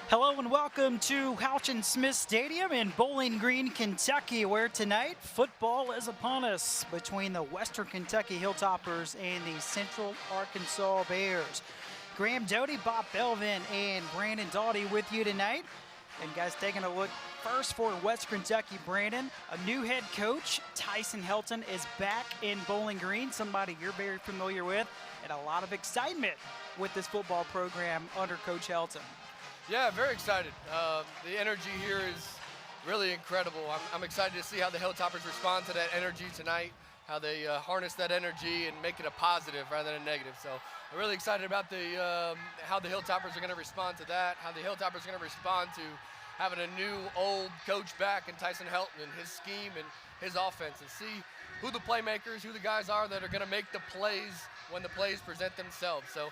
Hello and welcome to Houchin Smith Stadium in Bowling Green, Kentucky, where tonight football is upon us between the Western Kentucky Hilltoppers and the Central Arkansas Bears. Graham Doty, Bob Belvin, and Brandon Doughty with you tonight. And guys, taking a look first for Western Kentucky, Brandon, a new head coach, Tyson Helton, is back in Bowling Green, somebody you're very familiar with, and a lot of excitement with this football program under Coach Helton. Yeah, very excited. The energy here is really incredible. I'm excited to see how the Hilltoppers respond to that energy tonight, how they harness that energy and make it a positive rather than a negative. So I'm really excited about how the Hilltoppers are going to respond to that, how the Hilltoppers are going to respond to having a new old coach back in Tyson Helton and his scheme and his offense, and see who the playmakers, who the guys are that are going to make the plays when the plays present themselves. So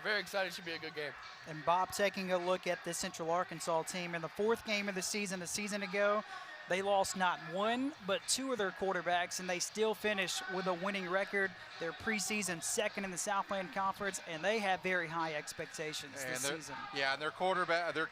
very excited. Should be a good game. And Bob, taking a look at the Central Arkansas team in the fourth game of the season a season ago, they lost not one but two of their quarterbacks, and they still finished with a winning record. They're preseason second in the Southland Conference, and they have very high expectations this season. Yeah, and their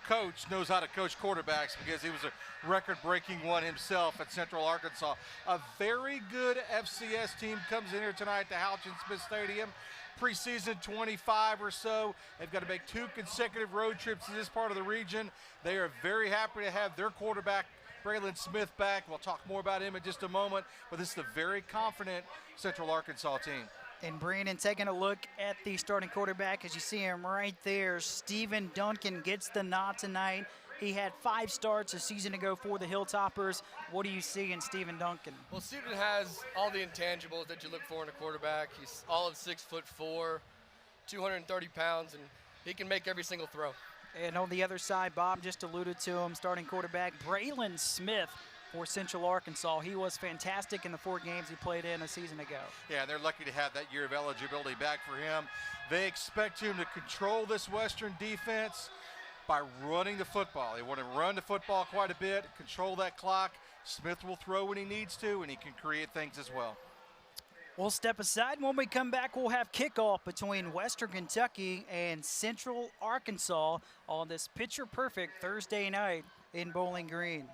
coach knows how to coach quarterbacks because he was a record-breaking one himself at Central Arkansas. A very good FCS team comes in here tonight to Houchin Smith Stadium. Preseason 25 or so. They've got to make 2 consecutive road trips to this part of the region. They are very happy to have their quarterback, Braylon Smith, back. We'll talk more about him in just a moment, but this is a very confident Central Arkansas team. And Brandon, taking a look at the starting quarterback, as you see him right there, Stephen Duncan gets the nod tonight. He had 5 starts a season ago for the Hilltoppers. What do you see in Stephen Duncan? Well, Stephen has all the intangibles that you look for in a quarterback. He's all of 6'4", 230 pounds, and he can make every single throw. And on the other side, Bob just alluded to him, starting quarterback Braylon Smith for Central Arkansas. He was fantastic in the 4 games he played in a season ago. Yeah, and they're lucky to have that year of eligibility back for him. They expect him to control this Western defense by running the football. They want to run the football quite a bit, control that clock. Smith will throw when he needs to, and he can create things as well. We'll step aside. When we come back, we'll have kickoff between Western Kentucky and Central Arkansas on this picture-perfect Thursday night in Bowling Green.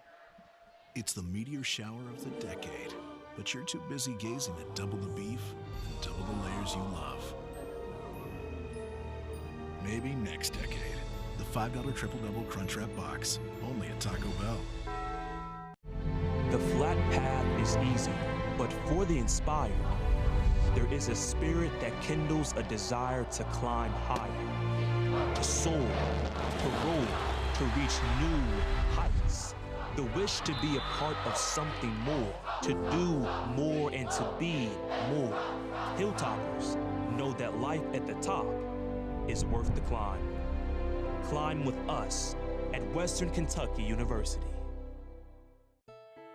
It's the meteor shower of the decade, but you're too busy gazing at double the beef and double the layers you love. Maybe next decade. The $5 Triple-Double Crunchwrap Box, only at Taco Bell. The flat path is easy, but for the inspired, there is a spirit that kindles a desire to climb higher, to soar, to roll, to reach new heights. The wish to be a part of something more, to do more and to be more. Hilltoppers know that life at the top is worth the climb. Climb with us at Western Kentucky University.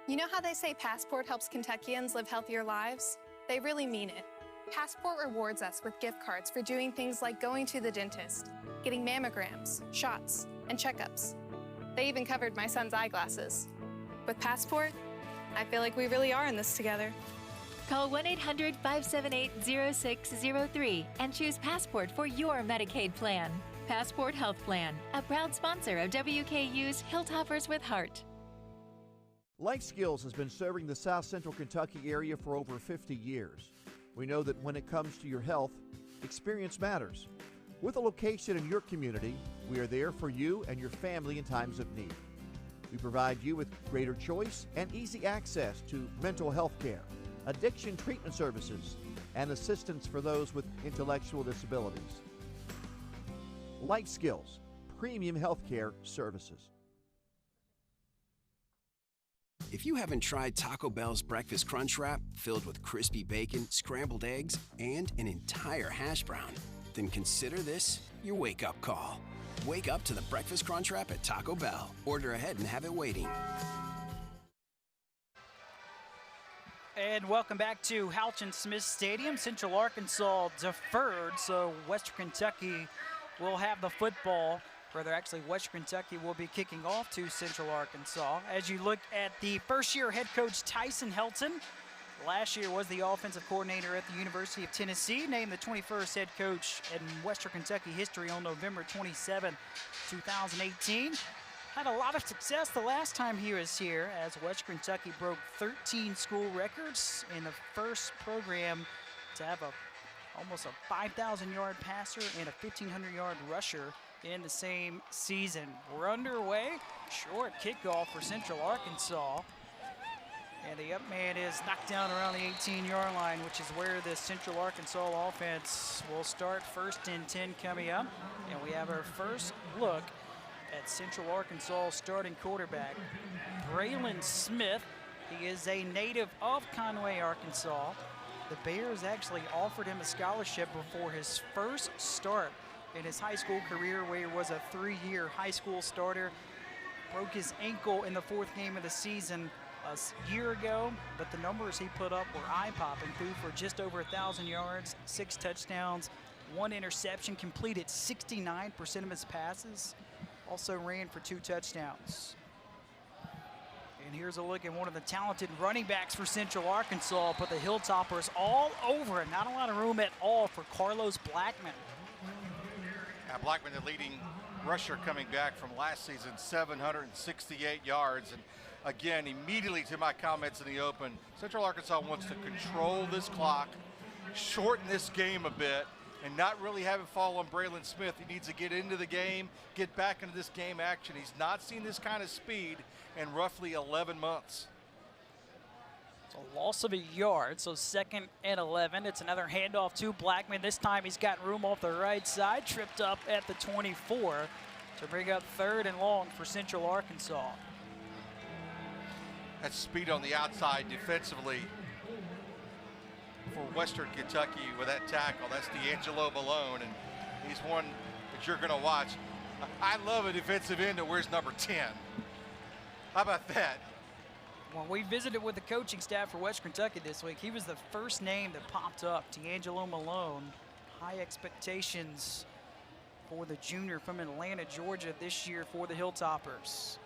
You know how they say Passport helps Kentuckians live healthier lives? They really mean it. Passport rewards us with gift cards for doing things like going to the dentist, getting mammograms, shots, and checkups. They even covered my son's eyeglasses. With Passport, I feel like we really are in this together. Call 1-800-578-0603 and choose Passport for your Medicaid plan. Passport Health Plan, a proud sponsor of WKU's Hilltoppers with Heart. Life Skills has been serving the South Central Kentucky area for over 50 years. We know that when it comes to your health, experience matters. With a location in your community, we are there for you and your family in times of need. We provide you with greater choice and easy access to mental health care, addiction treatment services, and assistance for those with intellectual disabilities. Life Skills, premium healthcare services. If you haven't tried Taco Bell's Breakfast Crunch Wrap, filled with crispy bacon, scrambled eggs, and an entire hash brown, then consider this your wake-up call. Wake up to the Breakfast Crunch Wrap at Taco Bell. Order ahead and have it waiting. And welcome back to Houchin Smith Stadium. Central Arkansas deferred, so Western Kentucky will have the football. Rather, actually, Western Kentucky will be kicking off to Central Arkansas. As you look at the first-year head coach Tyson Helton, Last year was the offensive coordinator at the University of Tennessee, named the 21st head coach in Western Kentucky history on November 27, 2018. Had a lot of success the last time he was here, as Western Kentucky broke 13 school records in the first program to have almost a 5,000-yard passer and a 1,500-yard rusher in the same season. We're underway. Short kickoff for Central Arkansas. And the up man is knocked down around the 18-yard line, which is where the Central Arkansas offense will start. 1st and 10 coming up. And we have our first look at Central Arkansas starting quarterback, Braylon Smith. He is a native of Conway, Arkansas. The Bears actually offered him a scholarship before his first start in his high school career, where he was a 3-year high school starter. Broke his ankle in the 4th game of the season a year ago, but the numbers he put up were eye-popping. Threw for just over 1,000 yards, 6 touchdowns, 1 interception, completed 69% of his passes, also ran for 2 touchdowns. And here's a look at one of the talented running backs for Central Arkansas, but the Hilltoppers all over it. Not a lot of room at all for Carlos Blackman. Yeah, Blackman, the leading rusher coming back from last season, 768 yards. And again, immediately to my comments in the open, Central Arkansas wants to control this clock, shorten this game a bit, and not really have it fall on Braylon Smith. He needs to get into the game, get back into this game action. He's not seen this kind of speed in roughly 11 months. It's a loss of a yard, so 2nd and 11. It's another handoff to Blackman. This time he's got room off the right side, tripped up at the 24 to bring up 3rd and long for Central Arkansas. That's speed on the outside defensively for Western Kentucky with that tackle. That's D'Angelo Malone, and he's one that you're going to watch. I love a defensive end that wears number 10. How about that? When we visited with the coaching staff for Western Kentucky this week, he was the first name that popped up, D'Angelo Malone. High expectations for the junior from Atlanta, Georgia this year for the Hilltoppers.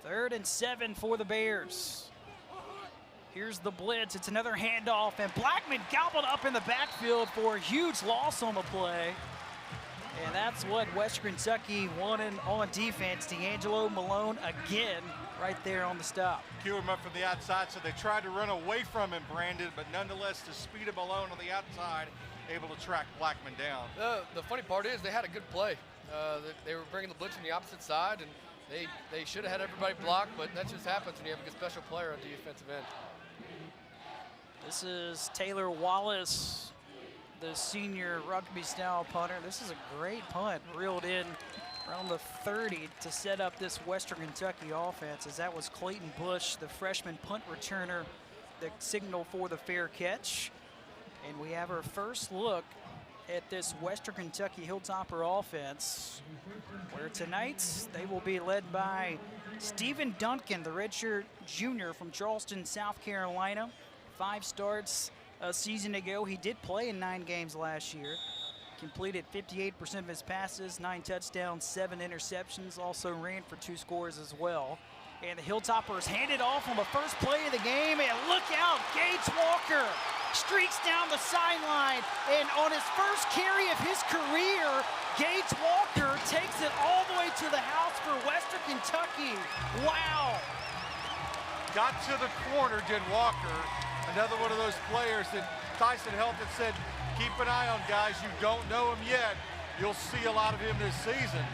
3rd and 7 for the Bears. Here's the blitz. It's another handoff, and Blackman gobbled up in the backfield for a huge loss on the play. And that's what Western Kentucky wanted on defense. D'Angelo Malone again right there on the stop. Cue him up from the outside, so they tried to run away from him, Brandon, but nonetheless, the speed of Malone on the outside, able to track Blackman down. The funny part is they had a good play. They were bringing the blitz on the opposite side, and they should have had everybody blocked, but that just happens when you have a good special player on the defensive end. This is Taylor Wallace, the senior rugby-style punter. This is a great punt, reeled in around the 30 to set up this Western Kentucky offense, as that was Clayton Bush, the freshman punt returner, the signal for the fair catch. And we have our first look at this Western Kentucky Hilltopper offense, where tonight they will be led by Stephen Duncan, the redshirt junior from Charleston, South Carolina. 5 starts a season ago. He did play in 9 games last year. Completed 58% of his passes, 9 touchdowns, 7 interceptions, also ran for 2 scores as well. And the Hilltoppers handed off on the first play of the game, and look out, Gage Walker streaks down the sideline, and on his first carry of his career, Gage Walker takes it all the way to the house for Western Kentucky. Wow. Got to the corner, did Walker. Another one of those players that Tyson Helton said, keep an eye on, guys. You don't know him yet. You'll see a lot of him this season.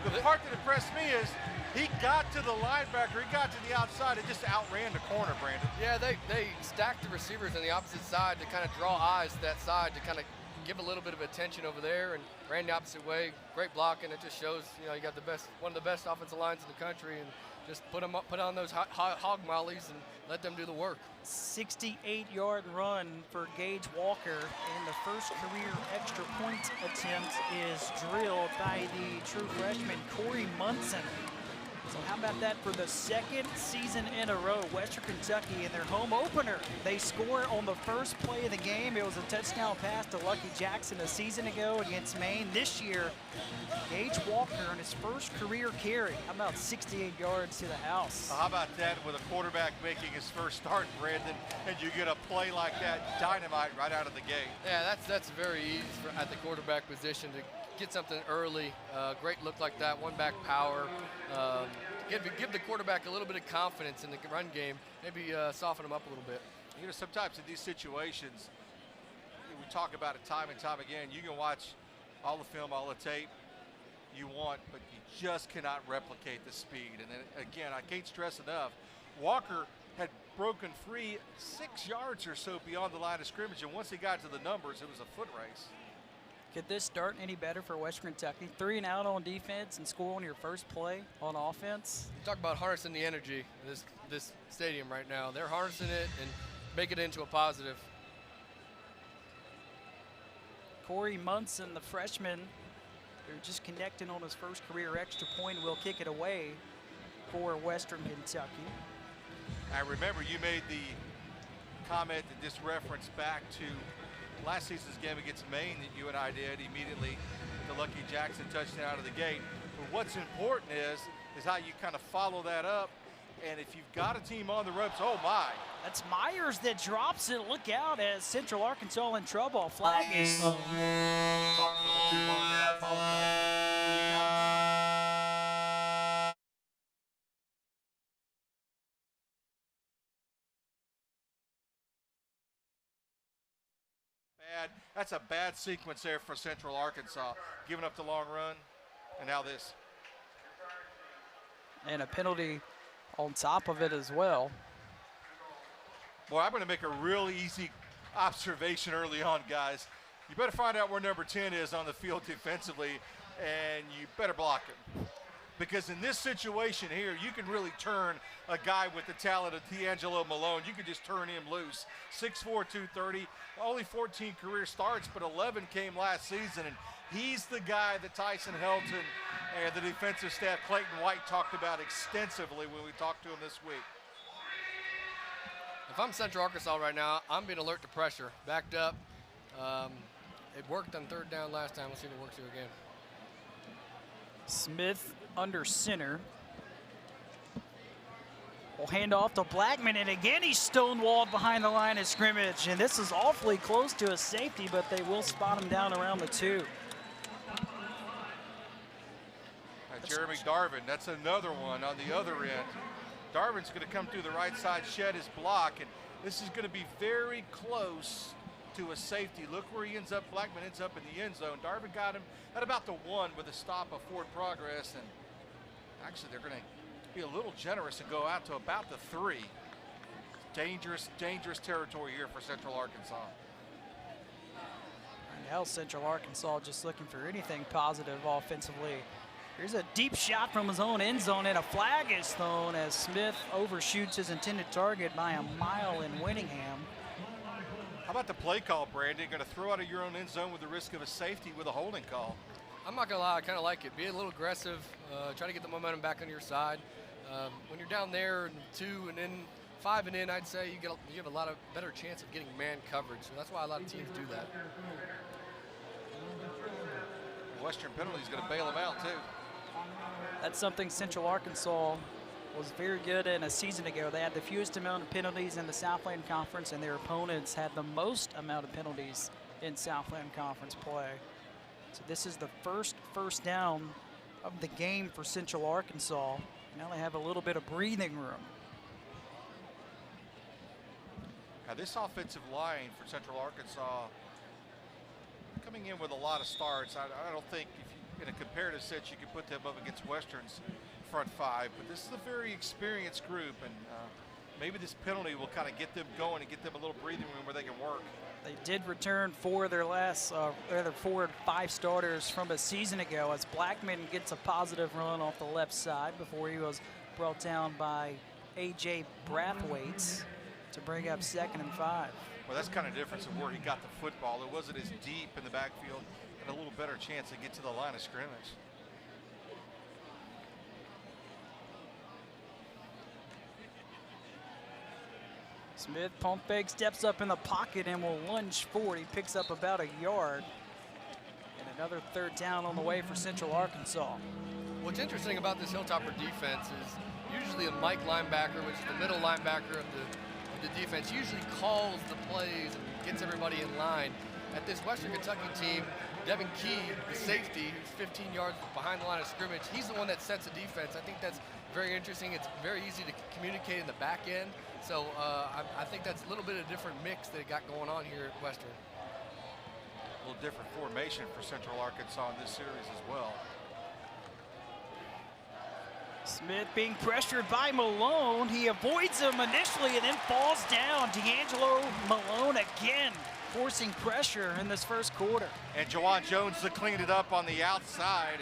The part that impressed me is he got to the linebacker, he got to the outside, and just outran the corner, Brandon. Yeah, they stacked the receivers on the opposite side to kind of draw eyes to that side, to kind of give a little bit of attention over there, and ran the opposite way. Great blocking. It just shows, you got the best, one of the best offensive lines in the country, and just put on those hog mollies and let them do the work. 68-yard run for Gage Walker, and the first career extra point attempt is drilled by the true freshman Corey Munson. So How about that for the second season in a row? Western Kentucky in their home opener. They score on the first play of the game. It was a touchdown pass to Lucky Jackson a season ago against Maine. This year, Gage Walker on his first career carry. How about 68 yards to the house? How about that with a quarterback making his first start, Brandon, and you get a play like that, dynamite right out of the gate. Yeah, that's very easy at the quarterback position to get something early. Great look like that, one back power. Give the quarterback a little bit of confidence in the run game, maybe soften him up a little bit. You know, sometimes in these situations, we talk about it time and time again. You can watch all the film, all the tape you want, but you just cannot replicate the speed. And then again, I can't stress enough, Walker had broken free 6 yards or so beyond the line of scrimmage, and once he got to the numbers, it was a foot race. Could this start any better for Western Kentucky? 3 and out on defense and score on your first play on offense? You talk about harnessing the energy in this stadium right now. They're harnessing it and make it into a positive. Corey Munson, the freshman, they're just connecting on his first career extra point. Will kick it away for Western Kentucky. I remember you made the comment that this referenced back to last season's game against Maine that you and I did immediately with the Lucky Jackson touchdown out of the gate. But what's important is how you kind of follow that up. And if you've got a team on the ropes, oh my. That's Myers that drops it. Look out as Central Arkansas in trouble. Flag is low. That's a bad sequence there for Central Arkansas, giving up the long run, and now this. And a penalty on top of it as well. Boy, I'm going to make a really easy observation early on, guys. You better find out where number 10 is on the field defensively, and you better block him. Because in this situation here, you can really turn a guy with the talent of D'Angelo Malone. You can just turn him loose. 6'4", 230, only 14 career starts, but 11 came last season. And he's the guy that Tyson Helton and the defensive staff, Clayton White, talked about extensively when we talked to him this week. If I'm Central Arkansas right now, I'm being alert to pressure. Backed up. It worked on third down last time. We'll see if it works here again. Smith under center. Will hand off to Blackman, and again he's stonewalled behind the line of scrimmage. And this is awfully close to a safety, but they will spot him down around the 2. Jeremy Darvin, that's another one on the other end. Darvin's going to come through the right side, shed his block, and this is going to be very close to a safety. Look where he ends up. Blackman ends up in the end zone. Darvin got him at about the 1 with a stop of forward progress, and actually they're going to be a little generous and go out to about the 3. Dangerous, dangerous territory here for Central Arkansas. And now Central Arkansas just looking for anything positive offensively. Here's a deep shot from his own end zone, and a flag is thrown as Smith overshoots his intended target by a mile in Winningham. How about the play call, Brandon? Going to throw out of your own end zone with the risk of a safety with a holding call. I'm not going to lie, I kind of like it. Be a little aggressive, try to get the momentum back on your side. When you're down there and 2 and then 5 and in, I'd say you have a lot of better chance of getting man coverage. So that's why a lot of teams do that. Western penalty is going to bail him out, too. That's something Central Arkansas was very good in a season ago. They had the fewest amount of penalties in the Southland Conference, and their opponents had the most amount of penalties in Southland Conference play. So this is the first down of the game for Central Arkansas. Now they have a little bit of breathing room. Now this offensive line for Central Arkansas coming in with a lot of starts. I don't think if you, in a comparative sense you can put them up against Western's front 5, but this is a very experienced group, and maybe this penalty will kind of get them going and get them a little breathing room where they can work. They did return 4 of their last, their 4 or 5 starters from a season ago as Blackman gets a positive run off the left side before he was brought down by A.J. Brathwaite to bring up 2nd and 5. Well, that's kind of difference of where he got the football. It wasn't as deep in the backfield and a little better chance to get to the line of scrimmage. Smith pump fake, steps up in the pocket and will lunge forward. He picks up about a yard. And another third down on the way for Central Arkansas. What's interesting about this Hilltopper defense is usually a Mike linebacker, which is the middle linebacker of the defense, usually calls the plays and gets everybody in line. At this Western Kentucky team, Devin Key, the safety, who's 15 yards behind the line of scrimmage, he's the one that sets the defense. I think that's very interesting. It's very easy to communicate in the back end. So I think that's a little bit of a different mix they got going on here at Western. A little different formation for Central Arkansas in this series as well. Smith being pressured by Malone. He avoids him initially and then falls down. D'Angelo Malone again forcing pressure in this first quarter. And Jawan Jones to clean it up on the outside.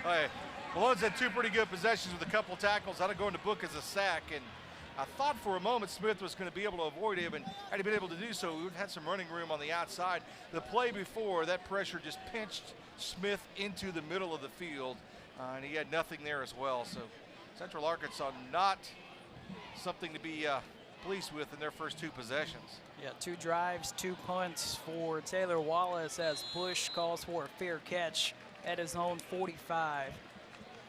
And Malone's had two pretty good possessions with a couple tackles. That'll go in the book as a sack. And I thought for a moment Smith was going to be able to avoid him, and had he been able to do so, we would have had some running room on the outside. The play before, that pressure just pinched Smith into the middle of the field, and he had nothing there as well. So Central Arkansas not something to be pleased with in their first two possessions. Yeah, 2 drives, 2 punts for Taylor Wallace as Bush calls for a fair catch at his own 45.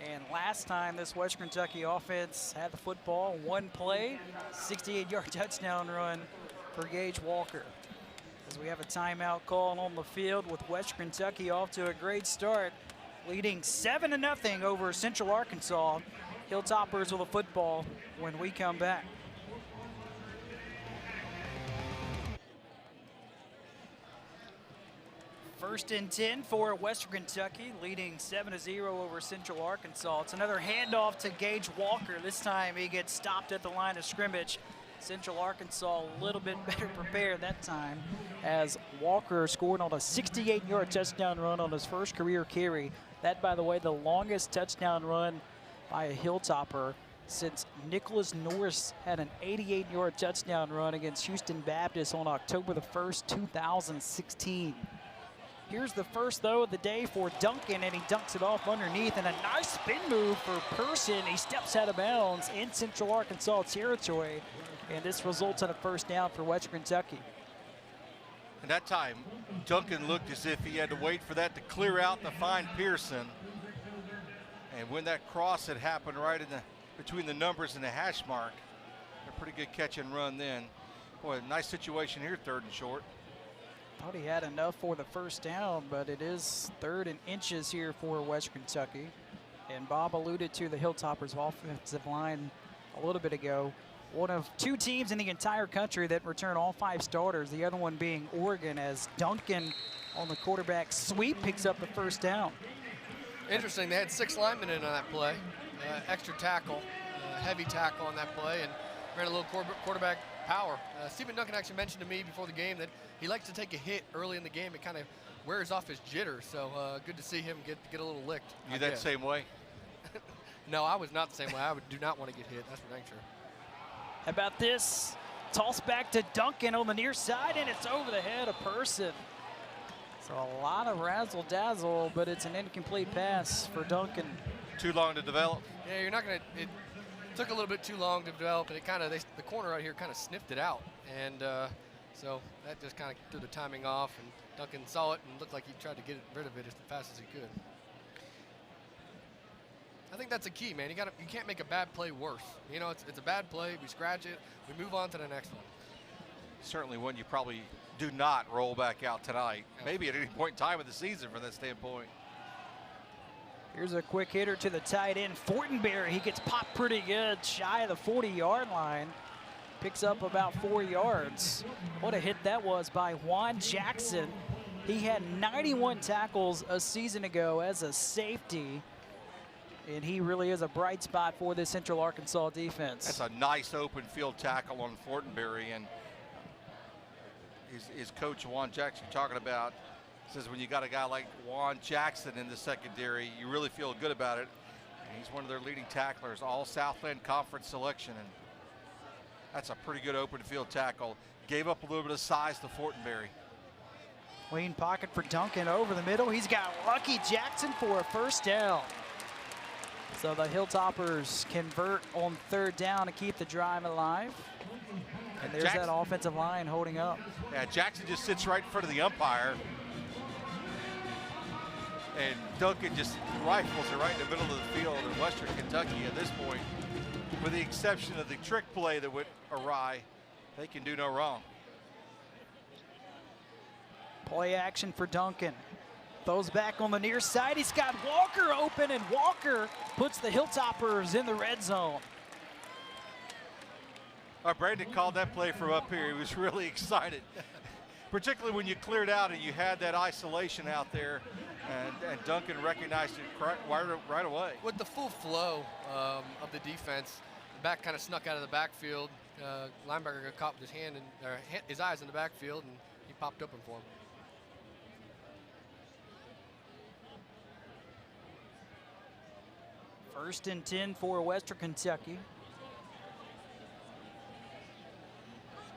And last time this Western Kentucky offense had the football, 1 play, 68-yard touchdown run for Gage Walker. As we have a timeout call on the field with Western Kentucky off to a great start, leading 7-0 over Central Arkansas. Hilltoppers with a football when we come back. First and 10 for Western Kentucky, leading 7-0 over Central Arkansas. It's another handoff to Gage Walker. This time he gets stopped at the line of scrimmage. Central Arkansas a little bit better prepared that time as Walker scored on a 68-yard touchdown run on his first career carry. That, by the way, the longest touchdown run by a Hilltopper since Nicholas Norris had an 88-yard touchdown run against Houston Baptist on October the 1st, 2016. Here's the first, though, of the day for Duncan, and he dunks it off underneath, and a nice spin move for Person. He steps out of bounds in Central Arkansas territory, and this results in a first down for Western Kentucky. And that time, Duncan looked as if he had to wait for that to clear out to find Pearson. And when that cross had happened right in between the numbers and the hash mark, a pretty good catch and run then. Boy, nice situation here, 3rd and short. Thought he had enough for the first down, but it is 3rd and inches here for Western Kentucky. And Bob alluded to the Hilltoppers offensive line a little bit ago. One of 2 teams in the entire country that return all 5 starters, the other one being Oregon, as Duncan on the quarterback sweep picks up the first down. Interesting, they had 6 linemen in on that play. Extra tackle, heavy tackle on that play, and ran a little quarterback power. Stephen Duncan actually mentioned to me before the game that he likes to take a hit early in the game. It kind of wears off his jitters, so good to see him get a little licked. You that same way? No, I was not the same way. I do not want to get hit, that's for dang sure. How about this? Toss back to Duncan on the near side, and it's over the head of Person. So a lot of razzle-dazzle, but it's an incomplete pass for Duncan. Too long to develop? Yeah, you're not going to, it took a little bit too long to develop, and it kind of, the corner right here kind of sniffed it out. And so that just kind of threw the timing off, and Duncan saw it and looked like he tried to get rid of it as fast as he could. I think that's a key, man. You can't make a bad play worse. You know, it's a bad play. We scratch it. We move on to the next one. Certainly one you probably do not roll back out tonight. Maybe at any point in time of the season from that standpoint. Here's a quick hitter to the tight end, Fortenberry. He gets popped pretty good, shy of the 40-yard line. Picks up about 4 yards. What a hit that was by Juan Jackson. He had 91 tackles a season ago as a safety. And he really is a bright spot for this Central Arkansas defense. That's a nice open field tackle on Fortenberry, and his coach Juan Jackson talking about says when you got a guy like Juan Jackson in the secondary, you really feel good about it. And he's one of their leading tacklers, all Southland Conference selection, and that's a pretty good open field tackle. Gave up a little bit of size to Fortenberry. Clean pocket for Duncan over the middle. He's got Lucky Jackson for a first down. So the Hilltoppers convert on 3rd down to keep the drive alive. And there's that offensive line holding up. Yeah, Jackson just sits right in front of the umpire. And Duncan just rifles it right in the middle of the field in Western Kentucky at this point. With the exception of the trick play that went awry, they can do no wrong. Play action for Duncan. Throws back on the near side. He's got Walker open, and Walker puts the Hilltoppers in the red zone. Brandon called that play from up here. He was really excited, particularly when you cleared out and you had that isolation out there, and Duncan recognized it right away. With the full flow of the defense, the back kind of snuck out of the backfield. Linebacker got caught with his hand and his eyes in the backfield, and he popped open for him. First and 10 for Western Kentucky.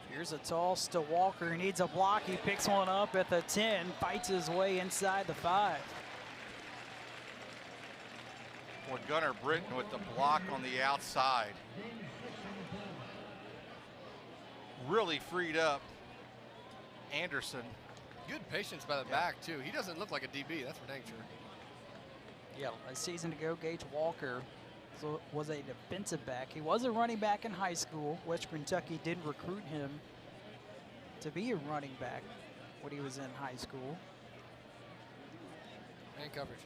Here's a toss to Walker. He needs a block. He picks one up at the 10, fights his way inside the 5. Well, Gunnar Britton with the block on the outside. Really freed up Anderson. Good patience by the back, too. He doesn't look like a DB, that's for dang sure. Yeah, a season ago, Gage Walker was a defensive back. He was a running back in high school. Western Kentucky did recruit him to be a running back when he was in high school. Man coverage.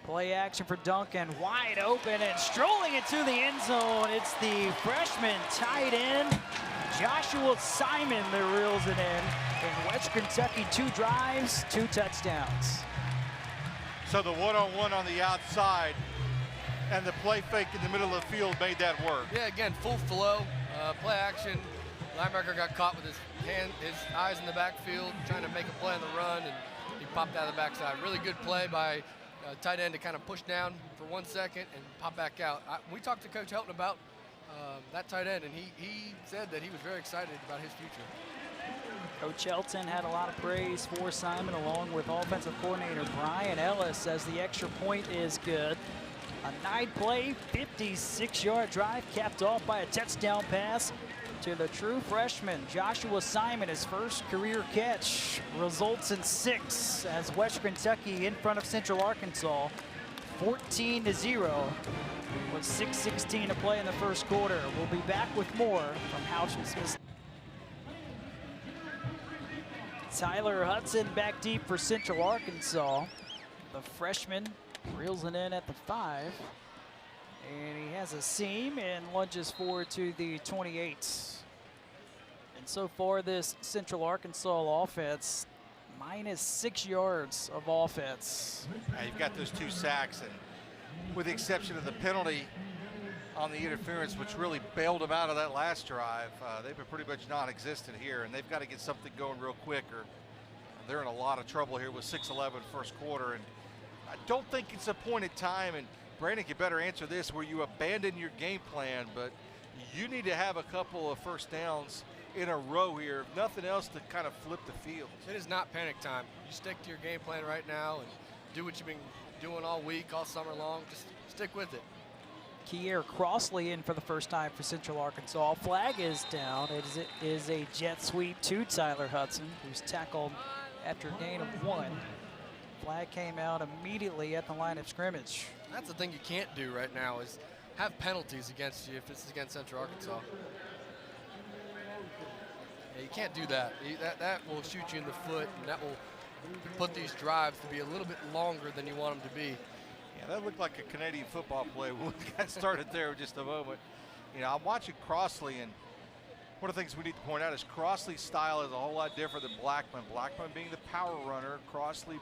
Play action for Duncan, wide open and strolling into the end zone. It's the freshman tight end, Joshua Simon, that reels it in. And Western Kentucky, 2 drives, 2 touchdowns. So the one-on-one on the outside and the play fake in the middle of the field made that work. Yeah, again, full flow, play action. Linebacker got caught with his eyes in the backfield, trying to make a play on the run, and he popped out of the backside. Really good play by tight end to kind of push down for 1 second and pop back out. We talked to Coach Helton about that tight end, and he said that he was very excited about his future. Coach Helton had a lot of praise for Simon, along with offensive coordinator Brian Ellis, as the extra point is good. A 9-play, 56-yard drive capped off by a touchdown pass to the true freshman, Joshua Simon. His first career catch results in 6 as Western Kentucky in front of Central Arkansas, 14-0, with 6:16 to play in the first quarter. We'll be back with more from Houchin Smith. Tyler Hudson back deep for Central Arkansas. The freshman reels it in at the 5. And he has a seam and lunges forward to the 28. And so far this Central Arkansas offense, minus 6 yards of offense. You've got those 2 sacks, and with the exception of the penalty on the interference, which really bailed them out of that last drive, they've been pretty much non-existent here, and they've got to get something going real quick, or they're in a lot of trouble here with 6:11 first quarter. And I don't think it's a point in time, and Brandon can better answer this, where you abandon your game plan, but you need to have a couple of first downs in a row here, if nothing else, to kind of flip the field. It is not panic time. You stick to your game plan right now and do what you've been doing all week, all summer long. Just stick with it. Kier Crossley in for the first time for Central Arkansas. Flag is down. It is a jet sweep to Tyler Hudson, who's tackled after a gain of 1. Flag came out immediately at the line of scrimmage. That's the thing you can't do right now, is have penalties against you if this is against Central Arkansas. Yeah, you can't do that. That will shoot you in the foot, and that will put these drives to be a little bit longer than you want them to be. Yeah, that looked like a Canadian football play when we got started there in just a moment. You know, I'm watching Crossley, and one of the things we need to point out is Crossley's style is a whole lot different than Blackman. Blackman being the power runner, Crossley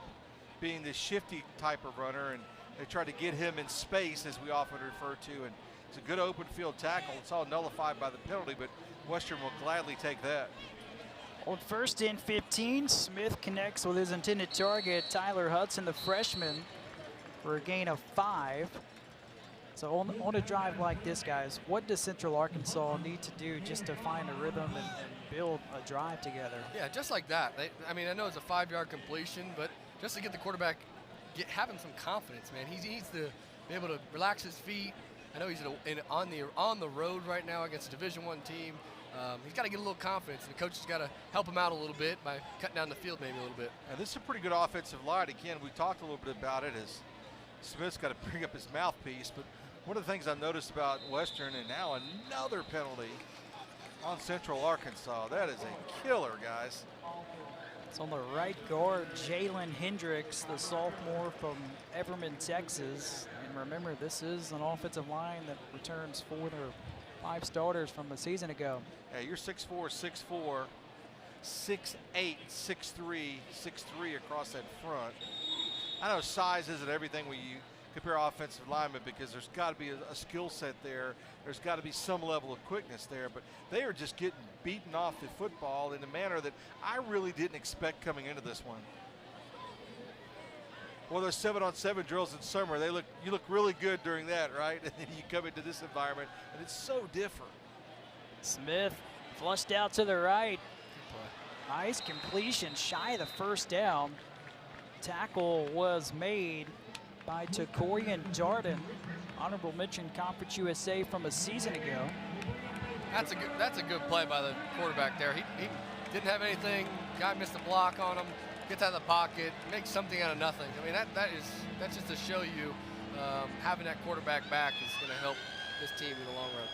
being the shifty type of runner, and they tried to get him in space, as we often refer to, and it's a good open field tackle. It's all nullified by the penalty, but Western will gladly take that. On first and 15, Smith connects with his intended target, Tyler Hudson, the freshman, for a gain of 5. So on a drive like this, guys, what does Central Arkansas need to do just to find a rhythm and build a drive together? Yeah, just like that. I mean, I know it's a 5-yard completion, but just to get the quarterback having some confidence, man. He needs to be able to relax his feet. I know he's on the road right now against a Division I team. He's got to get a little confidence, and the coach has got to help him out a little bit by cutting down the field maybe a little bit. And this is a pretty good offensive line. Again, we talked a little bit about it as Smith's got to bring up his mouthpiece, but one of the things I've noticed about Western, and now another penalty on Central Arkansas. That is a killer, guys. It's on the right guard, Jalen Hendricks, the sophomore from Everman, Texas. And remember, this is an offensive line that returns 4 of their 5 starters from a season ago. Yeah, you're 6'4", 6'4", 6'8", 6'3", 6'3" across that front. I know size isn't everything when you compare offensive linemen, because there's got to be a skill set there. There's got to be some level of quickness there, but they are just getting beaten off the football in a manner that I really didn't expect coming into this one. Well, those 7-on-7 drills in summer, you look really good during that, right? And then you come into this environment, and it's so different. Smith flushed out to the right. Nice completion, shy of the first down. Tackle was made by Takorian Darden, honorable mention Conference USA from a season ago. That's a good play by the quarterback there. He didn't have anything. Guy missed a block on him. Gets out of the pocket, makes something out of nothing. I mean, that's just to show you having that quarterback back is going to help this team in the long run.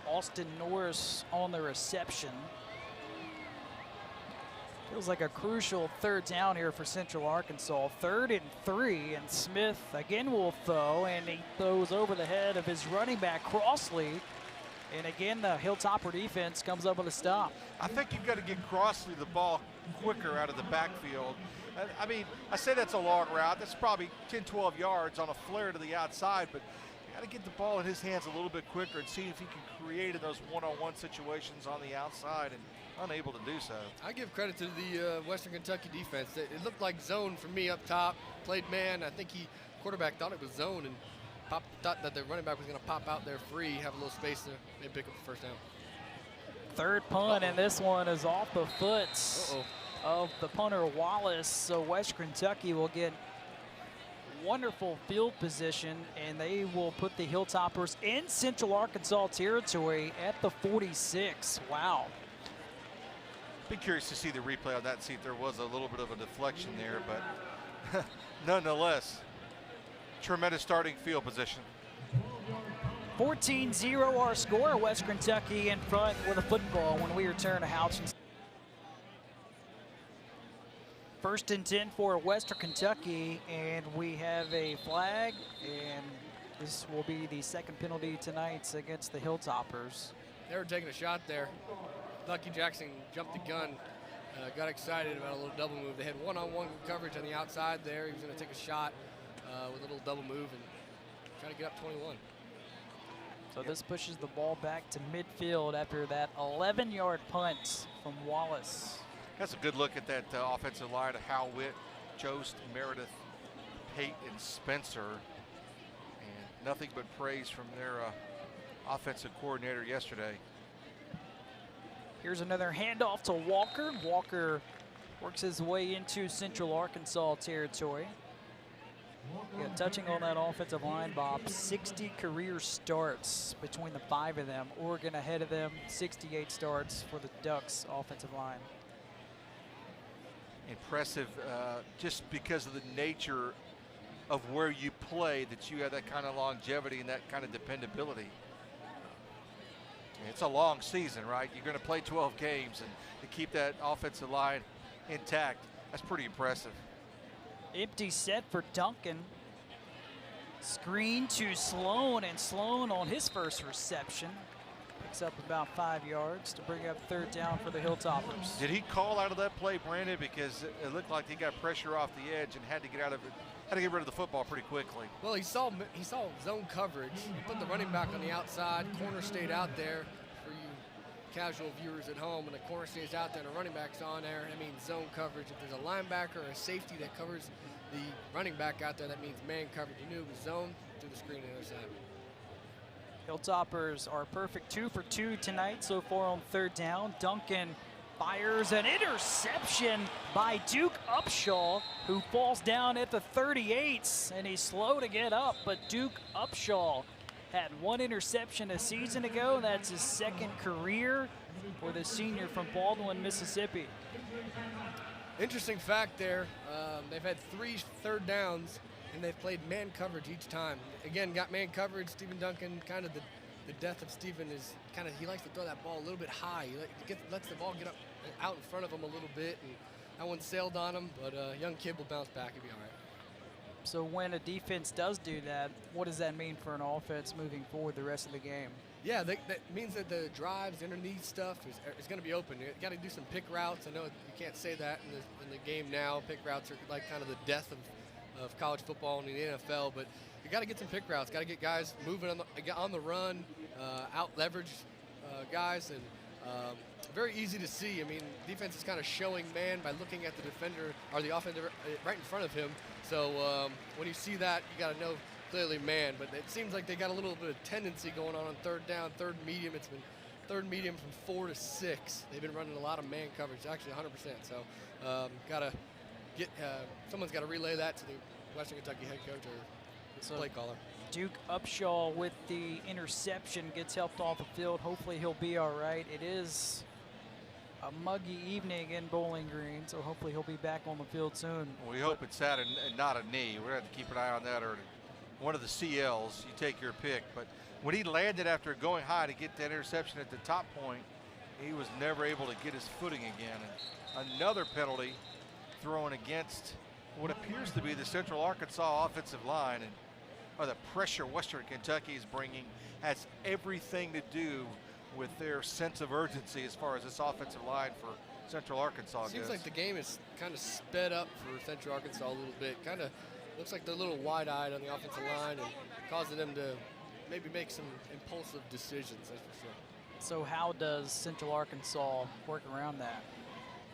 Austin Norris on the reception. Feels like a crucial 3rd down here for Central Arkansas. 3rd and 3, and Smith again will throw, and he throws over the head of his running back, Crossley. And again, the Hilltopper defense comes up with a stop. I think you've got to get Crossley the ball quicker out of the backfield. I mean, I say that's a long route. That's probably 10, 12 yards on a flare to the outside, but you got to get the ball in his hands a little bit quicker and see if he can create in those one-on-one situations on the outside, and unable to do so. I give credit to the Western Kentucky defense. It looked like zone for me up top. Played man. I think quarterback thought it was zone and thought that the running back was going to pop out there free, have a little space to maybe pick up the first down. 3rd punt, and this one is off the foot of the punter Wallace. So Western Kentucky will get wonderful field position, and they will put the Hilltoppers in Central Arkansas territory at the 46. Wow. Be curious to see the replay on that, see if there was a little bit of a deflection there, but nonetheless, tremendous starting field position. 14-0 our score. West Kentucky in front with a football when we return to Houchin. 1st and 10 for Western Kentucky, and we have a flag, and this will be the 2nd penalty tonight against the Hilltoppers. They were taking a shot there. Lucky Jackson jumped the gun, got excited about a little double move. They had one-on-one coverage on the outside there. He was going to take a shot with a little double move and try to get up 21. So this pushes the ball back to midfield after that 11-yard punt from Wallace. That's a good look at that offensive line of Hal Witt, Jost, Meredith, Pate, and Spencer. And nothing but praise from their offensive coordinator yesterday. Here's another handoff to Walker. Walker works his way into Central Arkansas territory. Yeah, touching on that offensive line, Bob, 60 career starts between the 5 of them. Oregon ahead of them, 68 starts for the Ducks offensive line. Impressive, just because of the nature of where you play, that you have that kind of longevity and that kind of dependability. It's a long season, right? You're going to play 12 games, and to keep that offensive line intact, that's pretty impressive. Empty set for Duncan. Screen to Sloan, and Sloan on his first reception picks up about 5 yards to bring up 3rd down for the Hilltoppers. Did he call out of that play, Brandon? Because it looked like he got pressure off the edge and had to get out of it, had to get rid of the football pretty quickly. Well, he saw zone coverage. He put the running back on the outside. Corner stayed out there for you casual viewers at home. And the corner stays out there and the running back's on there. That means zone coverage. If there's a linebacker or a safety that covers the running back out there, that means man coverage. You knew it was zone through the screen on the other side. Hilltoppers are perfect 2 for 2 tonight so far on 3rd down. Duncan fires an interception by Duke Upshaw, who falls down at the 38, and he's slow to get up, but Duke Upshaw had 1 interception a season ago. That's his 2nd career for the senior from Baldwin, Mississippi. Interesting fact there, they've had 3 third downs, and they've played man coverage each time. Again, got man coverage. Stephen Duncan, kind of the death of Stephen is kind of, he likes to throw that ball a little bit high. He lets the ball get up out in front of him a little bit, and that one sailed on him, but young kid will bounce back. He'll be all right. So when a defense does do that, what does that mean for an offense moving forward the rest of the game? Yeah, that means that the drives, underneath stuff is going to be open. You got to do some pick routes. I know you can't say that in the game now. Pick routes are like kind of the death of college football and the NFL, but you got to get some pick routes. Got to get guys moving on the run, out leverage guys, and very easy to see. I mean, defense is kind of showing man by looking at the defender or the offender right in front of him. So when you see that, you got to know clearly man. But it seems like they got a little bit of tendency going on 3rd down, 3rd medium. It's been 3rd medium from 4 to 6. They've been running a lot of man coverage, actually 100%. So gotta get someone's got to relay that to the Western Kentucky head coach or play caller. Duke Upshaw with the interception gets helped off the field. Hopefully he'll be all right. It is a muggy evening in Bowling Green, so hopefully he'll be back on the field soon. We hope it's that and not a knee. We're going to have to keep an eye on that, or one of the CLs. You take your pick. But when he landed after going high to get that interception at the top point, he was never able to get his footing again. And another penalty thrown against what appears to be the Central Arkansas offensive line, and the pressure Western Kentucky is bringing has everything to do with their sense of urgency as far as this offensive line for Central Arkansas goes. Seems like the game is kind of sped up for Central Arkansas a little bit. Kind of looks like they're a little wide-eyed on the offensive line and causing them to maybe make some impulsive decisions, that's for sure. So how does Central Arkansas work around that?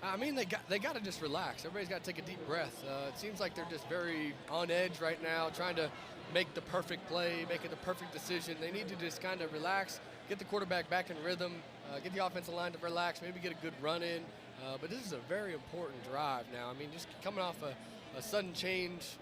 I mean, they got to just relax. Everybody's got to take a deep breath. It seems like they're just very on edge right now, trying to make the perfect play, making the perfect decision. They need to just kind of relax, get the quarterback back in rhythm, get the offensive line to relax, maybe get a good run in. But this is a very important drive now. I mean, just coming off a sudden change,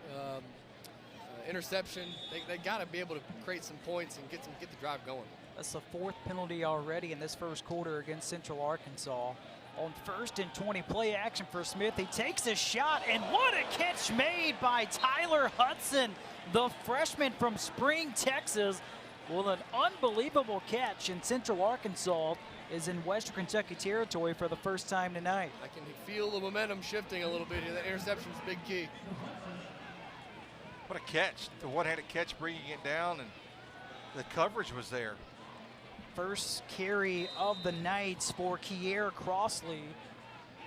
interception, they got to be able to create some points and get the drive going. That's the 4th penalty already in this first quarter against Central Arkansas. On 1st and 20, play action for Smith. He takes a shot, and what a catch made by Tyler Hudson, the freshman from Spring, Texas. Well, an unbelievable catch, and Central Arkansas is in Western Kentucky territory for the first time tonight. I can feel the momentum shifting a little bit here. That interception's big key. What a catch. The one-handed catch bringing it down, and the coverage was there. First carry of the night for Kier Crossley.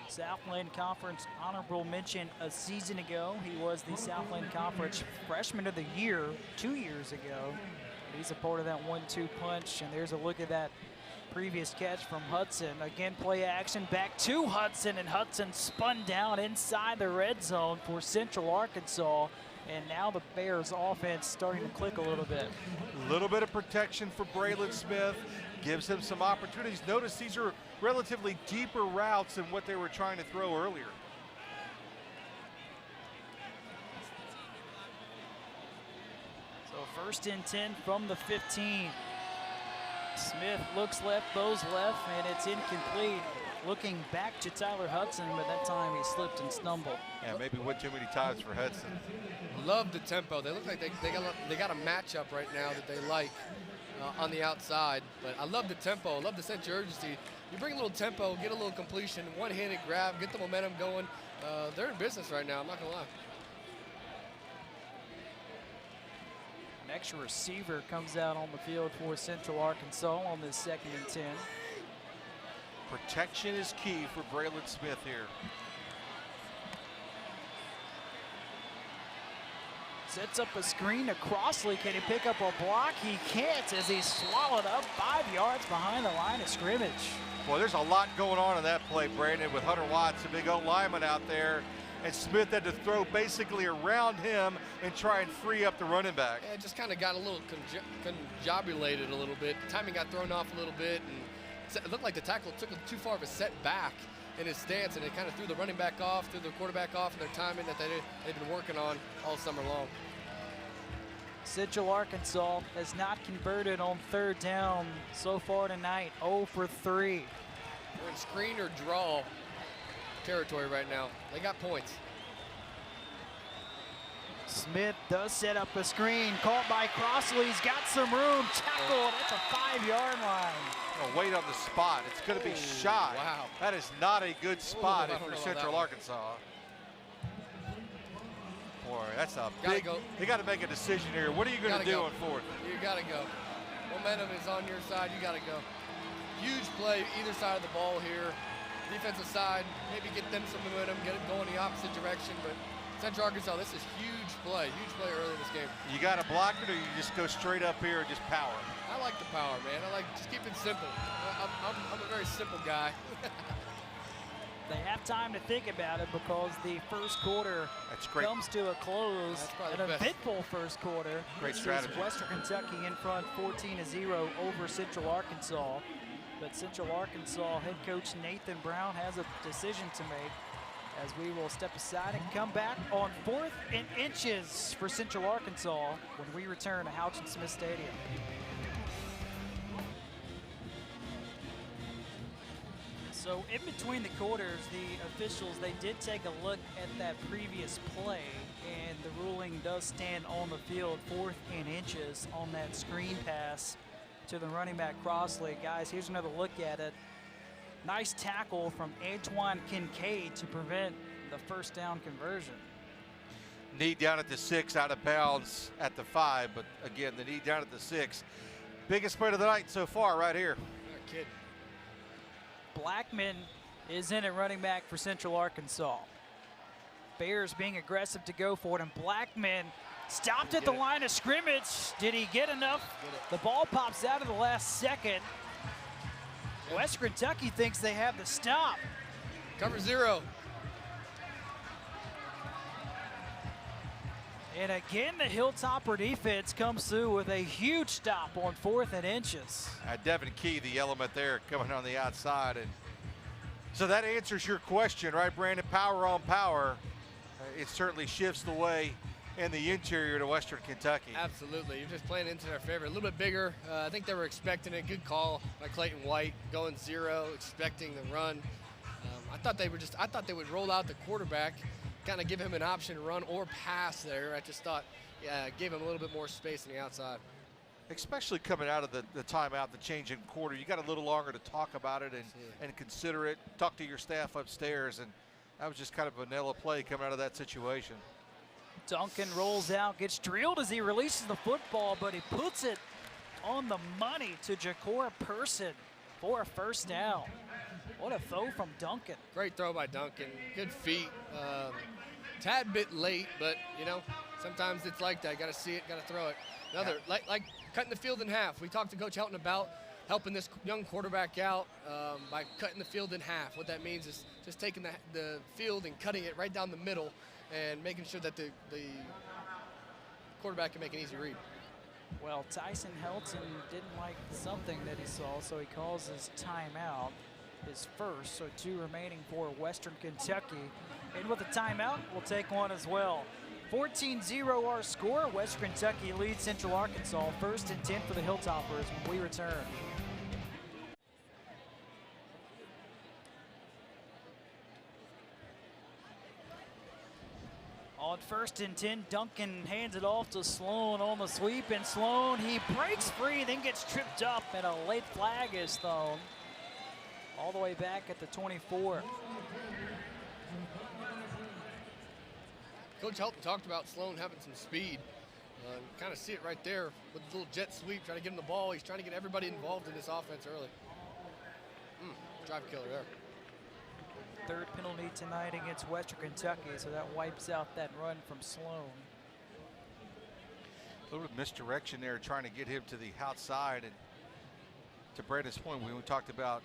Southland Conference honorable mention a season ago. He was the Southland Conference Freshman of the Year 2 years ago. He's a part of that 1-2 punch, and there's a look at that previous catch from Hudson. Again, play action back to Hudson, and Hudson spun down inside the red zone for Central Arkansas. And now the Bears offense starting to click a little bit. A little bit of protection for Braylon Smith, gives him some opportunities. Notice these are relatively deeper routes than what they were trying to throw earlier. So 1st and 10 from the 15. Smith looks left, goes left, and it's incomplete. Looking back to Tyler Hudson, but that time he slipped and stumbled. Yeah, maybe one too many times for Hudson. Love the tempo. They look like they got a matchup right now that they like on the outside. But I love the tempo. I love the sense of urgency. You bring a little tempo, get a little completion, one-handed grab, get the momentum going. They're in business right now, I'm not going to lie. An extra receiver comes out on the field for Central Arkansas on this 2nd and 10. Protection is key for Braylon Smith here. Sets up a screen to Crossley. Can he pick up a block? He can't, as he's swallowed up 5 yards behind the line of scrimmage. Boy, there's a lot going on in that play, Brandon, with Hunter Watts, a big old lineman out there, and Smith had to throw basically around him and try and free up the running back. Yeah, just kind of got a little conjobulated a little bit. Timing got thrown off a little bit, and it looked like the tackle took too far of a set back in his stance, and it kind of threw the running back off, threw the quarterback off, and their timing that they've been working on all summer long. Central Arkansas has not converted on third down so far tonight, 0 for 3. We're in screen or draw territory right now. They got points. Smith does set up a screen, caught by Crossley. He's got some room, tackled at the 5-yard line. Oh, wait on the spot. It's going to be shy. Wow. That is not a good spot if you're Central Arkansas. Boy, that's a big. You got to make a decision here. What are you going to do on fourth? You got to go. Momentum is on your side. You got to go. Huge play either side of the ball here. Defensive side, maybe get them some momentum, get it going the opposite direction. But Central Arkansas, this is huge play early in this game. You got to block it, or you just go straight up here and just power? I like the power, man. I like just keep it simple. I'm a very simple guy. They have time to think about it because the first quarter comes to a close. An eventful first quarter. Great strategy. Western Kentucky in front 14-0 over Central Arkansas. But Central Arkansas head coach Nathan Brown has a decision to make, as we will step aside and come back on 4th and inches for Central Arkansas when we return to Houchin-Smith Stadium. So in between the quarters, the officials, they did take a look at that previous play, and the ruling does stand on the field, 4th and inches on that screen pass to the running back Crossley. Guys, here's another look at it. Nice tackle from Antoine Kincaid to prevent the first down conversion. Knee down at the 6, out of bounds at the 5, but again, the knee down at the 6. Biggest play of the night so far right here. Kid. Blackman is in at running back for Central Arkansas. Bears being aggressive to go for it, and Blackman stopped at the line of scrimmage. Did he get enough? The ball pops out at the last second. Western Kentucky thinks they have the stop. Cover 0. And again, the Hilltopper defense comes through with a huge stop on 4th and inches. Devin Key, the element there, coming on the outside. And so that answers your question, right, Brandon? Power on power. It certainly shifts the way in the interior to Western Kentucky. Absolutely. You're just playing into their favor. A little bit bigger. I think they were expecting it. Good call by Clayton White, going 0, expecting the run. I thought they would roll out the quarterback, kind of give him an option to run or pass there. I just thought, gave him a little bit more space on the outside. Especially coming out of the timeout, the change in quarter, you got a little longer to talk about it and consider it, talk to your staff upstairs, and that was just kind of a vanilla play coming out of that situation. Duncan rolls out, gets drilled as he releases the football, but he puts it on the money to Jacora Person for a first down. What a throw from Duncan. Great throw by Duncan. Good feet. Tad bit late, but you know, sometimes it's like that. Got to see it, got to throw it. Another, like cutting the field in half. We talked to Coach Helton about helping this young quarterback out by cutting the field in half. What that means is just taking the field and cutting it right down the middle and making sure that the quarterback can make an easy read. Well, Tyson Helton didn't like something that he saw, so he calls his timeout, his first, so 2 remaining for Western Kentucky. And with a timeout, we'll take one as well. 14-0 our score. Western Kentucky leads Central Arkansas. 1st and 10 for the Hilltoppers when we return. On 1st and 10, Duncan hands it off to Sloan on the sweep, and Sloan, he breaks free, then gets tripped up, and a late flag is thrown all the way back at the 24. Coach Helton talked about Sloan having some speed. Kind of see it right there with the little jet sweep, trying to get him the ball. He's trying to get everybody involved in this offense early. Drive killer there. 3rd penalty tonight against Western Kentucky, so that wipes out that run from Sloan. A little bit of misdirection there, trying to get him to the outside. And to Brandon's point, we talked to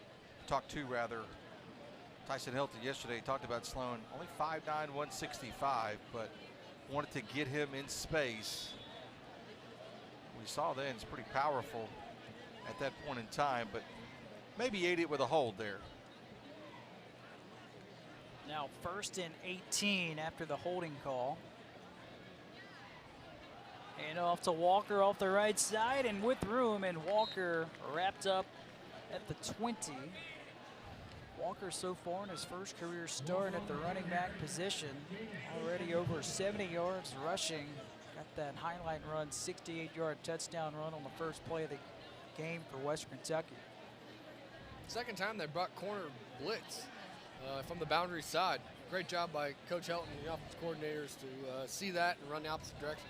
Tyson Helton yesterday, talked about Sloan, only 5'9", 165, but wanted to get him in space. We saw then it's pretty powerful at that point in time, but maybe ate it with a hold there. Now 1st and 18 after the holding call. And off to Walker off the right side and with room, and Walker wrapped up at the 20. Walker so far in his first career start at the running back position, already over 70 yards rushing. Got that highlight run, 68-yard touchdown run on the first play of the game for Western Kentucky. Second time they brought corner blitz from the boundary side. Great job by Coach Helton and the offensive coordinators to see that and run the opposite direction.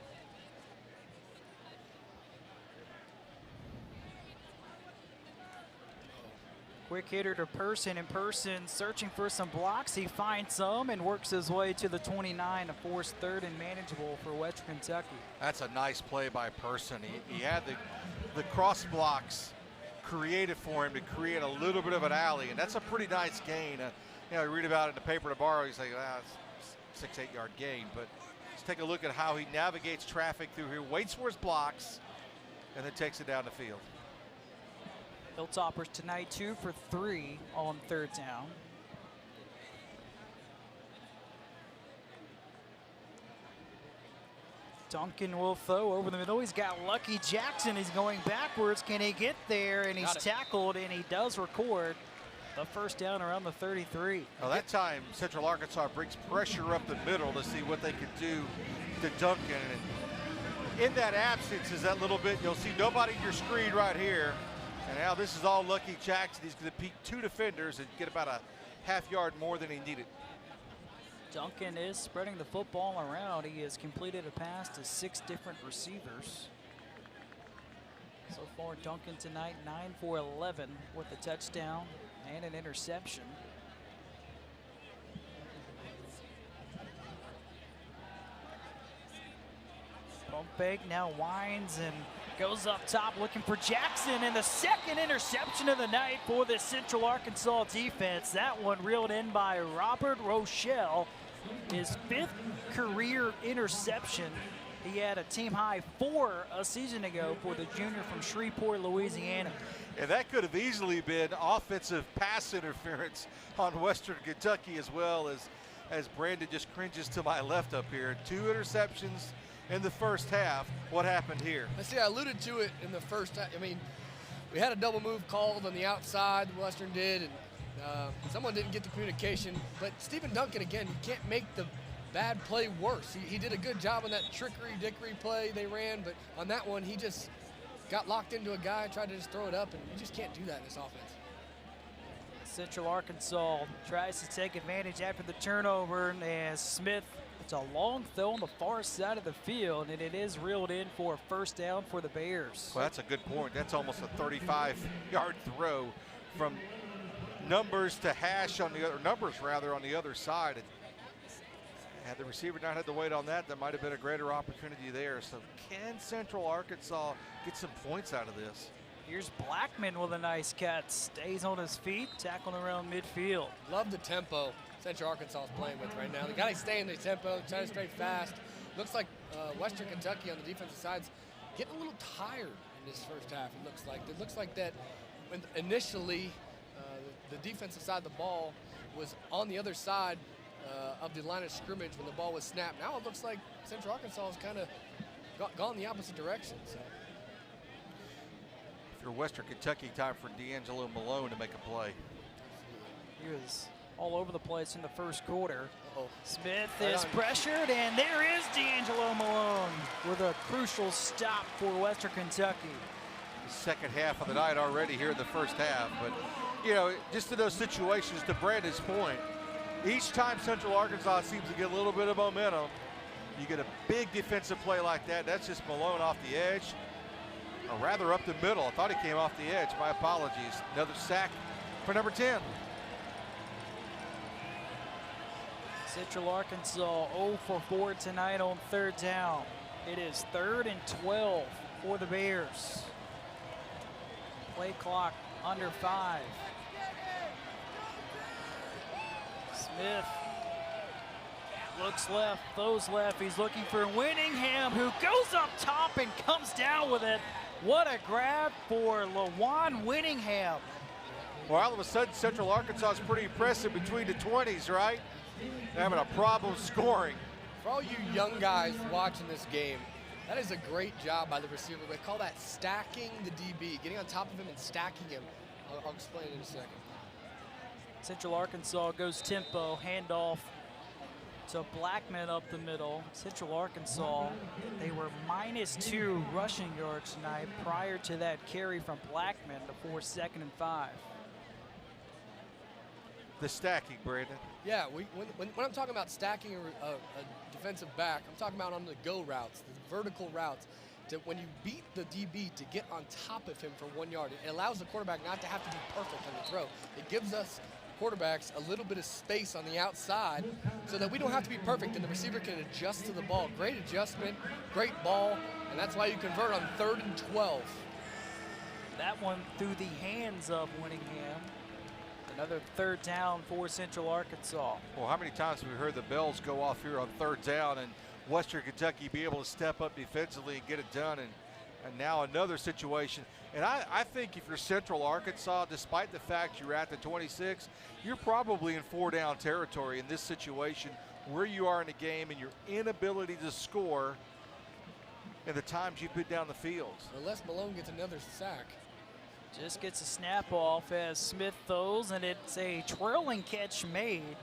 Quick hitter to Person, and Person searching for some blocks. He finds some and works his way to the 29 to force third and manageable for Western Kentucky. That's a nice play by Person. He had the cross blocks created for him to create a little bit of an alley, and that's a pretty nice gain. You read about it in the paper tomorrow, you say, it's 6-8 yard gain, but let's take a look at how he navigates traffic through here, waits for his blocks, and then takes it down the field. Hilltoppers tonight 2 for 3 on third down. Duncan will throw over the middle. He's got Lucky Jackson. He's going backwards. Can he get there? And he's tackled, and he does record the first down around the 33. Well, that time Central Arkansas brings pressure up the middle to see what they could do to Duncan. And in that absence is that little bit, you'll see nobody in your screen right here. And now this is all Lucky Jackson. He's going to peek 2 defenders and get about a half yard more than he needed. Duncan is spreading the football around. He has completed a pass to 6 different receivers. So far, Duncan tonight 9 for 11 with a touchdown and an interception. Pump fake, now winds and goes up top looking for Jackson, and the second interception of the night for the Central Arkansas defense. That one reeled in by Robert Rochelle, his 5th career interception. He had a team high 4 a season ago for the junior from Shreveport, Louisiana. And that could have easily been offensive pass interference on Western Kentucky, as well as Brandon just cringes to my left up here. 2 interceptions in the first half. What happened here? I alluded to it in the first half. I mean, we had a double move called on the outside, Western did, and someone didn't get the communication. But Stephen Duncan, again, you can't make the bad play worse. He did a good job on that trickery-dickery play they ran, but on that one, he just got locked into a guy, tried to just throw it up, and you just can't do that in this offense. Central Arkansas tries to take advantage after the turnover, and Smith, it's a long throw on the far side of the field, and it is reeled in for a first down for the Bears. Well, that's a good point. That's almost a 35-yard throw from numbers to hash on the other, numbers rather, on the other side. And had the receiver not had to wait on that, that might have been a greater opportunity there. So can Central Arkansas get some points out of this? Here's Blackman with a nice catch. Stays on his feet, tackling around midfield. Love the tempo Central Arkansas is playing with right now. They got to stay in the tempo, try to stay fast. Looks like Western Kentucky on the defensive side's getting a little tired in this first half, it looks like. It looks like that when initially the defensive side of the ball was on the other side of the line of scrimmage when the ball was snapped. Now it looks like Central Arkansas has kind of gone the opposite direction. So. If you're Western Kentucky, time for D'Angelo Malone to make a play. He was all over the place in the first quarter. Smith is pressured, and there is D'Angelo Malone with a crucial stop for Western Kentucky. The second half of the night already here in the first half, but you know, just in those situations, to Brandon's point, each time Central Arkansas seems to get a little bit of momentum, you get a big defensive play like that. That's just Malone off the edge, or rather up the middle. I thought he came off the edge. My apologies. Another sack for number 10. Central Arkansas 0 for 4 tonight on third down. It is 3rd and 12 for the Bears. Play clock under 5. Smith looks left, throws left. He's looking for Winningham, who goes up top and comes down with it. What a grab for LaJuan Winningham. Well, all of a sudden, Central Arkansas is pretty impressive between the 20s, right? They're having a problem scoring. For all you young guys watching this game, That is a great job by the receiver. They call that stacking the DB, getting on top of him and stacking him. I'll explain in a second. Central Arkansas goes tempo, handoff to Blackman up the middle. Central Arkansas, they were -2 rushing yards tonight prior to that carry from Blackman before 2nd and 5. The stacking, Brandon. Yeah, when I'm talking about stacking a defensive back, I'm talking about on the go routes, the vertical routes. When you beat the DB to get on top of him for 1 yard, it allows the quarterback not to have to be perfect on the throw. It gives us quarterbacks a little bit of space on the outside so that we don't have to be perfect and the receiver can adjust to the ball. Great adjustment, great ball, and that's why you convert on 3rd and 12. That one through the hands of Winningham. Another 3rd down for Central Arkansas. Well, how many times have we heard the bells go off here on 3rd down and Western Kentucky be able to step up defensively and get it done, and now another situation. And I think if you're Central Arkansas, despite the fact you're at the 26, you're probably in 4-down territory in this situation where you are in the game and your inability to score and the times you put down the field. Unless Malone gets another sack. Just gets a snap off as Smith throws, and it's a trailing catch made.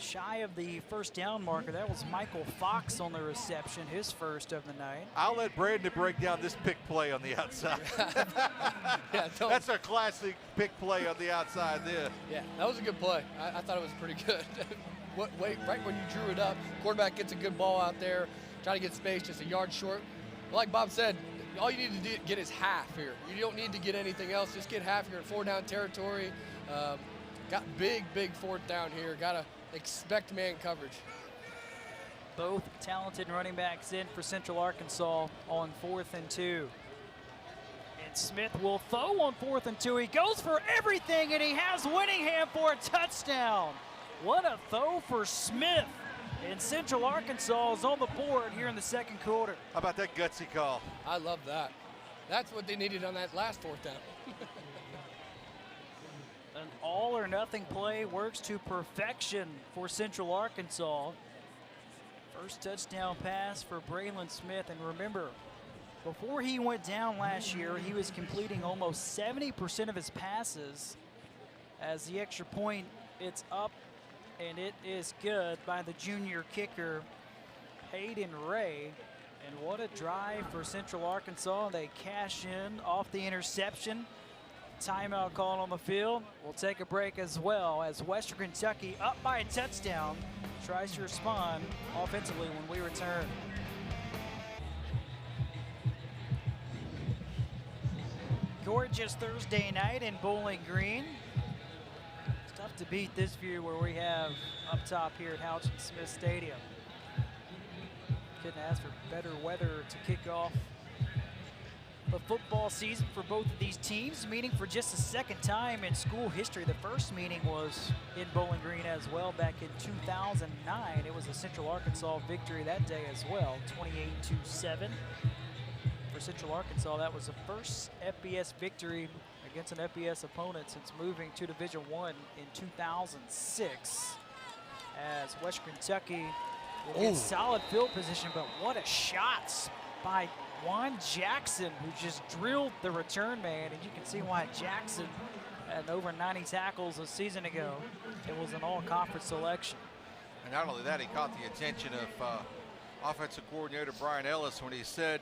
Shy of the 1st down marker. That was Michael Fox on the reception, his first of the night. I'll let Brandon break down this pick play on the outside. Yeah, that's a classic pick play on the outside there. Yeah, that was a good play. I thought it was pretty good. Right when you drew it up, quarterback gets a good ball out there, try to get space, just a yard short. But like Bob said, all you need to get is half here. You don't need to get anything else. Just get half. You're in 4-down territory. Got big 4th down here. Got to expect man coverage. Both talented running backs in for Central Arkansas on 4th and 2. And Smith will throw on 4th and 2. He goes for everything, and he has Winningham for a touchdown. What a throw for Smith. And Central Arkansas is on the board here in the 2nd quarter. How about that gutsy call? I love that. That's what they needed on that last 4th down. An all-or-nothing play works to perfection for Central Arkansas. First touchdown pass for Braylon Smith. And remember, before he went down last year, he was completing almost 70% of his passes. As the extra point, it's up, and it is good by the junior kicker, Hayden Ray. And what a drive for Central Arkansas. They cash in off the interception. Timeout call on the field. We'll take a break as well as Western Kentucky, up by a touchdown, tries to respond offensively when we return. Gorgeous Thursday night in Bowling Green. It's tough to beat this view where we have up top here at Houchin-Smith Stadium. Couldn't ask for better weather to kick off the football season for both of these teams, meeting for just the 2nd time in school history. The first meeting was in Bowling Green as well back in 2009. It was a Central Arkansas victory that day as well, 28-7. For Central Arkansas, that was the first FBS victory against an FBS opponent since moving to Division I in 2006. As Western Kentucky will get solid field position, but what a shot by Juan Jackson, who just drilled the return man. And you can see why Jackson had over 90 tackles a season ago. It was an all-conference selection. And not only that, he caught the attention of offensive coordinator Brian Ellis when he said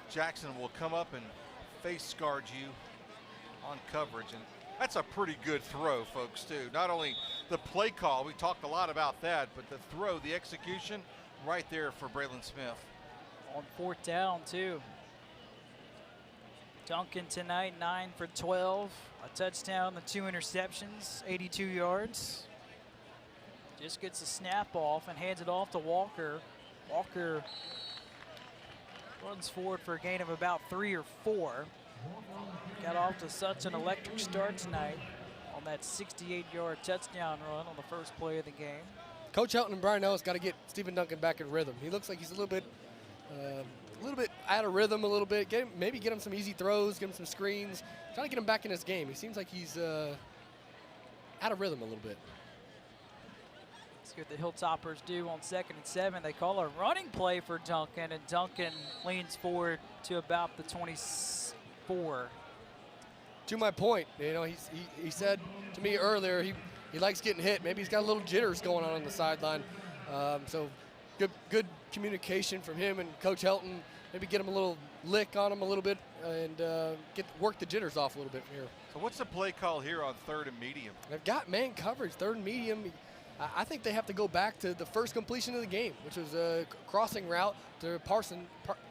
Jackson will come up and face guard you on coverage. And that's a pretty good throw, folks, too. Not only the play call, we talked a lot about that, but the throw, the execution, right there for Braylon Smith. On 4th down, too. Duncan tonight, 9 for 12. A touchdown, the 2 interceptions, 82 yards. Just gets a snap off and hands it off to Walker. Walker runs forward for a gain of about 3 or 4. Got off to such an electric start tonight on that 68-yard touchdown run on the first play of the game. Coach Helton and Brian Ellis got to get Stephen Duncan back in rhythm. He looks like he's a little bit out of rhythm a little bit. Maybe get him some easy throws, get him some screens. Try to get him back in his game. He seems like he's out of rhythm a little bit. See what the Hilltoppers do on 2nd and 7. They call a running play for Duncan, and Duncan leans forward to about the 24. To my point, you know, he said to me earlier he likes getting hit. Maybe he's got a little jitters going on the sideline. So good communication from him and Coach Helton. Maybe get him a little lick on him a little bit and work the jitters off a little bit from here. So what's the play call here on 3rd and medium? They've got man coverage, 3rd and medium. I think they have to go back to the first completion of the game, which was a crossing route to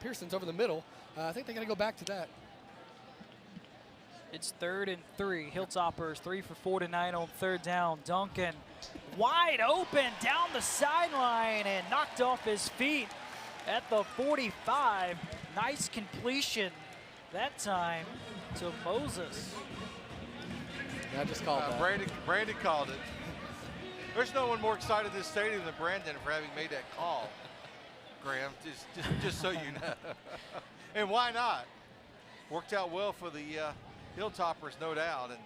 Pearson's over the middle. I think they're going to go back to that. It's 3rd and 3. Hilltoppers 3 for 4 tonight on 3rd down. Duncan wide open down the sideline and knocked off his feet at the 45. Nice completion that time to Moses. Yeah, I just called that. Brandon called it. There's no one more excited in this stadium than Brandon for having made that call, Graham, just so you know. And why not? Worked out well for the Hilltoppers, no doubt, and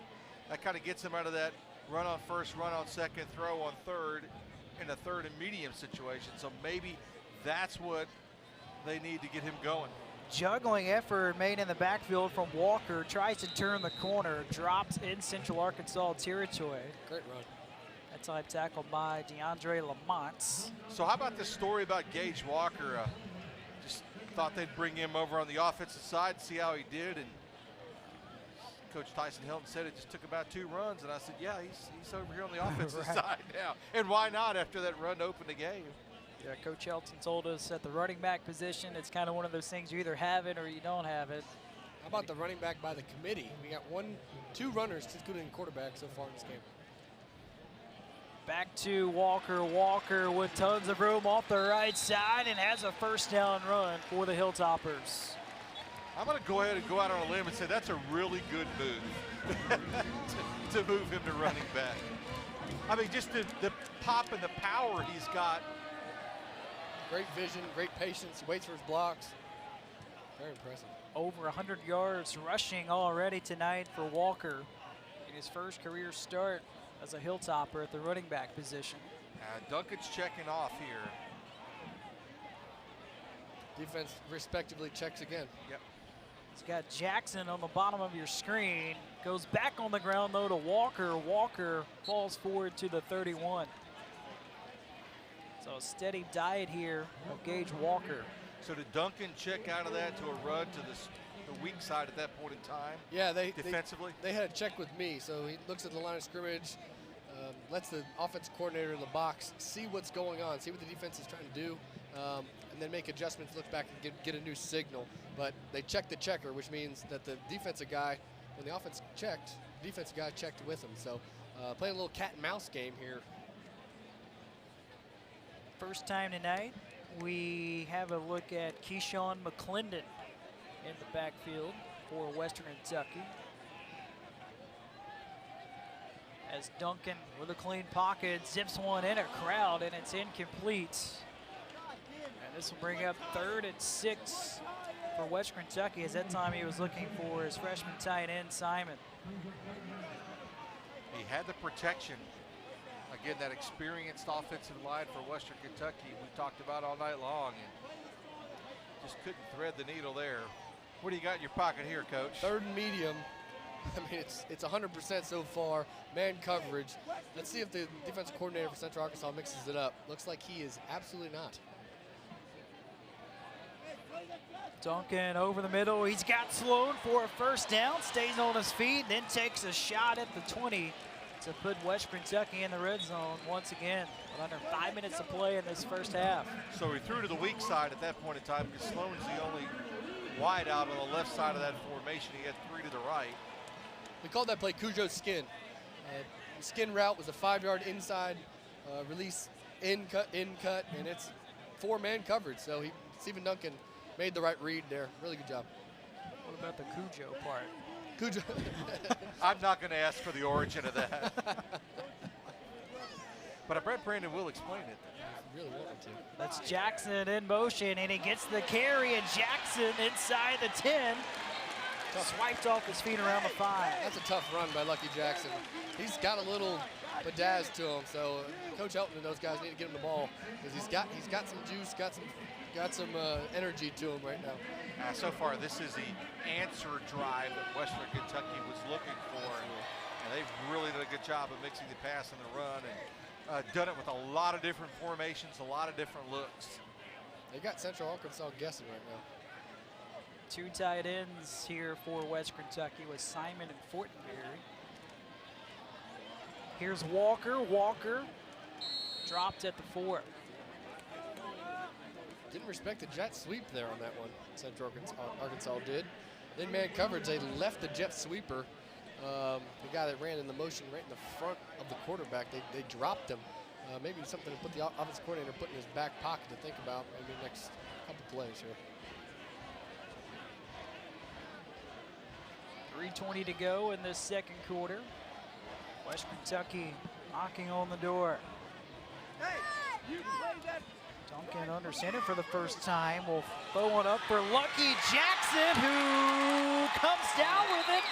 that kind of gets them out of that run on 1st, run on 2nd, throw on 3rd in a 3rd and medium situation. So maybe that's what they need to get him going. Juggling effort made in the backfield from Walker. Tries to turn the corner, drops in Central Arkansas territory. Great run. That time tackled by DeAndre Lamont. So how about this story about Gage Walker? Just thought they'd bring him over on the offensive side, see how he did, and Coach Tyson Hilton said it just took about 2 runs, and I said, yeah, he's over here on the offensive side now. And why not after that run to open the game? Yeah, Coach Hilton told us at the running back position, it's kind of one of those things, you either have it or you don't have it. How about the running back by the committee? We got 2 runners, including quarterback so far in this game. Back to Walker. Walker with tons of room off the right side and has a 1st down run for the Hilltoppers. I'm going to go ahead and go out on a limb and say that's a really good move to move him to running back. I mean, just the pop and the power he's got. Great vision, great patience, waits for his blocks. Very impressive. Over 100 yards rushing already tonight for Walker in his first career start as a Hilltopper at the running back position. Duncan's checking off here. Defense respectively checks again. Yep. He's got Jackson on the bottom of your screen. Goes back on the ground though to Walker. Walker falls forward to the 31. So a steady diet here of Gage Walker. So did Duncan check out of that to a run to the weak side at that point in time? Yeah, defensively? They had a check with me, so he looks at the line of scrimmage, lets the offensive coordinator in the box see what's going on, see what the defense is trying to do, and then make adjustments, look back and get a new signal. But they checked the checker, which means that the defensive guy, when the offense checked, the defensive guy checked with him. So playing a little cat and mouse game here. First time tonight, we have a look at Keyshawn McClendon in the backfield for Western Kentucky. As Duncan with a clean pocket zips one in a crowd, and it's incomplete. And this will bring up 3rd and 6 for Western Kentucky, as that time he was looking for his freshman tight end, Simon. He had the protection. Again, that experienced offensive line for Western Kentucky we talked about all night long, and just couldn't thread the needle there. What do you got in your pocket here, Coach? 3rd and medium. I mean, it's 100% so far. Man coverage. Let's see if the defensive coordinator for Central Arkansas mixes it up. Looks like he is absolutely not. Duncan over the middle. He's got Sloan for a 1st down. Stays on his feet, then takes a shot at the 20 to put Western Kentucky in the red zone once again. With under 5 minutes to play in this first half. So he threw to the weak side at that point in time because Sloan's the only wide out on the left side of that formation. He had 3 to the right. We called that play Cujo's skin. The skin route was a 5-yard inside release, in cut, and it's 4-man coverage. So Stephen Duncan made the right read there. Really good job. What about the Cujo part? Cujo. I'm not going to ask for the origin of that. But I bet Brandon will explain it. I really want him to. That's Jackson in motion, and he gets the carry, and Jackson inside the 10. Swiped off his feet around the 5. That's a tough run by Lucky Jackson. He's got a little pizzazz to him. So Coach Elton and those guys need to get him the ball because he's got some juice, got some energy to him right now. So far, this is the answer drive that Western Kentucky was looking for, and they've really done a good job of mixing the pass and the run, and done it with a lot of different formations, a lot of different looks. They got Central Arkansas guessing right now. 2 tight ends here for West Kentucky with Simon and Fortenberry. Here's Walker. Walker dropped at the 4. Didn't respect the jet sweep there on that one. Central Arkansas did. In man coverage, they left the jet sweeper. The guy that ran in the motion right in the front of the quarterback, they dropped him. Maybe something to put the offensive coordinator put in his back pocket to think about maybe next couple plays here. 3:20 to go in this second quarter. West Kentucky knocking on the door. Duncan under center for the first time. Will throw one up for Lucky Jackson, who comes down with it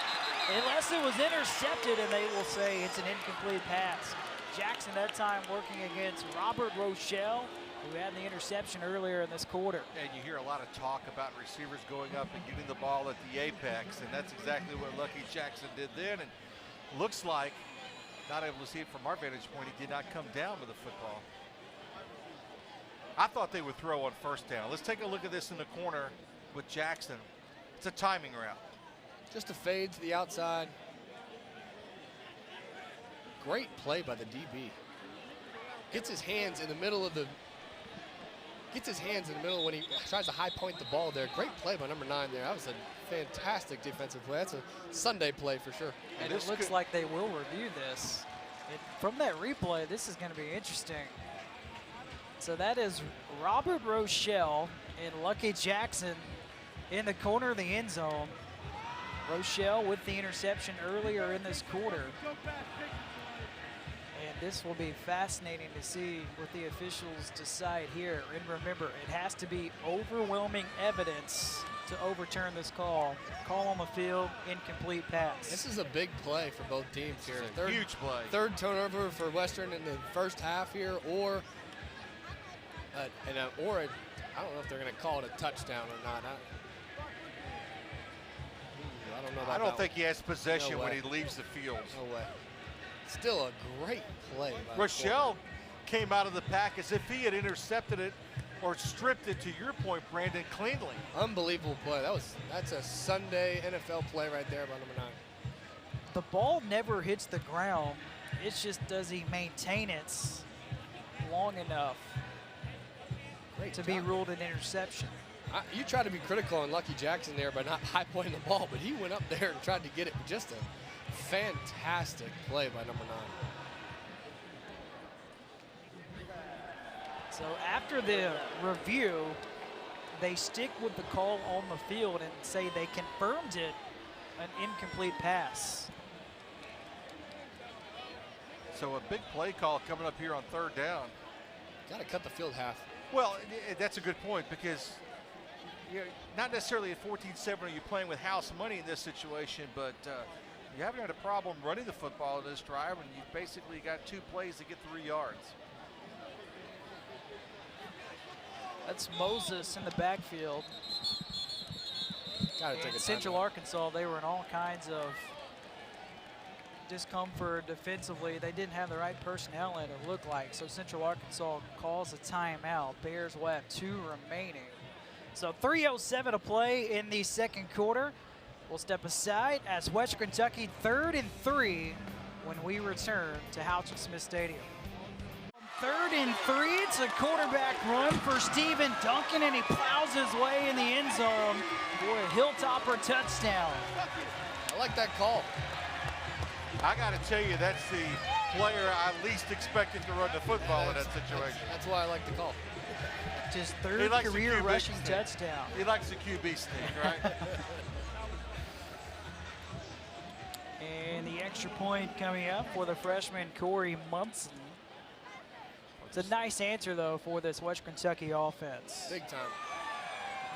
unless it was intercepted, and they will say it's an incomplete pass. Jackson that time working against Robert Rochelle, who had the interception earlier in this quarter. And you hear a lot of talk about receivers going up and getting the ball at the apex, and that's exactly what Lucky Jackson did then. And looks like, not able to see it from our vantage point, he did not come down with the football. I thought they would throw on first down. Let's take a look at this in the corner with Jackson. It's a timing route. Just a fade to the outside. Great play by the DB. Gets his hands in the middle when he tries to high point the ball there. Great play by number 9 there. That was a fantastic defensive play. That's a Sunday play for sure. And it looks like they will review this. From that replay, this is going to be interesting. So that is Robert Rochelle and Lucky Jackson in the corner of the end zone. Rochelle with the interception earlier in this quarter. And this will be fascinating to see what the officials decide here. And remember, it has to be overwhelming evidence to overturn this call. Call on the field, incomplete pass. This is a big play for both teams here. Huge play. Third turnover for Western in the first half here, or I don't know if they're going to call it a touchdown or not. I don't know about I don't think he has possession when he leaves the field. No way. Still a great play. Rochelle came out of the pack as if he had intercepted it or stripped it, to your point, Brandon, cleanly. Unbelievable play. That's a Sunday NFL play right there by number 9. The ball never hits the ground. It's just, does he maintain it long enough to be ruled an interception? You try to be critical on Lucky Jackson there by not high pointing the ball, but he went up there and tried to get it. Just a fantastic play by number 9. So after the review, they stick with the call on the field and say they confirmed it an incomplete pass. So a big play call coming up here on third down. Got to cut the field half. Well, that's a good point, because you're not necessarily at 14-7 are you playing with house money in this situation, but you haven't had a problem running the football in this drive, and you've basically got 2 plays to get 3 yards. That's Moses in the backfield. Gotta take a Central timeout. Arkansas, they were in all kinds of discomfort defensively. They didn't have the right personnel in, it looked like. So Central Arkansas calls a timeout. Bears will have 2 remaining. So 3:07 to play in the second quarter. We'll step aside as West Kentucky 3rd and 3 when we return to Houchin-Smith Stadium. 3rd and 3, it's a quarterback run for Stephen Duncan, and he plows his way in the end zone for a Hilltopper touchdown. I like that call. I got to tell you, that's the player I least expected to run the football in that situation. That's why I like the call. His 3rd career rushing touchdown. He likes the QB sneak, right? And the extra point coming up for the freshman Corey Munson. It's a nice answer, though, for this West Kentucky offense. Big time.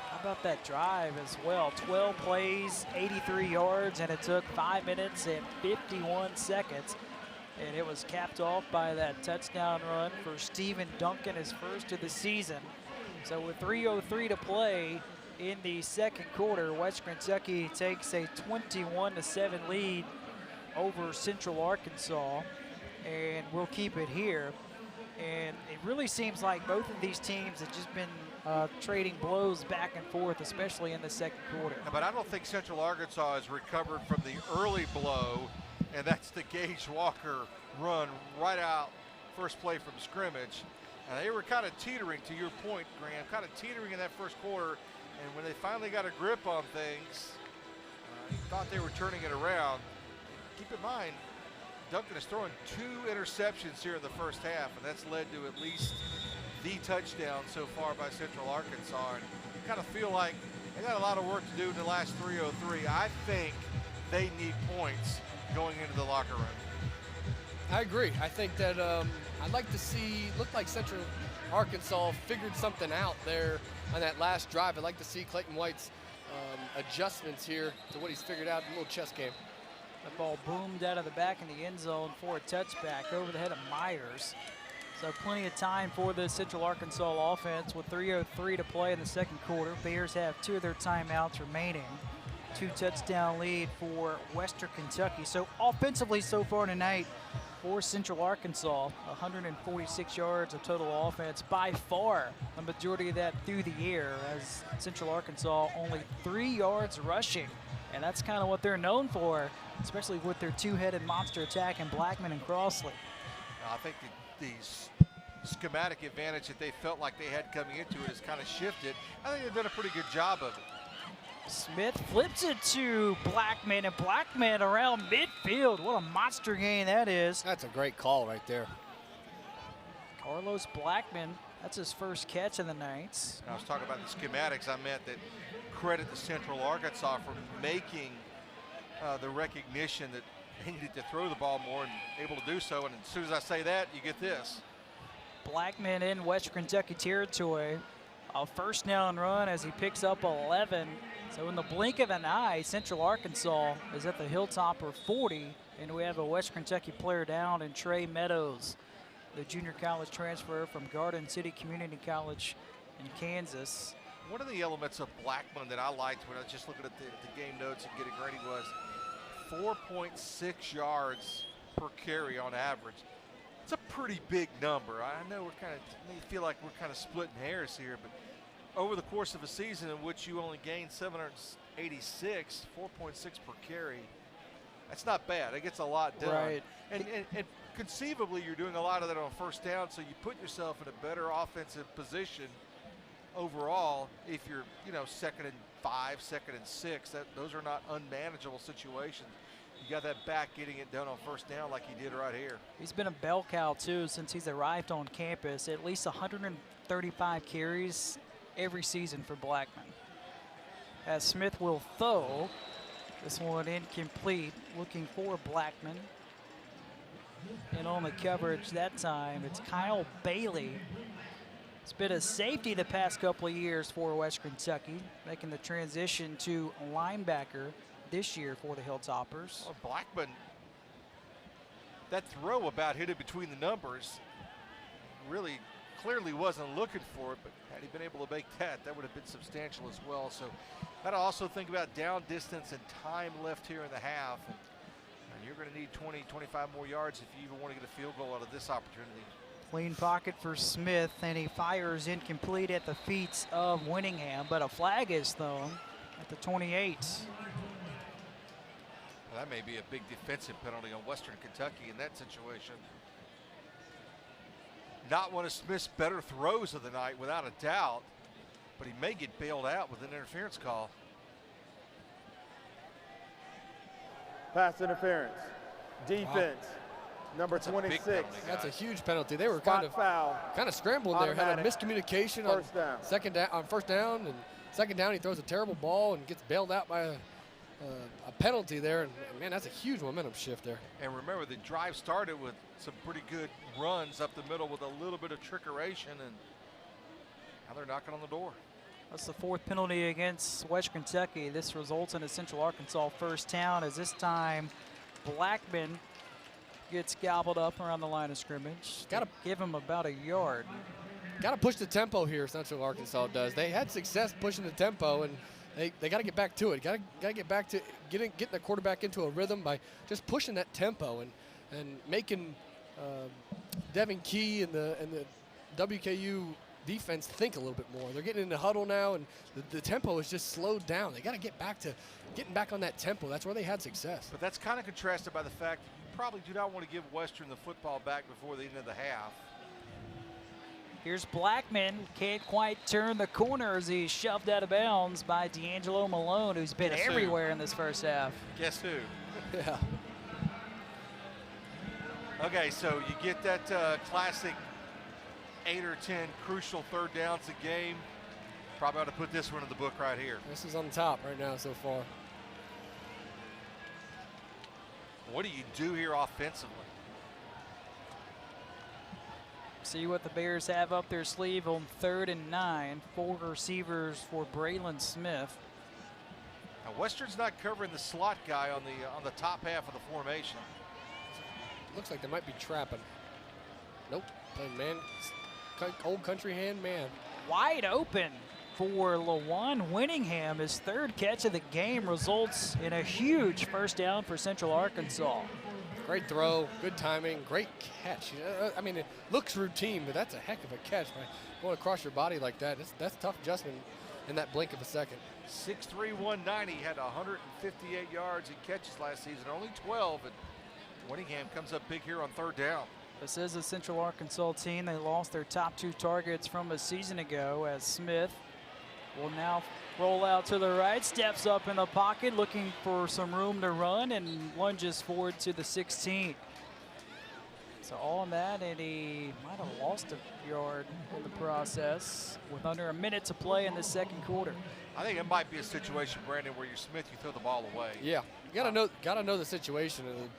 How about that drive as well? 12 plays, 83 yards, and it took 5 minutes and 51 seconds. And it was capped off by that touchdown run for Stephen Duncan, his first of the season. So with 3:03 to play in the second quarter, Western Kentucky takes a 21-7 lead over Central Arkansas, and we'll keep it here. And it really seems like both of these teams have just been trading blows back and forth, especially in the second quarter. But I don't think Central Arkansas has recovered from the early blow, and that's the Gage Walker run right out first play from scrimmage. And they were kind of teetering, to your point, Graham, kind of teetering in that first quarter. And when they finally got a grip on things, thought they were turning it around. Keep in mind, Duncan is throwing 2 interceptions here in the first half, and that's led to at least the touchdown so far by Central Arkansas. And you kind of feel like they got a lot of work to do in the last 3:03. I think they need points going into the locker room. I agree. I think that I'd like to see, looked like Central Arkansas figured something out there on that last drive. I'd like to see Clayton White's adjustments here to what he's figured out in a little chess game. The ball boomed out of the back in the end zone for a touchback over the head of Myers. So plenty of time for the Central Arkansas offense with 3:03 to play in the second quarter. Bears have 2 of their timeouts remaining. 2 touchdown lead for Western Kentucky. So offensively so far tonight for Central Arkansas, 146 yards of total offense, by far the majority of that through the air, as Central Arkansas only 3 yards rushing. And that's kind of what they're known for, especially with their 2-headed monster attack in Blackman and Crossley. I think the schematic advantage that they felt like they had coming into it has kind of shifted. I think they've done a pretty good job of it. Smith flips it to Blackman, and Blackman around midfield. What a monster gain that is. That's a great call right there. Carlos Blackman, that's his first catch of the night. I was talking about the schematics. I meant that credit to Central Arkansas for making the recognition that they needed to throw the ball more and able to do so. And as soon as I say that, you get this. Blackman in Western Kentucky territory. A first down run as he picks up 11. So in the blink of an eye, Central Arkansas is at the Hilltopper 40, and we have a Western Kentucky player down in Trey Meadows, the junior college transfer from Garden City Community College in Kansas. One of the elements of Blackman that I liked when I was just looking at the game notes and getting ready was 4.6 yards per carry on average. It's a pretty big number. I know we're kind of, may feel like we're kind of splitting hairs here, but over the course of a season in which you only gain 786, 4.6 per carry, that's not bad. It gets a lot done. Right. And conceivably, you're doing a lot of that on first down, so you put yourself in a better offensive position overall if you're, 2nd and 5, 2nd and 6. Those are not unmanageable situations. You got that back getting it done on first down like he did right here. He's been a bell cow, too, since he's arrived on campus. At least 135 carries every season for Blackman. As Smith will throw, this one incomplete, looking for Blackman. And on the coverage that time, it's Kyle Bailey. It's been a safety the past couple of years for Western Kentucky, making the transition to linebacker this year for the Hilltoppers. Well, Blackman, that throw about hit it between the numbers, really clearly wasn't looking for it, but had he been able to make that, that would have been substantial as well. So got to also think about down distance and time left here in the half. And you're going to need 20, 25 more yards if you even want to get a field goal out of this opportunity. Clean pocket for Smith, and he fires incomplete at the feet of Winningham, but a flag is thrown at the 28. Well, that may be a big defensive penalty on Western Kentucky in that situation. Not one of Smith's better throws of the night, without a doubt, but he may get bailed out with an interference call. Pass interference. Defense. Number 26. That's a huge penalty. They were kind of scrambling there. Had a miscommunication on first down, and second down he throws a terrible ball and gets bailed out by a penalty there. And man, that's a huge momentum shift there. And remember, the drive started with some pretty good runs up the middle with a little bit of trickeration, and now they're knocking on the door. That's the 4th penalty against Western Kentucky. This results in a Central Arkansas first down, as this time Blackman gets gobbled up around the line of scrimmage. Got to give him about a yard. Got to push the tempo here, Central Arkansas does. They had success pushing the tempo, and they got to get back to it. Got to get back to getting the quarterback into a rhythm by just pushing that tempo and making Devin Key and the WKU defense think a little bit more. They're getting in the huddle now, and the tempo is just slowed down. They got to get back to getting back on that tempo. That's where they had success. But that's kind of contrasted by the fact that you probably do not want to give Western the football back before the end of the half. Here's Blackman, can't quite turn the corner as he's shoved out of bounds by D'Angelo Malone, who's been everywhere in this first half. Guess who? Yeah. Okay, so you get that classic 8 or 10 crucial third downs a game. Probably ought to put this one in the book right here. This is on top right now so far. What do you do here offensively? See what the Bears have up their sleeve on 3rd and 9. 4 receivers for Braylon Smith. Now Western's not covering the slot guy on the top half of the formation. Looks like they might be trapping. Nope. Playing man, old country hand man. Wide open for Lawan Winningham. His 3rd catch of the game results in a huge first down for Central Arkansas. Great throw, good timing, great catch. I mean, it looks routine, but that's a heck of a catch by going across your body like that. That's tough adjustment in that blink of a second. 6'3", 190, had 158 yards in catches last season, only 12, and Winningham comes up big here on 3rd down. This is a Central Arkansas team. They lost their top 2 targets from a season ago, as Smith will now roll out to the right, steps up in the pocket, looking for some room to run, and lunges forward to the 16. So all in that, and he might have lost a yard in the process with under a minute to play in the 2nd quarter. I think it might be a situation, Brandon, where you're Smith, you throw the ball away. Yeah, you gotta know the situation and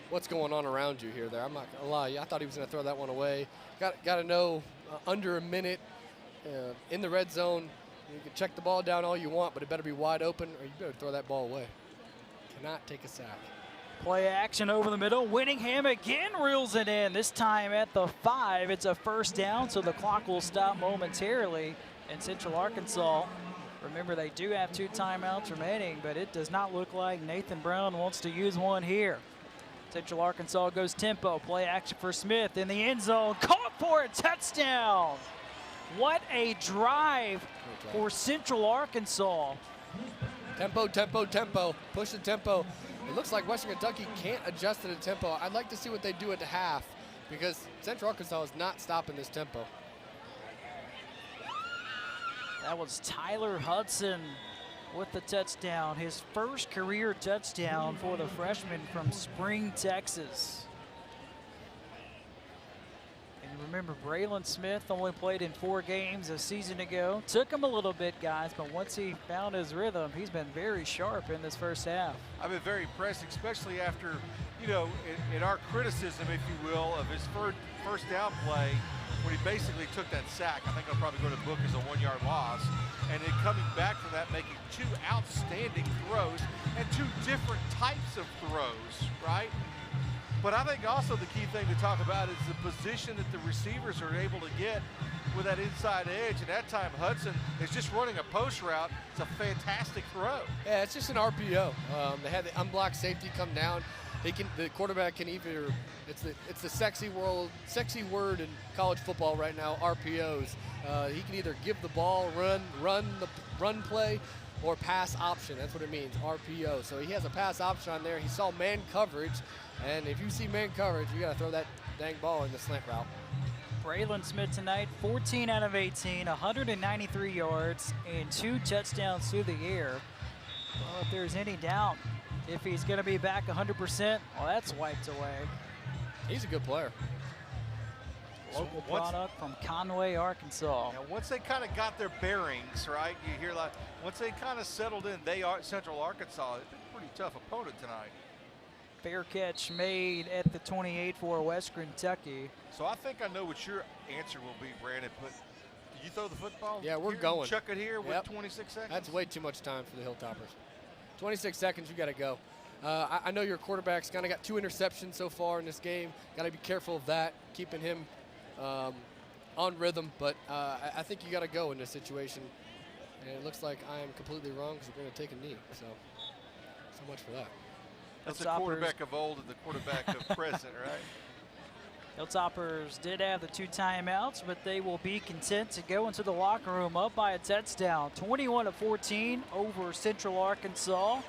what's going on around you here. There, I'm not gonna lie. I thought he was gonna throw that one away. Got to know under a minute in the red zone. You can check the ball down all you want, but it better be wide open, or you better throw that ball away. Cannot take a sack. Play action over the middle. Winningham again reels it in. This time at the 5. It's a first down, so the clock will stop momentarily. And Central Arkansas, remember, they do have 2 timeouts remaining, but it does not look like Nathan Brown wants to use one here. Central Arkansas goes tempo. Play action for Smith in the end zone. Caught for a touchdown. What a drive for Central Arkansas. Tempo, tempo, tempo. Push the tempo. It looks like Western Kentucky can't adjust to the tempo. I'd like to see what they do at the half, because Central Arkansas is not stopping this tempo. That was Tyler Hudson with the touchdown. His first career touchdown for the freshman from Spring, Texas. Remember, Braylon Smith only played in 4 games a season ago. Took him a little bit, guys, but once he found his rhythm, he's been very sharp in this first half. I've been very impressed, especially after, you know, in our criticism, if you will, of his first down play, when he basically took that sack. I think I'll probably go to the book as a 1-yard loss. And then coming back from that, making 2 outstanding throws and 2 different types of throws, right? But I think also the key thing to talk about is the position that the receivers are able to get with that inside edge. And that time Hudson is just running a post route. It's a fantastic throw. Yeah, it's just an RPO. They had the unblocked safety come down. The quarterback can either, it's the sexy word in college football right now, RPOs. He can either give the ball, run play, or pass option. That's what it means, RPO. So he has a pass option on there. He saw man coverage, and if you see man coverage, you got to throw that dang ball in the slant route. Braylon Smith tonight, 14 out of 18, 193 yards, and 2 touchdowns through the air. Well, if there's any doubt if he's going to be back 100%, well, that's wiped away. He's a good player. Local product from Conway, Arkansas. Now, once they kind of got their bearings, right, you hear like, once they kind of settled in, they are Central Arkansas. It's a pretty tough opponent tonight. Fair catch made at the 28 for Western Kentucky. So I think I know what your answer will be, Brandon. But did you throw the football? Yeah, we're here, going. Chuck it here with 26 seconds? That's way too much time for the Hilltoppers. 26 seconds, you got to go. I know your quarterback's kind of got 2 interceptions so far in this game. Got to be careful of that, keeping him on rhythm. But I think you got to go in this situation. And it looks like I am completely wrong because we're going to take a knee. So much for that. That's the quarterback of old and the quarterback of present, right? Hilltoppers did have the 2 timeouts, but they will be content to go into the locker room up by a touchdown, 21-14 over Central Arkansas.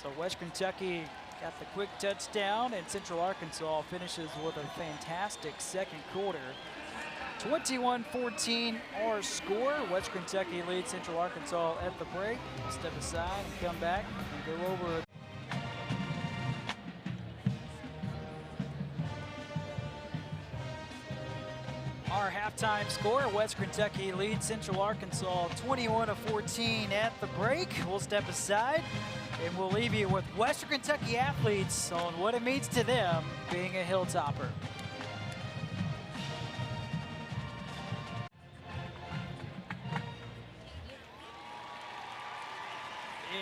So West Kentucky got the quick touchdown, and Central Arkansas finishes with a fantastic second quarter. 21-14 our score. West Kentucky leads Central Arkansas at the break. We'll step aside and come back and go over. Our halftime score, West Kentucky leads Central Arkansas 21-14 at the break. We'll step aside and we'll leave you with Western Kentucky athletes on what it means to them being a Hilltopper.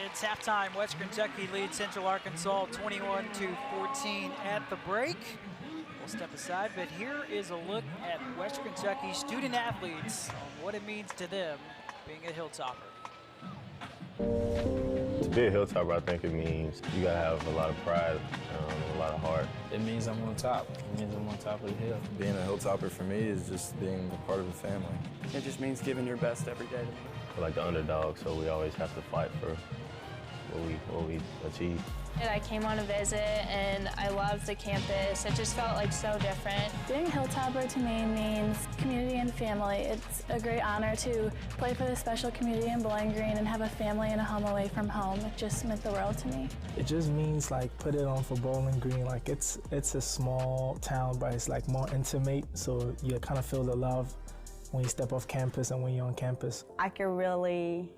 It's halftime. West Kentucky leads Central Arkansas 21-14 at the break. We'll step aside, but here is a look at Western Kentucky student athletes on what it means to them being a Hilltopper. To be a Hilltopper, I think it means you gotta have a lot of pride, a lot of heart. It means I'm on top. It means I'm on top of the hill. Being a Hilltopper for me is just being a part of a family. It just means giving your best every day to me. We're like the underdog, so we always have to fight for what we achieve. And I came on a visit and I loved the campus. It just felt like so different. Being a Hilltopper to me means community and family. It's a great honor to play for this special community in Bowling Green and have a family and a home away from home. It just meant the world to me. It just means like put it on for Bowling Green. Like it's a small town, but it's like more intimate, so you kind of feel the love when you step off campus and when you're on campus. I can really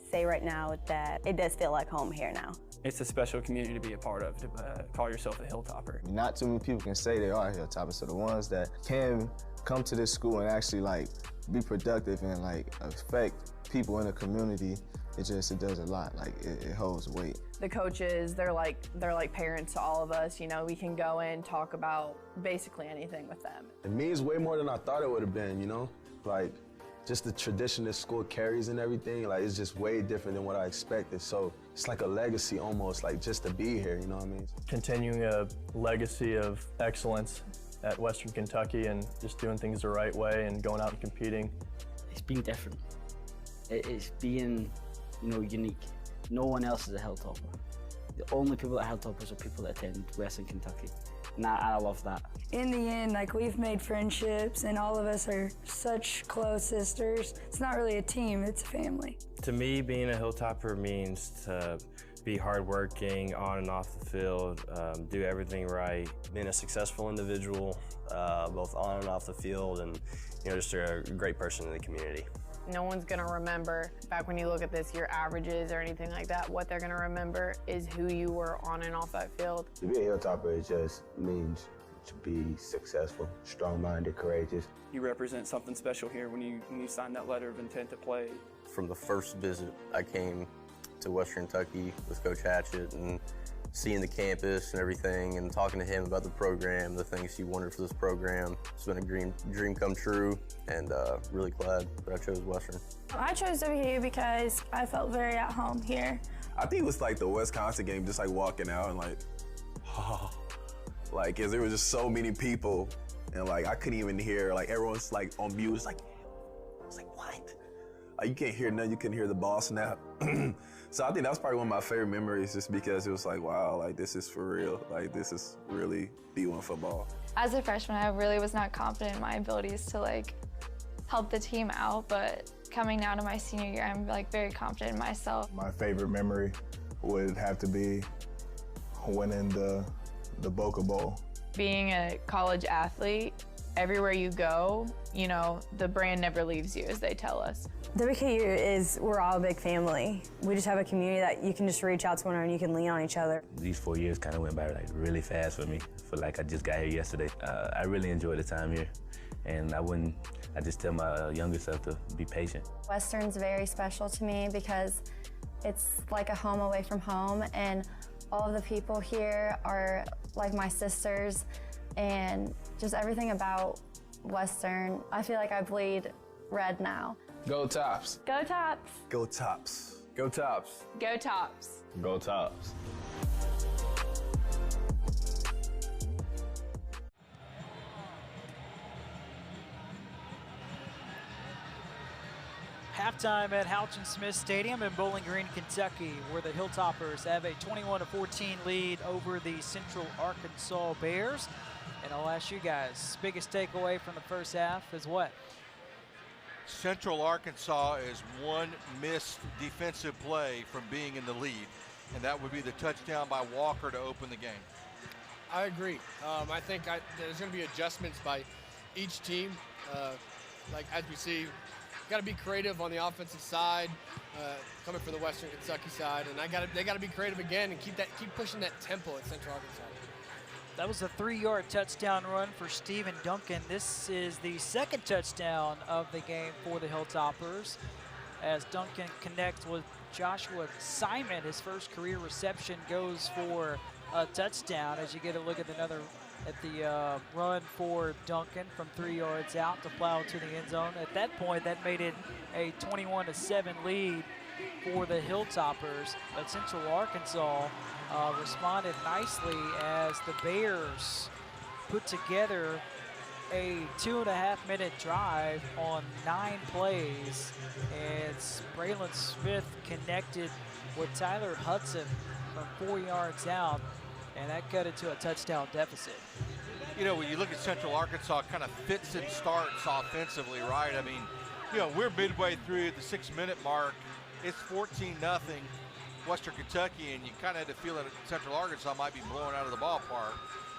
say right now that it does feel like home here now. It's a special community to be a part of, to call yourself a Hilltopper. Not too many people can say they are Hilltoppers, so the ones that can come to this school and actually like be productive and like affect people in the community, it does a lot. Like it holds weight. The coaches, they're like parents to all of us. You know, we can go in, talk about basically anything with them. It means way more than I thought it would have been, you know? Like, just the tradition this school carries and everything, like it's just way different than what I expected. So it's like a legacy almost, like just to be here, you know what I mean? Continuing a legacy of excellence at Western Kentucky and just doing things the right way and going out and competing. It's being different. It's being, unique. No one else is a Hilltopper. The only people that are Hilltoppers are people that attend Western Kentucky. And I love that. In the end, like we've made friendships and all of us are such close sisters. It's not really a team, it's a family. To me, being a Hilltopper means to be hardworking on and off the field, do everything right. Being a successful individual, both on and off the field, and just a great person in the community. No one's gonna remember, back when you look at this, your averages or anything like that. What they're gonna remember is who you were on and off that field. To be a Hilltopper, it just means to be successful, strong-minded, courageous. You represent something special here when you sign that letter of intent to play. From the first visit, I came to Western Kentucky with Coach Hatchett and seeing the campus and everything and talking to him about the program, the things he wanted for this program. It's been a dream come true, and really glad that I chose Western. I chose WKU because I felt very at home here. I think it was like the Wisconsin game, just like walking out and like, oh, like, cause there was just so many people and like I couldn't even hear, like everyone's like on mute. It's like what? Like you can't hear nothing, you couldn't hear the ball snap. So I think that was probably one of my favorite memories just because it was like, wow, like this is for real. Like this is really D1 football. As a freshman, I really was not confident in my abilities to help the team out, but coming now to my senior year, I'm very confident in myself. My favorite memory would have to be winning the Boca Bowl. Being a college athlete, everywhere you go, the brand never leaves you, as they tell us. WKU we're all a big family. We just have a community that you can just reach out to one another and you can lean on each other. These 4 years kind of went by really fast for me. I feel like I just got here yesterday. I really enjoyed the time here, and I just tell my younger self to be patient. Western's very special to me because It's like a home away from home, and all of the people here are like my sisters, and just everything about Western. I feel like I bleed red now. Go Tops. Go Tops! Go Tops. Go Tops. Go Tops. Go Tops. Halftime at Houchin-Smith Stadium in Bowling Green, Kentucky, where the Hilltoppers have a 21-14 lead over the Central Arkansas Bears. And I'll ask you guys, biggest takeaway from the first half is what? Central Arkansas is one missed defensive play from being in the lead, and that would be the touchdown by Walker to open the game. I agree. I think there's going to be adjustments by each team. Like as we see, got to be creative on the offensive side, coming from the Western Kentucky side, and they got to be creative again and keep pushing that tempo at Central Arkansas. That was a 3-yard touchdown run for Stephen Duncan. This is the second touchdown of the game for the Hilltoppers, as Duncan connects with Joshua Simon. His first career reception goes for a touchdown, as you get a look at the run for Duncan from 3 yards out to plow to the end zone. At that point, that made it a 21-7 lead for the Hilltoppers, but Central Arkansas responded nicely as the Bears put together a 2.5-minute drive on 9 plays, and Braylon Smith connected with Tyler Hudson from 4 yards out, and that cut it to a touchdown deficit. You know, when you look at Central Arkansas, kind of fits and starts offensively, right? I mean, you know, we're midway through the 6-minute mark. It's 14-0 Western Kentucky, and you kind of had the feeling that Central Arkansas might be blown out of the ballpark.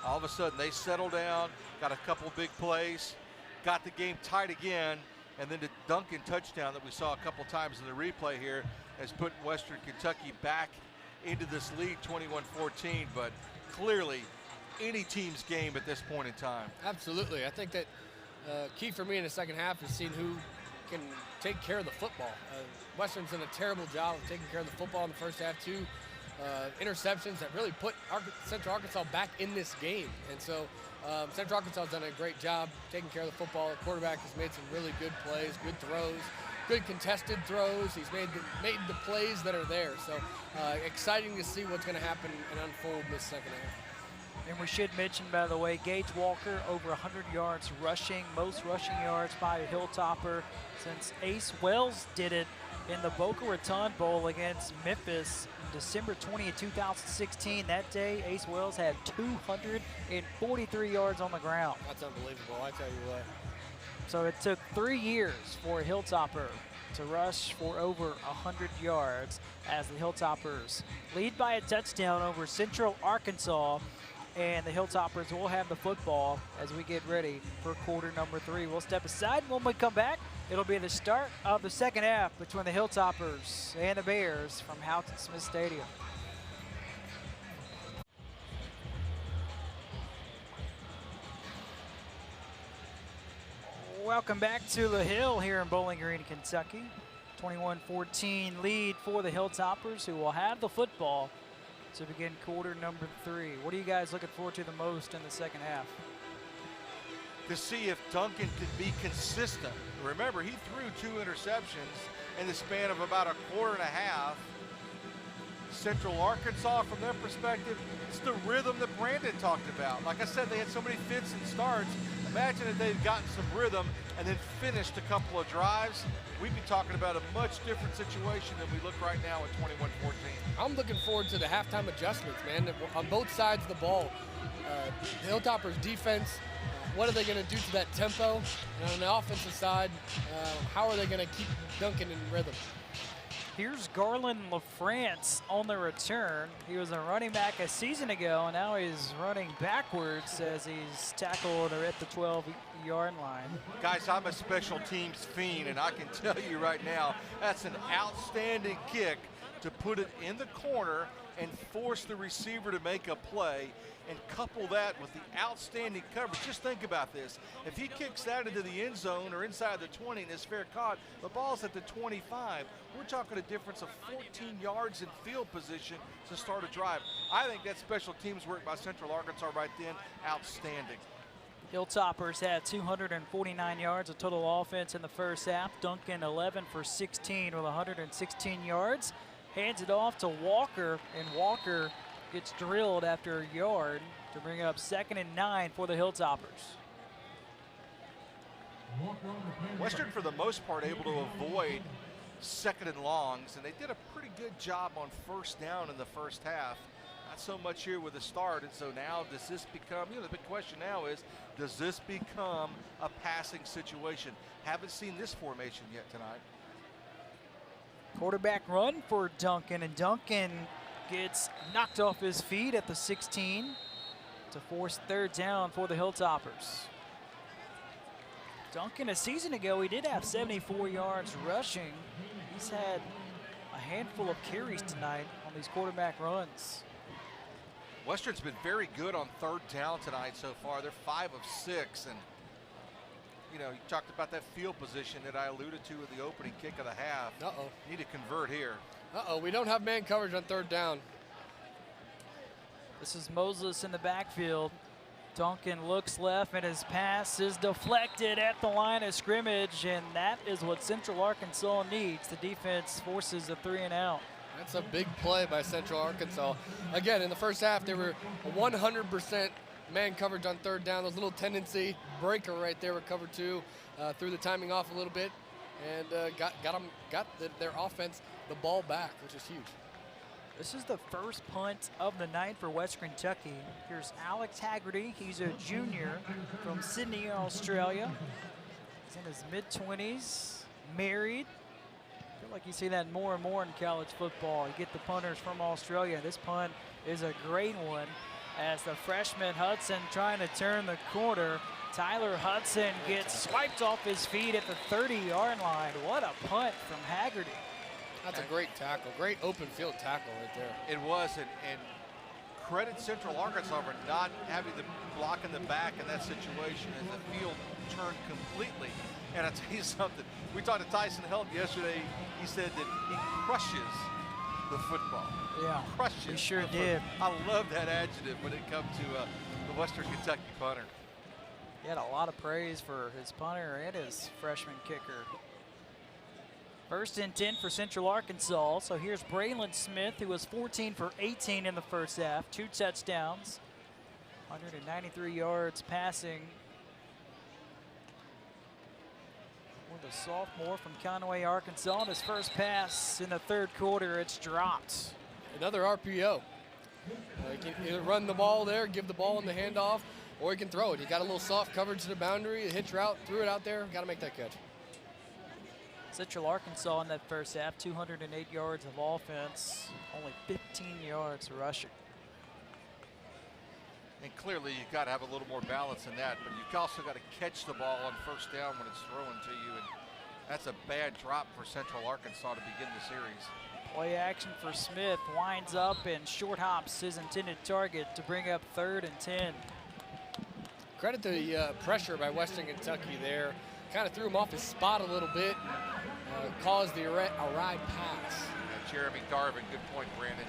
All of a sudden, they settled down, got a couple big plays, got the game tight again, and then the Duncan touchdown that we saw a couple times in the replay here has put Western Kentucky back into this lead, 21-14, but clearly any team's game at this point in time. Absolutely. I think that key for me in the second half is seeing who can take care of the football. Western's done a terrible job of taking care of the football in the first half. 2 interceptions that really put Central Arkansas back in this game. And so Central Arkansas has done a great job taking care of the football. The quarterback has made some really good plays, good throws, good contested throws. He's made the plays that are there. So exciting to see what's going to happen and unfold in this second half. And we should mention, by the way, Gage Walker over 100 yards rushing, most rushing yards by a Hilltopper since Ace Wells did it in the Boca Raton Bowl against Memphis December 20th, 2016. That day, Ace Wells had 243 yards on the ground. That's unbelievable, I tell you what. So it took 3 years for a Hilltopper to rush for over 100 yards as the Hilltoppers lead by a touchdown over Central Arkansas. And the Hilltoppers will have the football as we get ready for quarter number 3. We'll step aside. When we come back, it'll be the start of the second half between the Hilltoppers and the Bears from Houchin-Smith Stadium. Welcome back to the Hill here in Bowling Green, Kentucky. 21-14 lead for the Hilltoppers, who will have the football to begin quarter number 3. What are you guys looking forward to the most in the second half? To see if Duncan could be consistent. Remember, he threw 2 interceptions in the span of about a quarter and a half. Central Arkansas, from their perspective, it's the rhythm that Brandon talked about. Like I said, they had so many fits and starts. Imagine if they'd gotten some rhythm and then finished a couple of drives. We'd be talking about a much different situation than we look right now at 21-14. I'm looking forward to the halftime adjustments, man, on both sides of the ball. The Hilltoppers defense, what are they going to do to that tempo? And on the offensive side, how are they going to keep Duncan in rhythm? Here's Garland LaFrance on the return. He was a running back a season ago, and now he's running backwards as he's tackled at the 12-yard line. Guys, I'm a special teams fiend, and I can tell you right now, that's an outstanding kick to put it in the corner and force the receiver to make a play, and couple that with the outstanding coverage. Just think about this. If he kicks that into the end zone or inside the 20 and is fair caught, the ball's at the 25. We're talking a difference of 14 yards in field position to start a drive. I think that special teams work by Central Arkansas right then, outstanding. Hilltoppers had 249 yards of total offense in the first half. Duncan 11 for 16 with 116 yards. Hands it off to Walker, and Walker gets drilled after a yard to bring up 2nd and 9 for the Hilltoppers. Western, for the most part, able to avoid 2nd and longs, and they did a pretty good job on 1st down in the first half. Not so much here with the start, and so now does this become, the big question now is, does this become a passing situation? Haven't seen this formation yet tonight. Quarterback run for Duncan, and Duncan gets knocked off his feet at the 16 to force 3rd down for the Hilltoppers. Duncan, a season ago, he did have 74 yards rushing. He's had a handful of carries tonight on these quarterback runs. Western's been very good on 3rd down tonight so far. They're 5 of 6, and you talked about that field position that I alluded to at the opening kick of the half. Need to convert here. We don't have man coverage on 3rd down. This is Moses in the backfield. Duncan looks left, and his pass is deflected at the line of scrimmage, and that is what Central Arkansas needs. The defense forces a 3 and out. That's a big play by Central Arkansas. Again, in the first half, they were 100% man coverage on 3rd down. Those little tendency breaker right there with cover 2, threw the timing off a little bit, and got their offense the ball back, which is huge. This is the first punt of the night for Western Kentucky. Here's Alex Haggerty. He's a junior from Sydney, Australia. He's in his mid-20s, married. I feel like you see that more and more in college football. You get the punters from Australia. This punt is a great one as the freshman Hudson trying to turn the corner. Tyler Hudson gets swiped off his feet at the 30-yard line. What a punt from Haggerty. That's a great tackle, great open field tackle right there. It was, and credit Central Arkansas for not having the block in the back in that situation as the field turned completely. And I'll tell you something, we talked to Tyson Helton yesterday. He said that he crushes the football. Yeah, crushes. he sure did. I love that adjective when it comes to the Western Kentucky punter. He had a lot of praise for his punter and his freshman kicker. 1st and 10 for Central Arkansas. So here's Braylon Smith, who was 14 for 18 in the first half, 2 touchdowns, 193 yards passing. For the sophomore from Conway, Arkansas, and his first pass in the 3rd quarter, it's dropped. Another RPO. You can either run the ball there, give the ball in the handoff, or you can throw it. You got a little soft coverage to the boundary, a hitch route, threw it out there, got to make that catch. Central Arkansas in that first half, 208 yards of offense, only 15 yards rushing. And clearly you've got to have a little more balance than that, but you've also got to catch the ball on 1st down when it's thrown to you, and that's a bad drop for Central Arkansas to begin the series. Play action for Smith, winds up and short hops his intended target to bring up 3rd and 10. Credit to the pressure by Western Kentucky there. Kind of threw him off his spot a little bit, caused the awry pass. Yeah, Jeremy Darvin, good point, Brandon.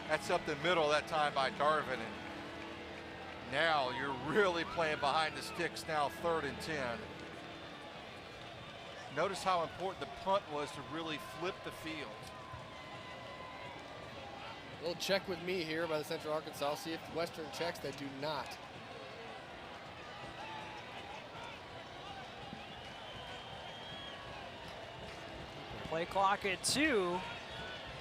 That's up the middle that time by Darvin, and now you're really playing behind the sticks now, 3rd and 10. Notice how important the punt was to really flip the field. A little check with me here by the Central Arkansas. See if Western checks. They do not. Play clock at 2.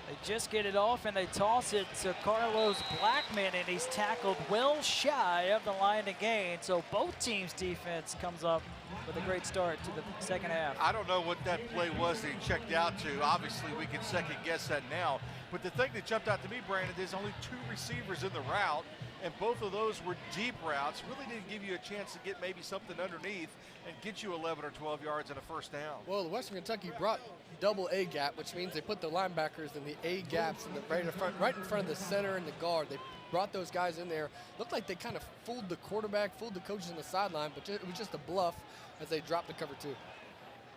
They just get it off and they toss it to Carlos Blackman, and he's tackled well shy of the line of gain. So both teams' defense comes up with a great start to the second half. I don't know what that play was that he checked out to. Obviously, we can second guess that now. But the thing that jumped out to me, Brandon, there's only 2 receivers in the route. and both of those were deep routes. Really didn't give you a chance to get maybe something underneath and get you 11 or 12 yards and a first down. Well, Western Kentucky brought double A gap, which means they put the linebackers in the A gaps in the right in front of the center and the guard. They brought those guys in there. Looked like they kind of fooled the quarterback, fooled the coaches on the sideline, but it was just a bluff as they dropped the cover 2.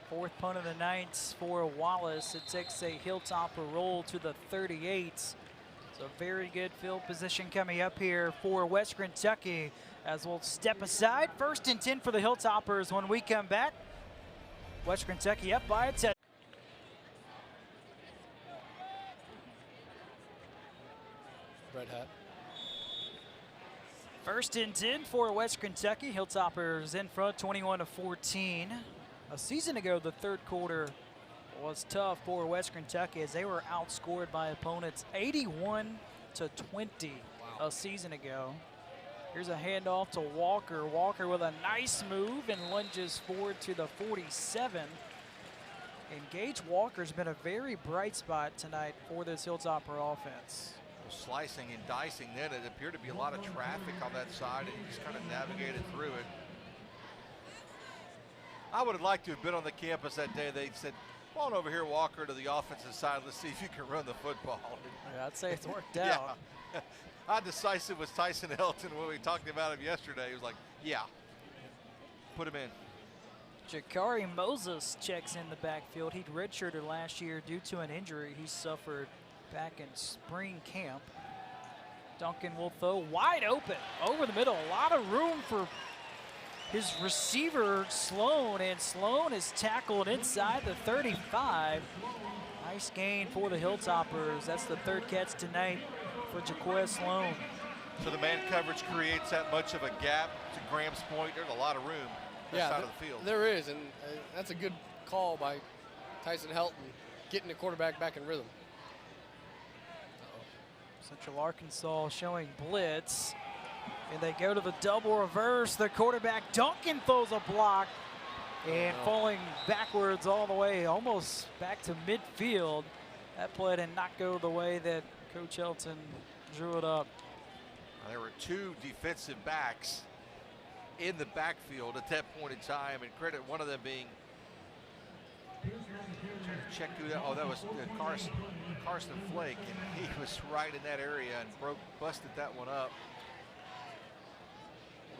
Fourth punt of the night for Wallace. It takes a Hilltopper roll to the 38. So very good field position coming up here for Western Kentucky as we'll step aside. 1st and 10 for the Hilltoppers when we come back. Western Kentucky up by a 10. Red hat. 1st and 10 for Western Kentucky. Hilltoppers in front 21-14. A season ago, the third quarter was tough for Western Kentucky as they were outscored by opponents 81-20 a season ago. Here's a handoff to Walker. Walker with a nice move and lunges forward to the 47. And Gage Walker's been a very bright spot tonight for this Hilltopper offense. Slicing and dicing then. It appeared to be a lot of traffic on that side, and he just kind of navigated through it. I would have liked to have been on the campus that day. They said, come on over here, Walker, to the offensive side. Let's see if you can run the football. Yeah, I'd say it's worked out. Yeah. How decisive was Tyson Helton when we talked about him yesterday? He was like, yeah, put him in. Jakari Moses checks in the backfield. He'd redshirted last year due to an injury he suffered back in spring camp. Duncan will throw wide open over the middle. A lot of room for his receiver, Sloan, and Sloan is tackled inside the 35. Nice gain for the Hilltoppers. That's the 3rd catch tonight for Jaquez Sloan. So the man coverage creates that much of a gap. To Graham's point, there's a lot of room on the side of the field. There is, and that's a good call by Tyson Helton, getting the quarterback back in rhythm. Central Arkansas showing blitz. And they go to the double reverse. The quarterback, Duncan, throws a block. And falling backwards all the way, almost back to midfield. That play did not go the way that Coach Helton drew it up. There were 2 defensive backs in the backfield at that point in time, and credit one of them being, trying to check who that, oh, that was Carson Flake, and he was right in that area and busted that one up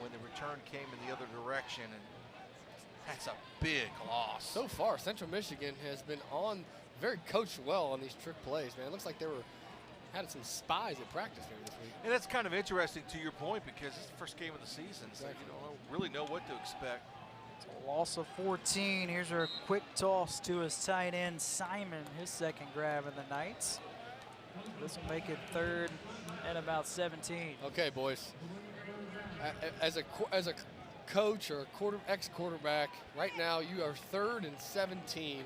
when the return came in the other direction, and that's a big loss. So far, Central Michigan has been very coached well on these trick plays, man. It looks like they had some spies at practice here this week. And that's kind of interesting to your point because it's the first game of the season, so you don't really know what to expect. It's a loss of 14. Here's a quick toss to his tight end, Simon, his 2nd grab of the night. This will make it 3rd and about 17. Okay, boys. As a coach or ex-quarterback, right now you are 3rd and 17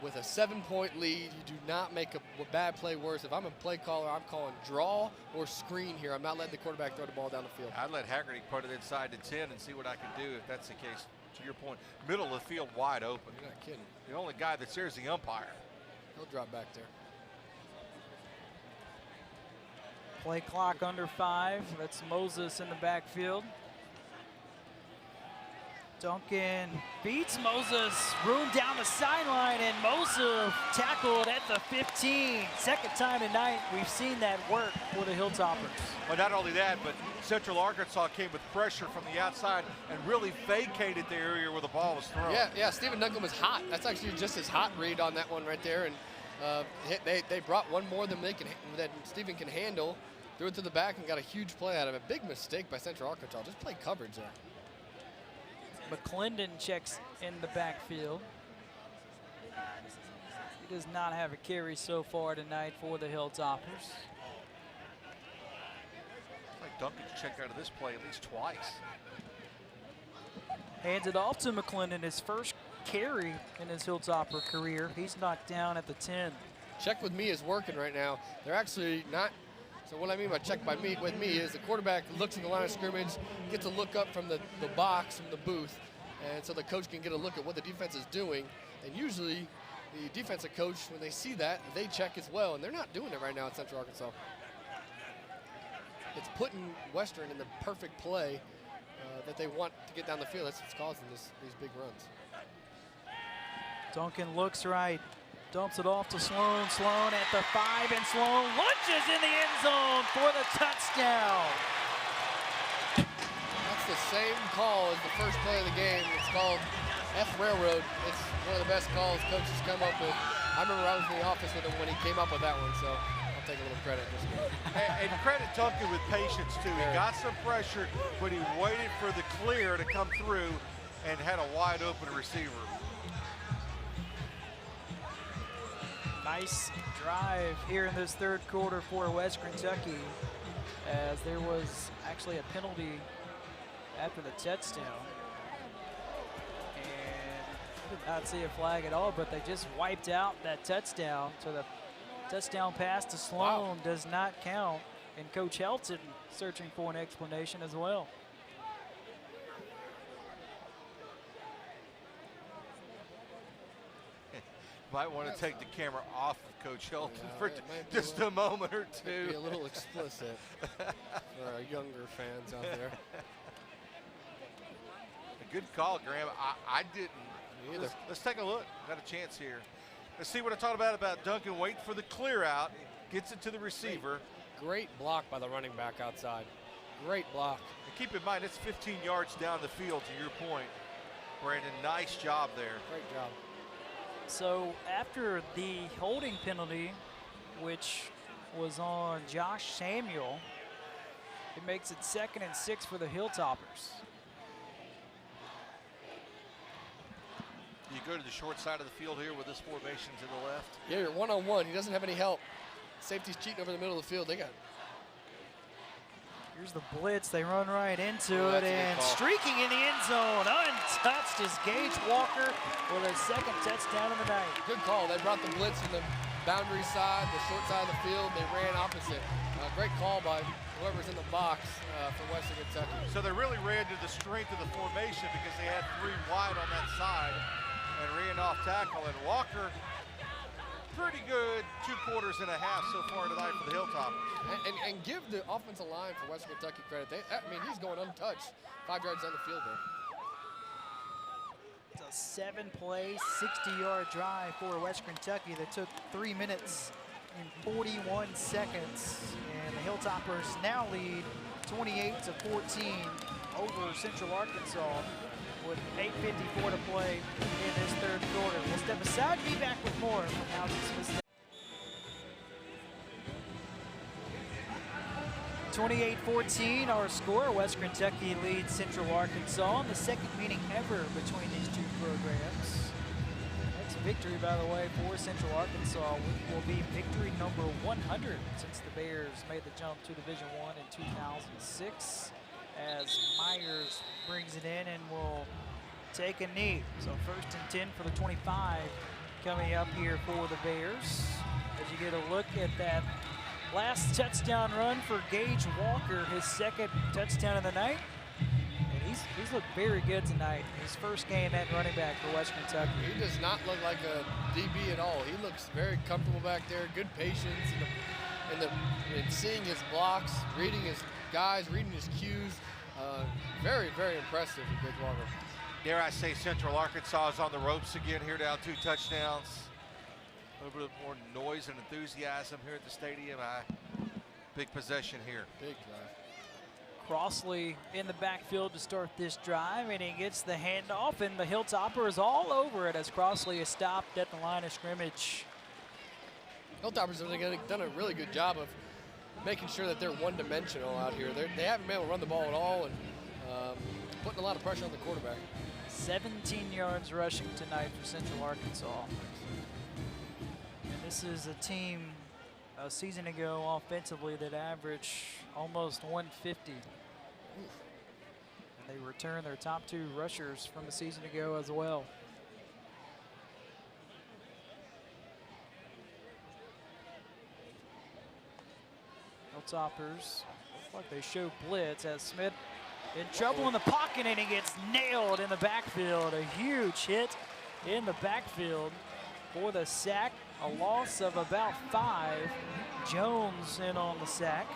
with a 7-point lead. You do not make a bad play worse. If I'm a play caller, I'm calling draw or screen here. I'm not letting the quarterback throw the ball down the field. I'd let Haggerty put it inside the 10 and see what I can do if that's the case. To your point, middle of the field wide open. You're not kidding. The only guy that's there is the umpire. He'll drop back there. Play clock under 5. That's Moses in the backfield. Duncan beats Moses. Room down the sideline, and Moses tackled at the 15. 2nd time tonight we've seen that work for the Hilltoppers. Well, not only that, but Central Arkansas came with pressure from the outside and really vacated the area where the ball was thrown. Yeah, Stephen Duncan was hot. That's actually just his hot read on that one right there. And they brought one more than Stephen can handle. Threw it to the back and got a huge play out of it. Big mistake by Central Arkansas. Just play coverage there. McClendon checks in the backfield. He does not have a carry so far tonight for the Hilltoppers. Like Duncan checked out of this play at least twice. Hands it off to McClendon, his first carry in his Hilltopper career. He's knocked down at the 10. Check with me is working right now. They're actually not. So what I mean by check with me is the quarterback looks at the line of scrimmage, gets a look up from the box, from the booth, and so the coach can get a look at what the defense is doing. And usually the defensive coach, when they see that, they check as well, and they're not doing it right now at Central Arkansas. it's putting Western in the perfect play that they want to get down the field. That's what's causing these big runs. Duncan looks right, dumps it off to Sloan. Sloan at the 5, and Sloan lunges in the end zone for the touchdown. That's the same call as the first play of the game. It's called F Railroad. It's one of the best calls coaches come up with. I remember I was in the office with him when he came up with that one, so I'll take a little credit. And credit Duncan with patience, too. He got some pressure, but he waited for the clear to come through and had a wide open receiver. Nice drive here in this third quarter for West Kentucky, as there was actually a penalty after the touchdown. And I did not see a flag at all, but they just wiped out that touchdown. So the touchdown pass to Sloan does not count. And Coach Helton searching for an explanation as well. Might want to take the camera off of Coach Helton for just a moment or two. Be a little explicit for our younger fans out there. A good call, Graham. I didn't. Me either. Let's take a look. Got a chance here. Let's see what I talked about Duncan. Wait for the clear out. Gets it to the receiver. Great block by the running back outside. Great block. And keep in mind, it's 15 yards down the field, to your point, Brandon. Nice job there. Great job. So after the holding penalty, which was on Josh Samuel, it makes it 2nd and 6 for the Hilltoppers. You go to the short side of the field here with this formation to the left. Yeah, you're one-on-one. He doesn't have any help. Safety's cheating over the middle of the field. They got. Here's the blitz. They run right into it, and streaking in the end zone, untouched, is Gage Walker with a 2nd touchdown of the night. Good call. They brought the blitz from the boundary side, the short side of the field. They ran opposite. Great call by whoever's in the box for Western Kentucky. So they really ran to the strength of the formation because they had 3 wide on that side and ran off tackle. And Walker, pretty good 2 quarters and a half so far tonight for the Hilltoppers. And give the offensive line for Western Kentucky credit. I mean, he's going untouched. 5 yards down the field there. It's a 7-play, 60-yard drive for Western Kentucky that took 3 minutes and 41 seconds. And the Hilltoppers now lead 28-14 over Central Arkansas with 8:54 to play in this third quarter. We'll step aside and be back with more from Houghton Smith. 28-14 our score. West Kentucky leads Central Arkansas in the 2nd meeting ever between these 2 programs. Next victory, by the way, for Central Arkansas will be victory number 100 since the Bears made the jump to Division I in 2006. As Myers brings it in and will take a knee. So 1st and 10 for the 25 coming up here for the Bears. As you get a look at that last touchdown run for Gage Walker, his 2nd touchdown of the night. And he's looked very good tonight. His first game at running back for West Kentucky. He does not look like a DB at all. He looks very comfortable back there, good patience in seeing his blocks, reading his guys, reading his cues. Very, very impressive with Gage Walker. Dare I say Central Arkansas is on the ropes again here, down 2 touchdowns. A little bit more noise and enthusiasm here at the stadium. Big possession here. Big drive. Crossley in the backfield to start this drive, and he gets the handoff, and the Hilltoppers all over it as Crossley is stopped at the line of scrimmage. Hilltoppers have done a really good job of making sure that they're one-dimensional out here. They haven't been able to run the ball at all, and putting a lot of pressure on the quarterback. 17 yards rushing tonight for Central Arkansas. And this is a team a season ago offensively that averaged almost 150. And they return their top 2 rushers from a season ago as well. Hilltoppers look like they show blitz as Smith in trouble in the pocket, and he gets nailed in the backfield. A huge hit in the backfield for the sack. A loss of about 5. Jones in on the sack.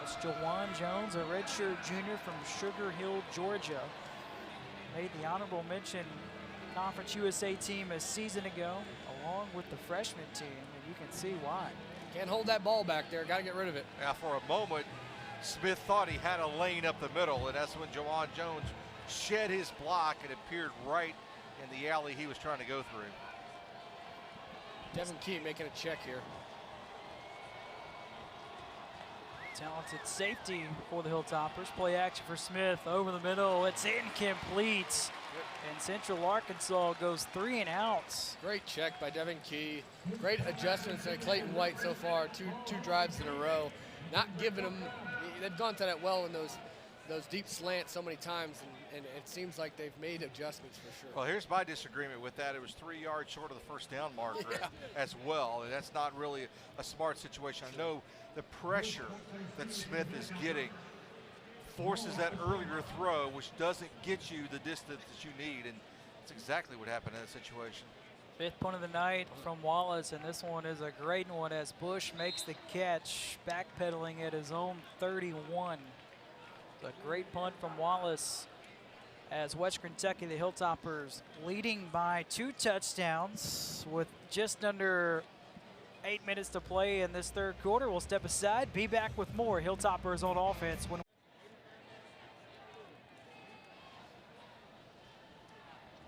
It's Jawan Jones, a redshirt junior from Sugar Hill, Georgia. Made the honorable mention Conference USA team a season ago, along with the freshman team, and you can see why. Can't hold that ball back there. Got to get rid of it. Now, for a moment, Smith thought he had a lane up the middle, and that's when Jawan Jones shed his block and appeared right in the alley he was trying to go through. Devin Key making a check here. Talented safety for the Hilltoppers. Play action for Smith over the middle. It's incomplete. And Central Arkansas goes 3 and outs. Great check by Devin Key. Great adjustments by Clayton White so far. Two drives in a row. Not giving them, they've gone to that well in those deep slants so many times, and it seems like they've made adjustments for sure. Well, here's my disagreement with that. It was 3 yards short of the first down marker as well, and that's not really a smart situation. I know the pressure that Smith is getting forces that earlier throw, which doesn't get you the distance that you need, and that's exactly what happened in that situation. 5th punt of the night from Wallace, and this one is a great one as Bush makes the catch, backpedaling at his own 31. A great punt from Wallace as Western Kentucky, the Hilltoppers, leading by 2 touchdowns with just under 8 minutes to play in this 3rd quarter. We'll step aside, be back with more Hilltoppers on offense when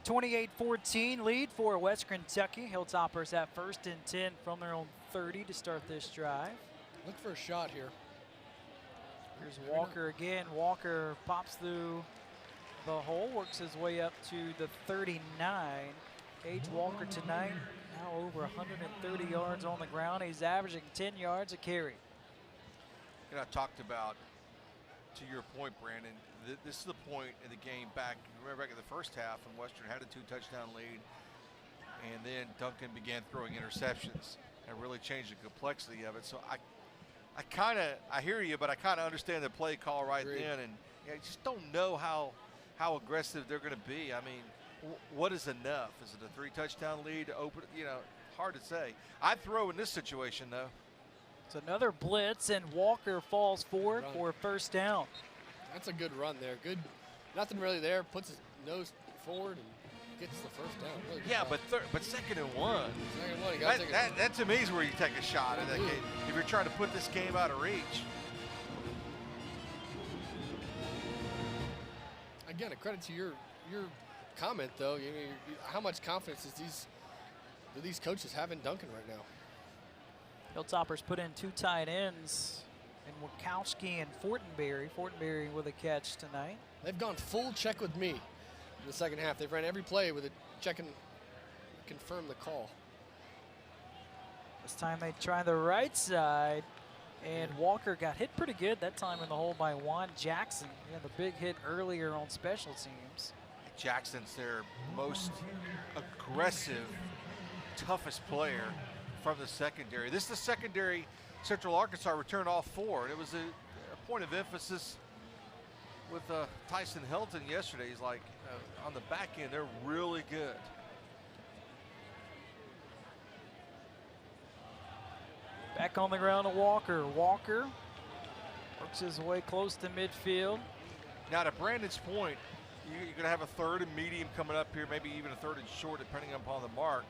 28-14 lead for Western Kentucky. Hilltoppers have 1st and 10 from their own 30 to start this drive. Look for a shot here. Here's Walker again. Walker pops through the hole, works his way up to the 39. Gage Walker tonight, now over 130 yards on the ground. He's averaging 10 yards a carry. You know, I talked about, to your point, Brandon, this is the point in the game back, remember back in the first half when Western had a 2-touchdown lead, and then Duncan began throwing interceptions and really changed the complexity of it. So I hear you, but I kind of understand the play call right then, and I just don't know how aggressive they're going to be. I mean, what is enough? Is it a 3-touchdown lead to open? You know, hard to say. I'd throw in this situation though. It's another blitz, and Walker falls forward for a 1st down. That's a good run there. Good, nothing really there. Puts his nose forward and gets the 1st down. Really yeah, but 2nd and 1. 2nd and 1. You gotta that to me is where you take a shot in that game. If you're trying to put this game out of reach. Again, a credit to your comment though. You mean, how much confidence do these coaches have in Duncan right now? Hilltoppers put in 2 tight ends in Wachowski and Fortenberry. Fortenberry with a catch tonight. They've gone full check with me in the 2nd half. They've ran every play with a check and confirm the call. This time they try the right side, and Walker got hit pretty good that time in the hole by Juan Jackson. He had the big hit earlier on special teams. Jackson's their most aggressive, toughest player from the secondary. This is the secondary Central Arkansas returned all 4. And it was a point of emphasis with Tyson Hilton yesterday. He's like, on the back end, they're really good. Back on the ground to Walker. Walker works his way close to midfield. Now, to Brandon's point, you're going to have a 3rd and medium coming up here, maybe even a 3rd and short, depending upon the mark.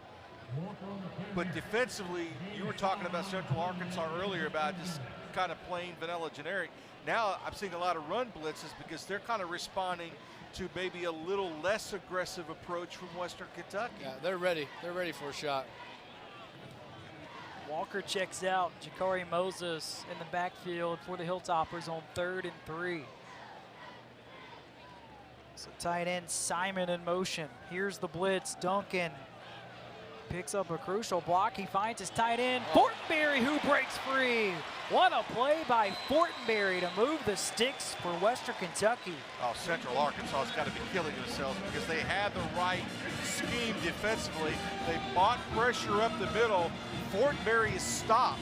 But defensively, you were talking about Central Arkansas earlier about just kind of plain vanilla generic. Now I'm seeing a lot of run blitzes because they're kind of responding to maybe a little less aggressive approach from Western Kentucky. Yeah, they're ready. They're ready for a shot. Walker checks out. Jakari Moses in the backfield for the Hilltoppers on 3rd and 3. So tight end Simon in motion. Here's the blitz. Duncan picks up a crucial block. He finds his tight end, Fortenberry, who breaks free. What a play by Fortenberry to move the sticks for Western Kentucky. Oh, Central Arkansas has got to be killing themselves because they had the right scheme defensively. They bought pressure up the middle. Fortenberry is stopped,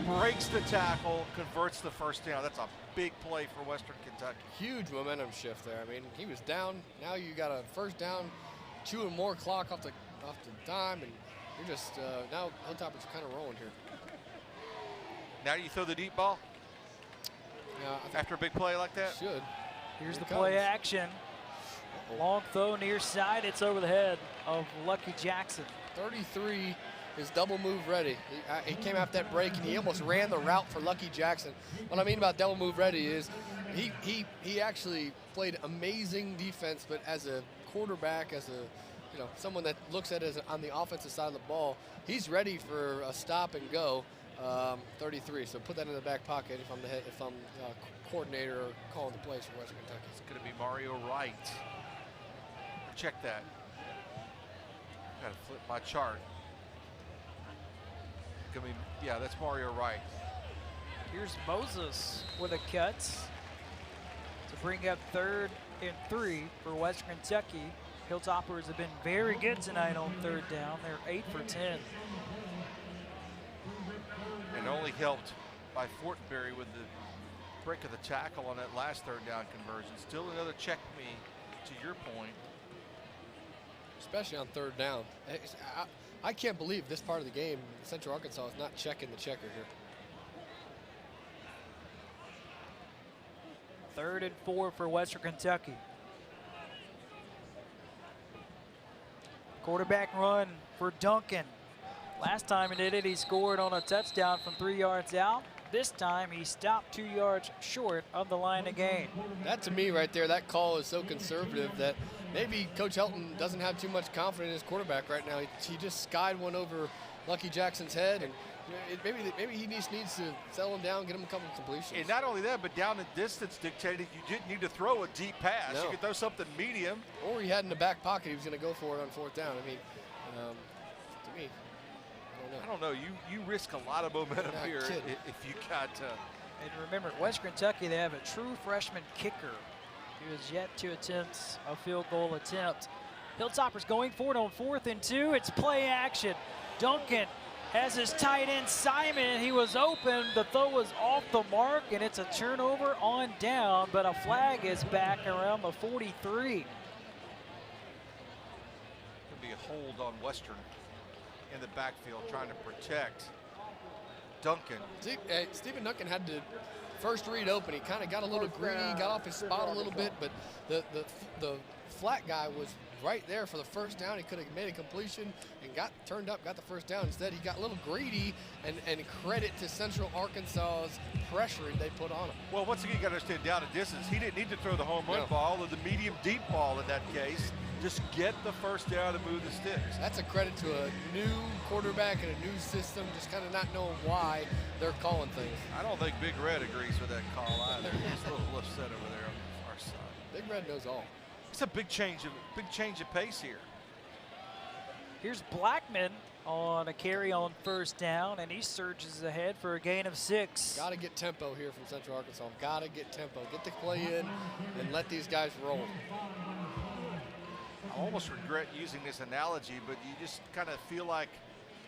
breaks the tackle, converts the 1st down. That's a big play for Western Kentucky. Huge momentum shift there. I mean, he was down. Now you got a 1st down, 2 and more clock off the dime, and you're just now Hilltoppers are kind of rolling here. Now do you throw the deep ball? After a big play like that? Should. Here's the play action. Long throw near side. It's over the head of Lucky Jackson. 33 is double move ready. He came off that break and he almost ran the route for Lucky Jackson. What I mean about double move ready is he actually played amazing defense, but as a quarterback, as a someone that looks at it as on the offensive side of the ball, he's ready for a stop and go. 33. So put that in the back pocket if I'm coordinator or calling the plays for Western Kentucky. It's going to be Mario Wright. Check that. Got to flip my chart. Yeah, that's Mario Wright. Here's Moses with a cut to bring up 3rd and 3 for Western Kentucky. Hilltoppers have been very good tonight on 3rd down. They're 8 for 10. And only helped by Fortenberry with the break of the tackle on that last 3rd down conversion. Still another check me, to your point. Especially on 3rd down. I can't believe this part of the game, Central Arkansas is not checking the checker here. 3rd and 4 for Western Kentucky. Quarterback run for Duncan. Last time he did it, he scored on a touchdown from 3 yards out. This time he stopped 2 yards short of the line of gain. That, to me right there, that call is so conservative that maybe Coach Helton doesn't have too much confidence in his quarterback right now. He just skied one over Lucky Jackson's head, and maybe he needs to settle him down, get him a couple of completions. And not only that, but down the distance dictated you didn't need to throw a deep pass. No. You could throw something medium. Or he had in the back pocket, he was going to go for it on 4th down. I mean, to me, I don't know. You risk a lot of momentum here if you got. And remember, Western Kentucky, they have a true freshman kicker who has yet to attempt a field goal attempt. Hilltoppers going for it on 4th and 2. It's play action. Duncan has his tight end Simon. He was open. The throw was off the mark, and it's a turnover on down, but a flag is back around the 43. Could be a hold on Western in the backfield trying to protect Duncan. Stephen Duncan had to first read open. He kind of got a little greedy, got off his spot a little bit, but the flat guy was right there for the first down. He could have made a completion and got the first down. Instead, he got a little greedy, and credit to Central Arkansas's pressure they put on him. Well, once again, you got to understand down and distance. He didn't need to throw the home run ball or the medium deep ball in that case. Just get the first down and move the sticks. That's a credit to a new quarterback and a new system, just kind of not knowing why they're calling things. I don't think Big Red agrees with that call either. He's a little upset over there on the far side. Big Red knows all. It's a big change of pace here. Here's Blackman on a carry on 1st down, and he surges ahead for a gain of 6. Got to get tempo here from Central Arkansas. Got to get tempo. Get the play in and let these guys roll. I almost regret using this analogy, but you just kind of feel like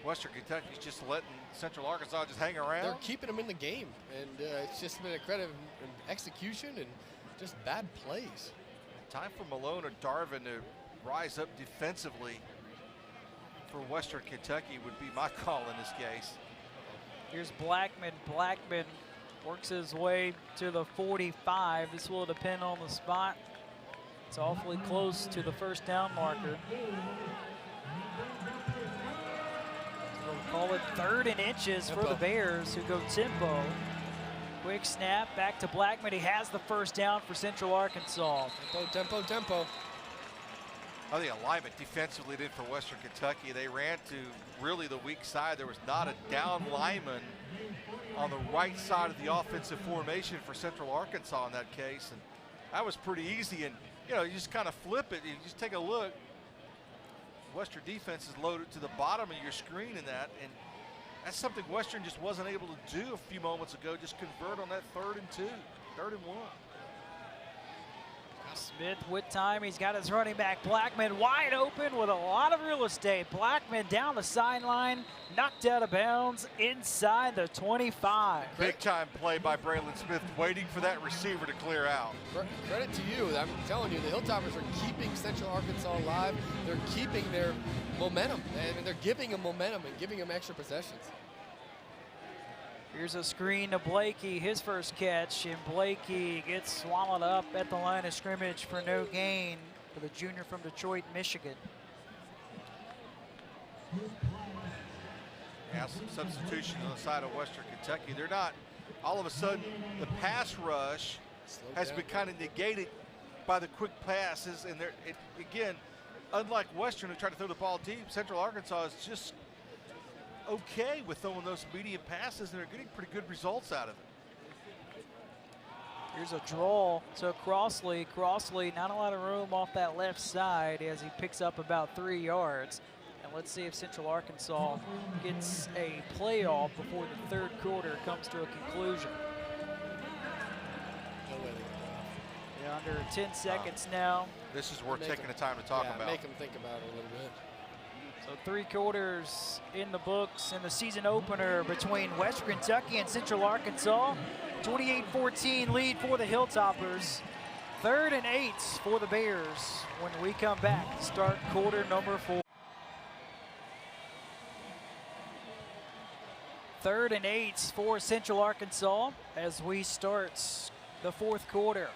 Western Kentucky's just letting Central Arkansas just hang around. They're keeping them in the game, and it's just been a credit of execution and just bad plays. Time for Malone or Darvin to rise up defensively for Western Kentucky would be my call in this case. Here's Blackman. Blackman works his way to the 45. This will depend on the spot. It's awfully close to the 1st down marker. So we'll call it 3rd and inches for the Bears, who go tempo. Quick snap back to Blackman. He has the 1st down for Central Arkansas. Tempo. I think alignment defensively did for Western Kentucky. They ran to really the weak side. There was not a down lineman on the right side of the offensive formation for Central Arkansas in that case. And that was pretty easy. And you just kind of flip it. You just take a look. Western defense is loaded to the bottom of your screen in that. And that's something Western just wasn't able to do a few moments ago. Just convert on that 3rd and 2, 3rd and 1. Smith with time. He's got his running back Blackman wide open with a lot of real estate. Blackman down the sideline, knocked out of bounds inside the 25. Big time play by Braylon Smith, waiting for that receiver to clear out. Credit to you. I'm telling you, the Hilltoppers are keeping Central Arkansas alive. They're keeping their momentum. I mean, they're giving them momentum and giving them extra possessions. Here's a screen to Blakey, his first catch, and Blakey gets swallowed up at the line of scrimmage for no gain for the junior from Detroit, Michigan. Yeah, some substitution on the side of Western Kentucky. They're not, all of a sudden, the pass rush has been kind of negated by the quick passes. And again, unlike Western, who tried to throw the ball deep, Central Arkansas is just okay with throwing those medium passes, and they're getting pretty good results out of it. Here's a draw to Crossley. Crossley, not a lot of room off that left side as he picks up about 3 yards. And let's see if Central Arkansas gets a playoff before the third quarter comes to a conclusion. Yeah, under 10 seconds now. This is worth taking the time to talk about. Make them think about it a little bit. So 3 quarters in the books in the season opener between Western Kentucky and Central Arkansas. 28-14 lead for the Hilltoppers. 3rd and 8 for the Bears when we come back to start quarter number 4. 3rd and 8 for Central Arkansas as we start the 4th quarter.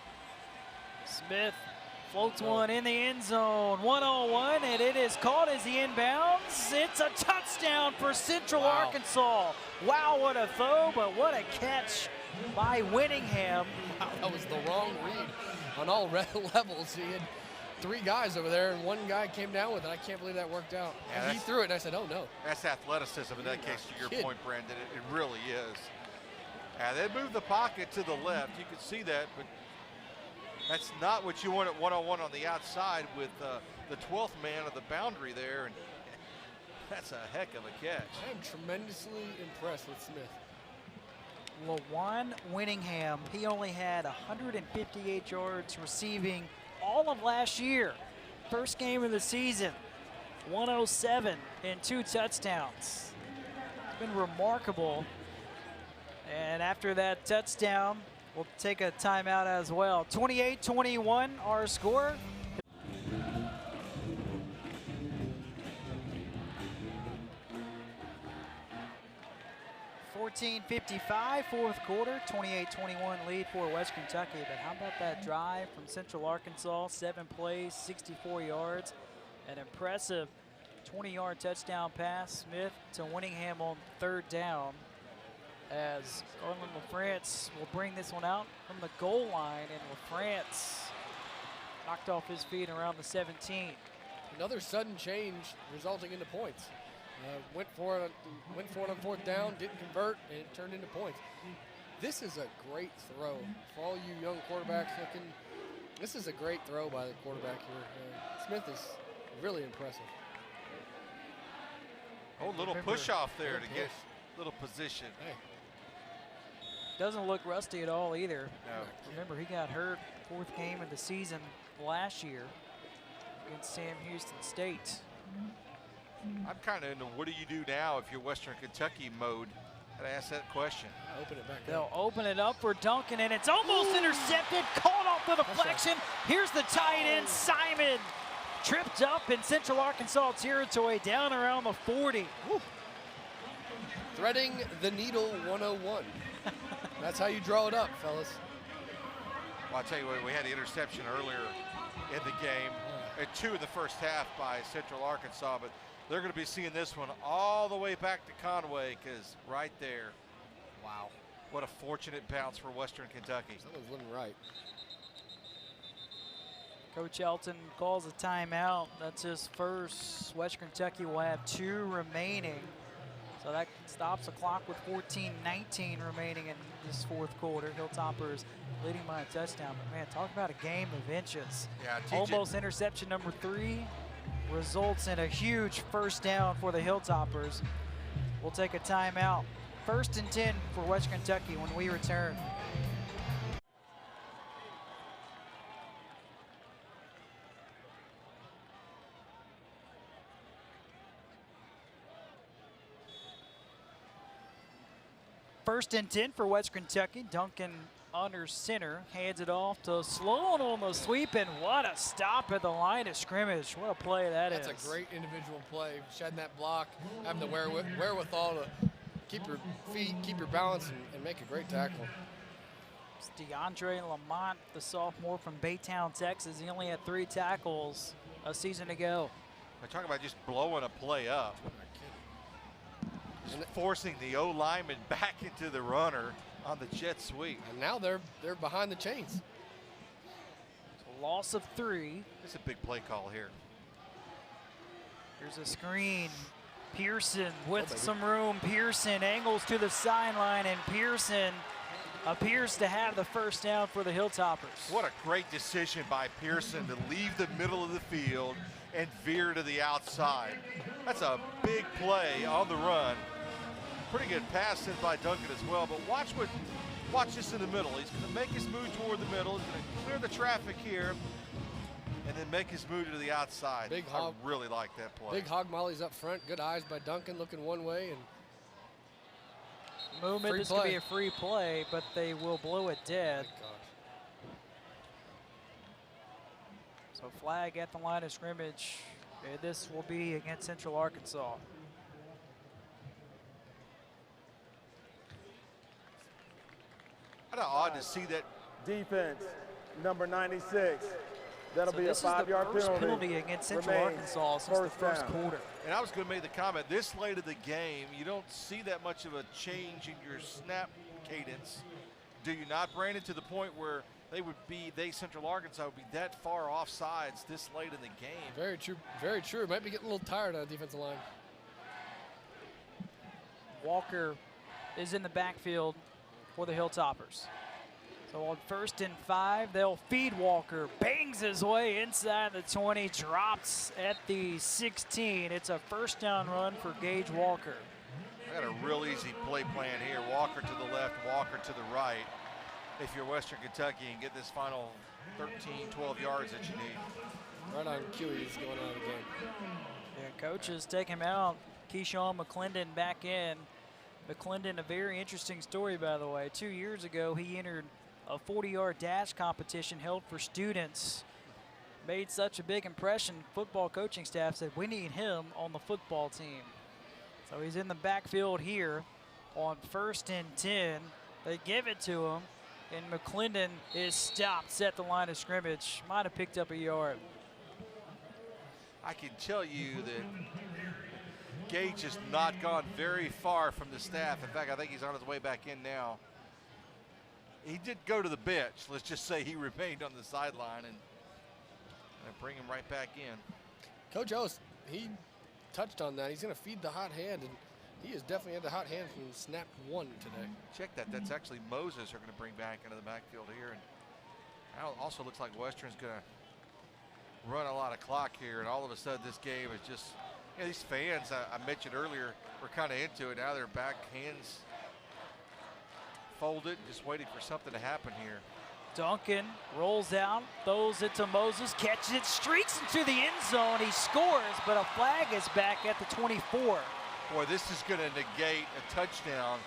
Smith floats one in the end zone, 1-on-1, and it is caught as he inbounds. It's a touchdown for Central Arkansas. Wow, what a throw, but what a catch by Winningham. Wow, that was the wrong read on all levels. He had 3 guys over there, and 1 guy came down with it. I can't believe that worked out. Yeah, and he threw it, and I said, oh, no. That's athleticism in that case, to your point, Brandon. It really is. Yeah, they moved the pocket to the left. You can see that, but that's not what you want at one-on-one on the outside with the 12th man of the boundary there, and that's a heck of a catch. I am tremendously impressed with Smith. Lawan Winningham, he only had 158 yards receiving all of last year. First game of the season, 107 and 2 touchdowns. It's been remarkable. And after that touchdown, we'll take a timeout as well. 28-21 our score. .55, 4th quarter, 28-21 lead for West Kentucky. But how about that drive from Central Arkansas? 7 plays, 64 yards. An impressive 20-yard touchdown pass. Smith to Winningham on 3rd down, as Garland LaFrance will bring this one out from the goal line, and LaFrance knocked off his feet around the 17. Another sudden change resulting into points. Went for it on 4th down, didn't convert, and it turned into points. This is a great throw for all you young quarterbacks looking. This is a great throw by the quarterback here. Smith is really impressive. Oh, little push off there to get a little position. Hey. Doesn't look rusty at all either. No. Remember, he got hurt 4th game of the season last year against Sam Houston State. I'm kind of into what do you do now if you're Western Kentucky mode? I'd ask that question. Open it back They'll up. open it up for Duncan, and it's almost intercepted, caught off the deflection. Here's the tight end, Simon, tripped up in Central Arkansas territory down around the 40. Woo. Threading the needle 101. That's how you draw it up, fellas. Well, I'll tell you what, we had the interception earlier in the game, and 2 in the first half by Central Arkansas, but they're going to be seeing this one all the way back to Conway, because right there, wow, what a fortunate bounce for Western Kentucky. Someone's living right. Coach Elton calls a timeout. That's his first. Western Kentucky will have 2 remaining. So that stops the clock with 14-19 remaining in this 4th quarter. Hilltoppers leading by a touchdown. But man, talk about a game of inches. Yeah, almost interception number 3 results in a huge 1st down for the Hilltoppers. We'll take a timeout. 1st and 10 for West Kentucky when we return. First and 10 for West Kentucky. Duncan under center, hands it off to Sloan on the sweep, and what a stop at the line of scrimmage. What a play that is. That's a great individual play. Shedding that block, having the wherewithal to keep your feet, keep your balance, and make a great tackle. It's DeAndre Lamont, the sophomore from Baytown, Texas. He only had 3 tackles a season ago. We're talking about just blowing a play up. Just forcing the O-lineman back into the runner on the jet sweep. And now they're behind the chains. So loss of 3. It's a big play call here. Here's a screen. Pearson with some room. Pearson angles to the sideline, and Pearson appears to have the first down for the Hilltoppers. What a great decision by Pearson to leave the middle of the field and veer to the outside. That's a big play on the run. Pretty good pass in by Duncan as well, but watch this in the middle. He's going to make his move toward the middle. He's going to clear the traffic here and then make his move to the outside. I really like that play. Big hog mollies up front. Good eyes by Duncan, looking one way. And movement, this could be a free play, but they will blow it dead. So flag at the line of scrimmage. And this will be against Central Arkansas. Kind of odd to see that. Defense, number 96. That'll be a 5-yard penalty. This is the first penalty against Central Arkansas since the first quarter. And I was going to make the comment, this late of the game, you don't see that much of a change in your snap cadence. Do you not, Brandon, to the point where Central Arkansas would be that far off sides this late in the game? Very true, very true. Might be getting a little tired on the defensive line. Walker is in the backfield for the Hilltoppers. So on 1st and 5, they'll feed Walker. Bangs his way inside the 20, drops at the 16. It's a first down run for Gage Walker. I got a real easy play plan here. Walker to the left, Walker to the right. If you're Western Kentucky and get this final 13, 12 yards that you need. Right on cue, he's going out of the game. Yeah, coaches take him out. Keyshawn McClendon back in. McClendon, a very interesting story, by the way. 2 years ago, he entered a 40-yard dash competition held for students. Made such a big impression, football coaching staff said, we need him on the football team. So he's in the backfield here on 1st and 10. They give it to him, and McClendon is stopped at the line of scrimmage. Might have picked up a yard. I can tell you that Gage has not gone very far from the staff. In fact, I think he's on his way back in now. He did go to the bench. Let's just say he remained on the sideline and bring him right back in. Coach Ellis, he touched on that. He's going to feed the hot hand, and he has definitely had the hot hand from snap 1 today. Check that. That's actually Moses they're going to bring back into the backfield here. And now it also looks like Western's going to run a lot of clock here, and all of a sudden this game is just, these fans I mentioned earlier were kind of into it. Now they're back, hands folded, just waiting for something to happen here. Duncan rolls out, throws it to Moses, catches it, streaks into the end zone. He scores, but a flag is back at the 24. Boy, this is going to negate a touchdown.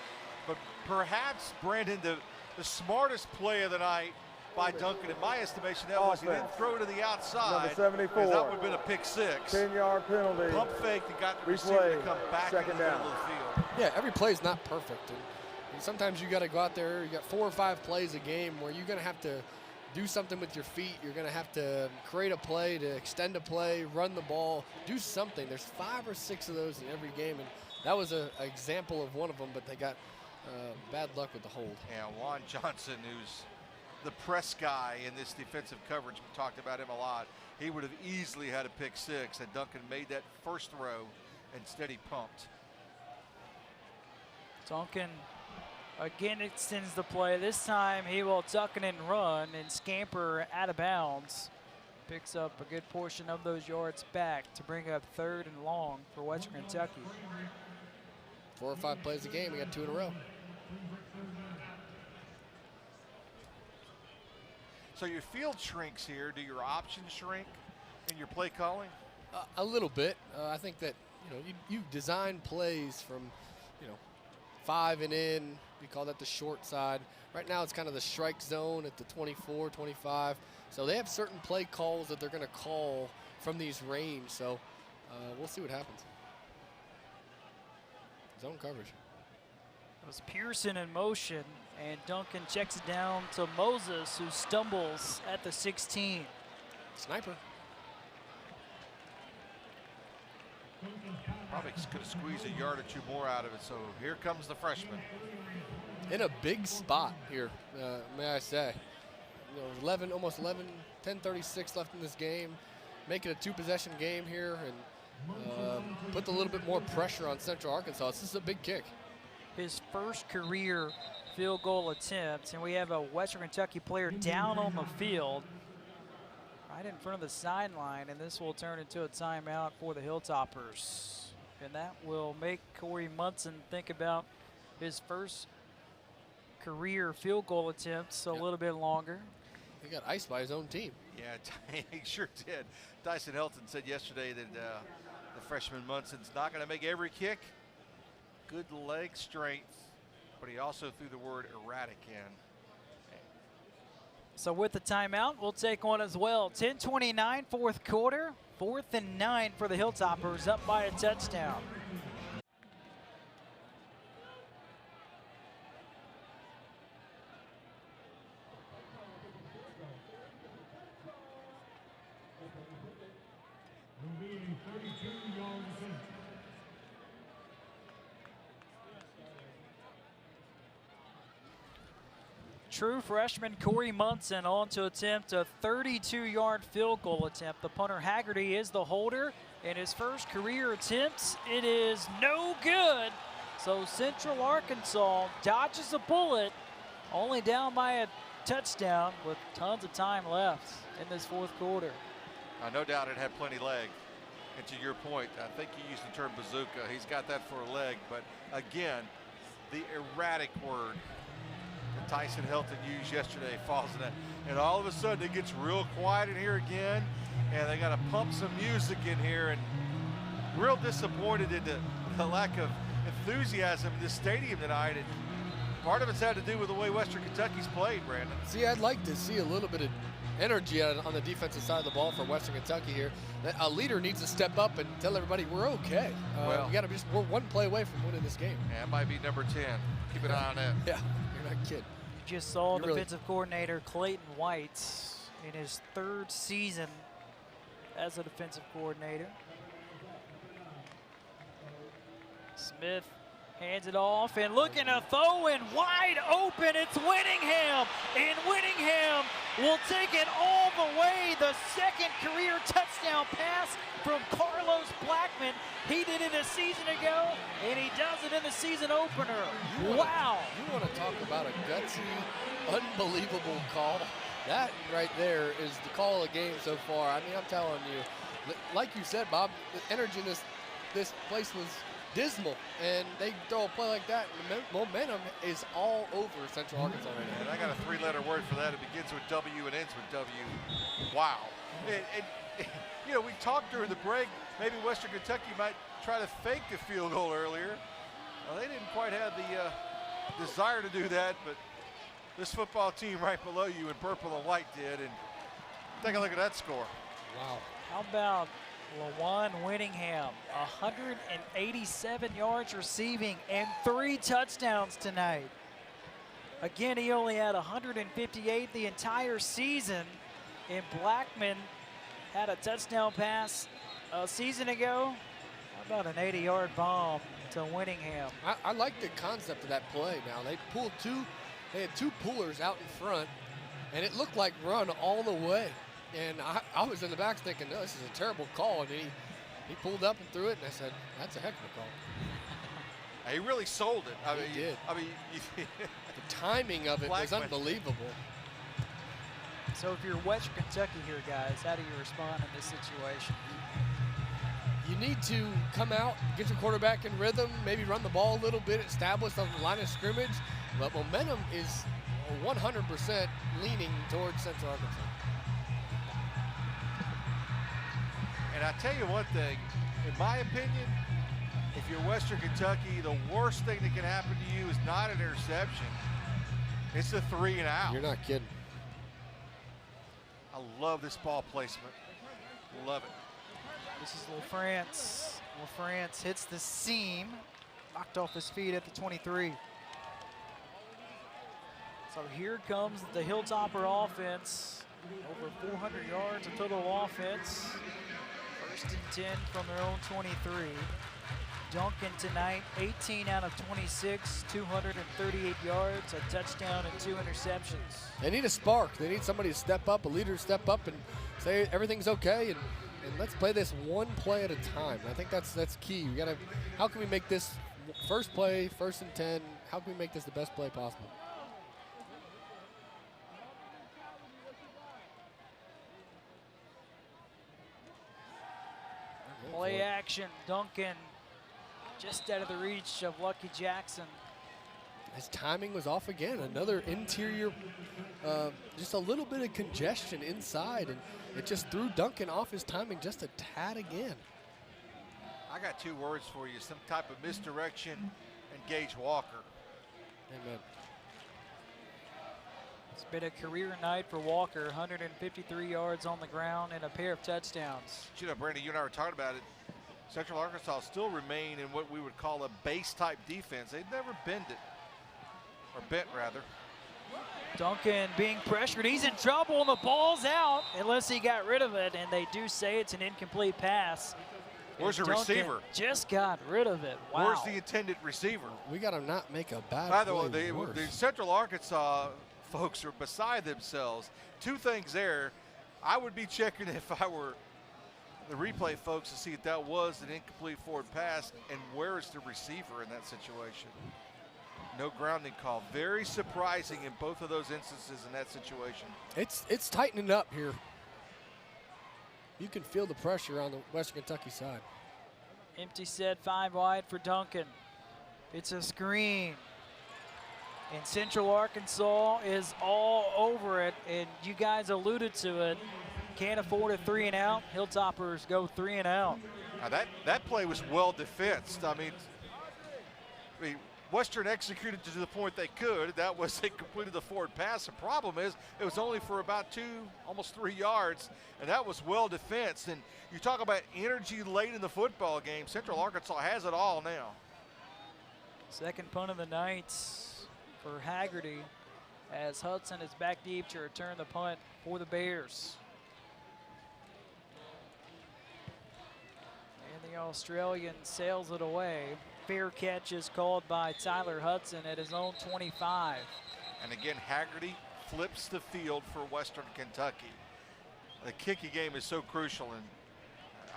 But perhaps, Brandon, the smartest play of the night by Duncan, in my estimation, that was he didn't throw to the outside. Number 74. That would have been a pick 6. 10-yard penalty. Pump fake and got the receiver to come back in the middle of the field. Yeah, every play is not perfect. And sometimes you got to go out there. You got 4 or 5 plays a game where you're going to have to do something with your feet. You're going to have to create a play, to extend a play, run the ball, do something. There's 5 or 6 of those in every game, and that was an example of one of them, but they got bad luck with the hold. Yeah, Juan Johnson, who's the press guy in this defensive coverage, we talked about him a lot. He would have easily had a pick 6, and Duncan made that first throw, instead he pumped. Duncan again extends the play. This time he will duck and run and scamper out of bounds. Picks up a good portion of those yards back to bring up 3rd and long for Western Kentucky. 4 or 5 plays a game, we got 2 in a row. So your field shrinks here. Do your options shrink in your play calling? A little bit. I think that you design plays from 5 and in. We call that the short side. Right now it's kind of the strike zone at the 24, 25. So they have certain play calls that they're going to call from these range. So we'll see what happens. Zone coverage. It was Pearson in motion, and Duncan checks it down to Moses, who stumbles at the 16. Sniper. Probably going to squeeze a yard or two more out of it, so here comes the freshman. In a big spot here, may I say. You know, 11, almost 11, 10:36 left in this game. Make it a two-possession game here and put a little bit more pressure on Central Arkansas. This is a big kick. His first career field goal attempt, and we have a Western Kentucky player down on the field right in front of the sideline, and this will turn into a timeout for the Hilltoppers. And that will make Corey Munson think about his first career field goal attempts a little bit longer. He got iced by his own team. Yeah, he sure did. Dyson Helton said yesterday that the freshman Munson's not going to make every kick. Good leg strength, but he also threw the word erratic in. So with the timeout, we'll take one as well. 10:29, fourth quarter. 4th and 9 for the Hilltoppers, up by a touchdown. True freshman Corey Munson on to attempt a 32-yard field goal attempt. The punter Haggerty is the holder in his first career attempts. It is no good. So Central Arkansas dodges a bullet, only down by a touchdown with tons of time left in this fourth quarter. No doubt it had plenty leg. And to your point, I think you used the term bazooka. He's got that for a leg, but again, the erratic word that Tyson Helton used yesterday falls in that. And all of a sudden it gets real quiet in here again, and they got to pump some music in here, and real disappointed in the lack of enthusiasm in this stadium tonight. And part of it's had to do with the way Western Kentucky's played, Brandon. See, I'd like to see a little bit of energy on the defensive side of the ball for Western Kentucky here. A leader needs to step up and tell everybody we're okay. Well, we're one play away from winning this game. Yeah, it might be number 10. Keep an eye on that. Yeah, you're not kidding. You just saw defensive coordinator Clayton White in his 3rd season as a defensive coordinator. Smith hands it off and looking to throw and wide open. It's Whittingham, and Whittingham will take it all the way. The 2nd career touchdown pass from Carlos Blackman. He did it a season ago, and he does it in the season opener. Wow. You want to talk about a gutsy, unbelievable call? That right there is the call of the game so far. I mean, I'm telling you, like you said, Bob, the energy in this place was dismal, and they throw a play like that, and the momentum is all over Central Arkansas right now. And I got a 3-letter word for that. It begins with W and ends with W. Wow. You know, we talked during the break, maybe Western Kentucky might try to fake a field goal earlier. Well, they didn't quite have the desire to do that, but this football team right below you in purple and white did, and take a look at that score. Wow. How about Lawan Whittingham, 187 yards receiving and 3 touchdowns tonight. Again, he only had 158 the entire season, and Blackman had a touchdown pass a season ago. How about an 80-yard bomb to Whittingham? I like the concept of that play now. They had 2 pullers out in front, and it looked like run all the way. And I was in the back thinking, no, this is a terrible call. And he pulled up and threw it, and I said, that's a heck of a call. He really sold it. He did. The timing of it was unbelievable. So if you're Western Kentucky here, guys, how do you respond in this situation? You need to come out, get your quarterback in rhythm, maybe run the ball a little bit, establish on the line of scrimmage. But momentum is 100% leaning towards Central Arkansas. And I tell you one thing, in my opinion, if you're Western Kentucky, the worst thing that can happen to you is not an interception. It's a 3 and out. You're not kidding. I love this ball placement. Love it. This is LaFrance. LaFrance hits the seam, knocked off his feet at the 23. So here comes the Hilltopper offense. Over 400 yards of total offense. 1st and 10 from their own 23. Duncan tonight, 18 out of 26, 238 yards, a touchdown and 2 interceptions. They need a spark. They need somebody to step up, a leader to step up and say everything's okay and let's play this one play at a time. I think that's key. We gotta. How can we make this first play, 1st and 10? How can we make this the best play possible? Play action, Duncan just out of the reach of Lucky Jackson. His timing was off again. Another interior, just a little bit of congestion inside, and it just threw Duncan off his timing just a tad again. I got 2 words for you, some type of misdirection, engage Walker. Amen. It's been a career night for Walker, 153 yards on the ground and a pair of touchdowns. You know, Brandon, you and I were talking about it. Central Arkansas still remain in what we would call a base-type defense. They've never bend it, or bent, rather. Duncan being pressured. He's in trouble, and the ball's out unless he got rid of it, and they do say it's an incomplete pass. Where's the Duncan receiver? Just got rid of it. Wow. Where's the intended receiver? We got to not make a bad By the play way, worse. the Central Arkansas folks are beside themselves. 2 things there. I would be checking if I were the replay folks to see if that was an incomplete forward pass, and where is the receiver in that situation? No grounding call. Very surprising in both of those instances in that situation. It's tightening up here. You can feel the pressure on the Western Kentucky side. Empty set, 5 wide for Duncan. It's a screen. And Central Arkansas is all over it, and you guys alluded to it. Can't afford a 3 and out. Hilltoppers go 3 and out. Now that play was well defensed. I mean, Western executed to the point they could. That was they completed the forward pass. The problem is it was only for about 2, almost 3 yards, and that was well defensed. And you talk about energy late in the football game. Central Arkansas has it all now. Second punt of the night for Haggerty as Hudson is back deep to return the punt for the Bears. And the Australian sails it away. Fair catch is called by Tyler Hudson at his own 25. And again, Haggerty flips the field for Western Kentucky. The kicking game is so crucial, and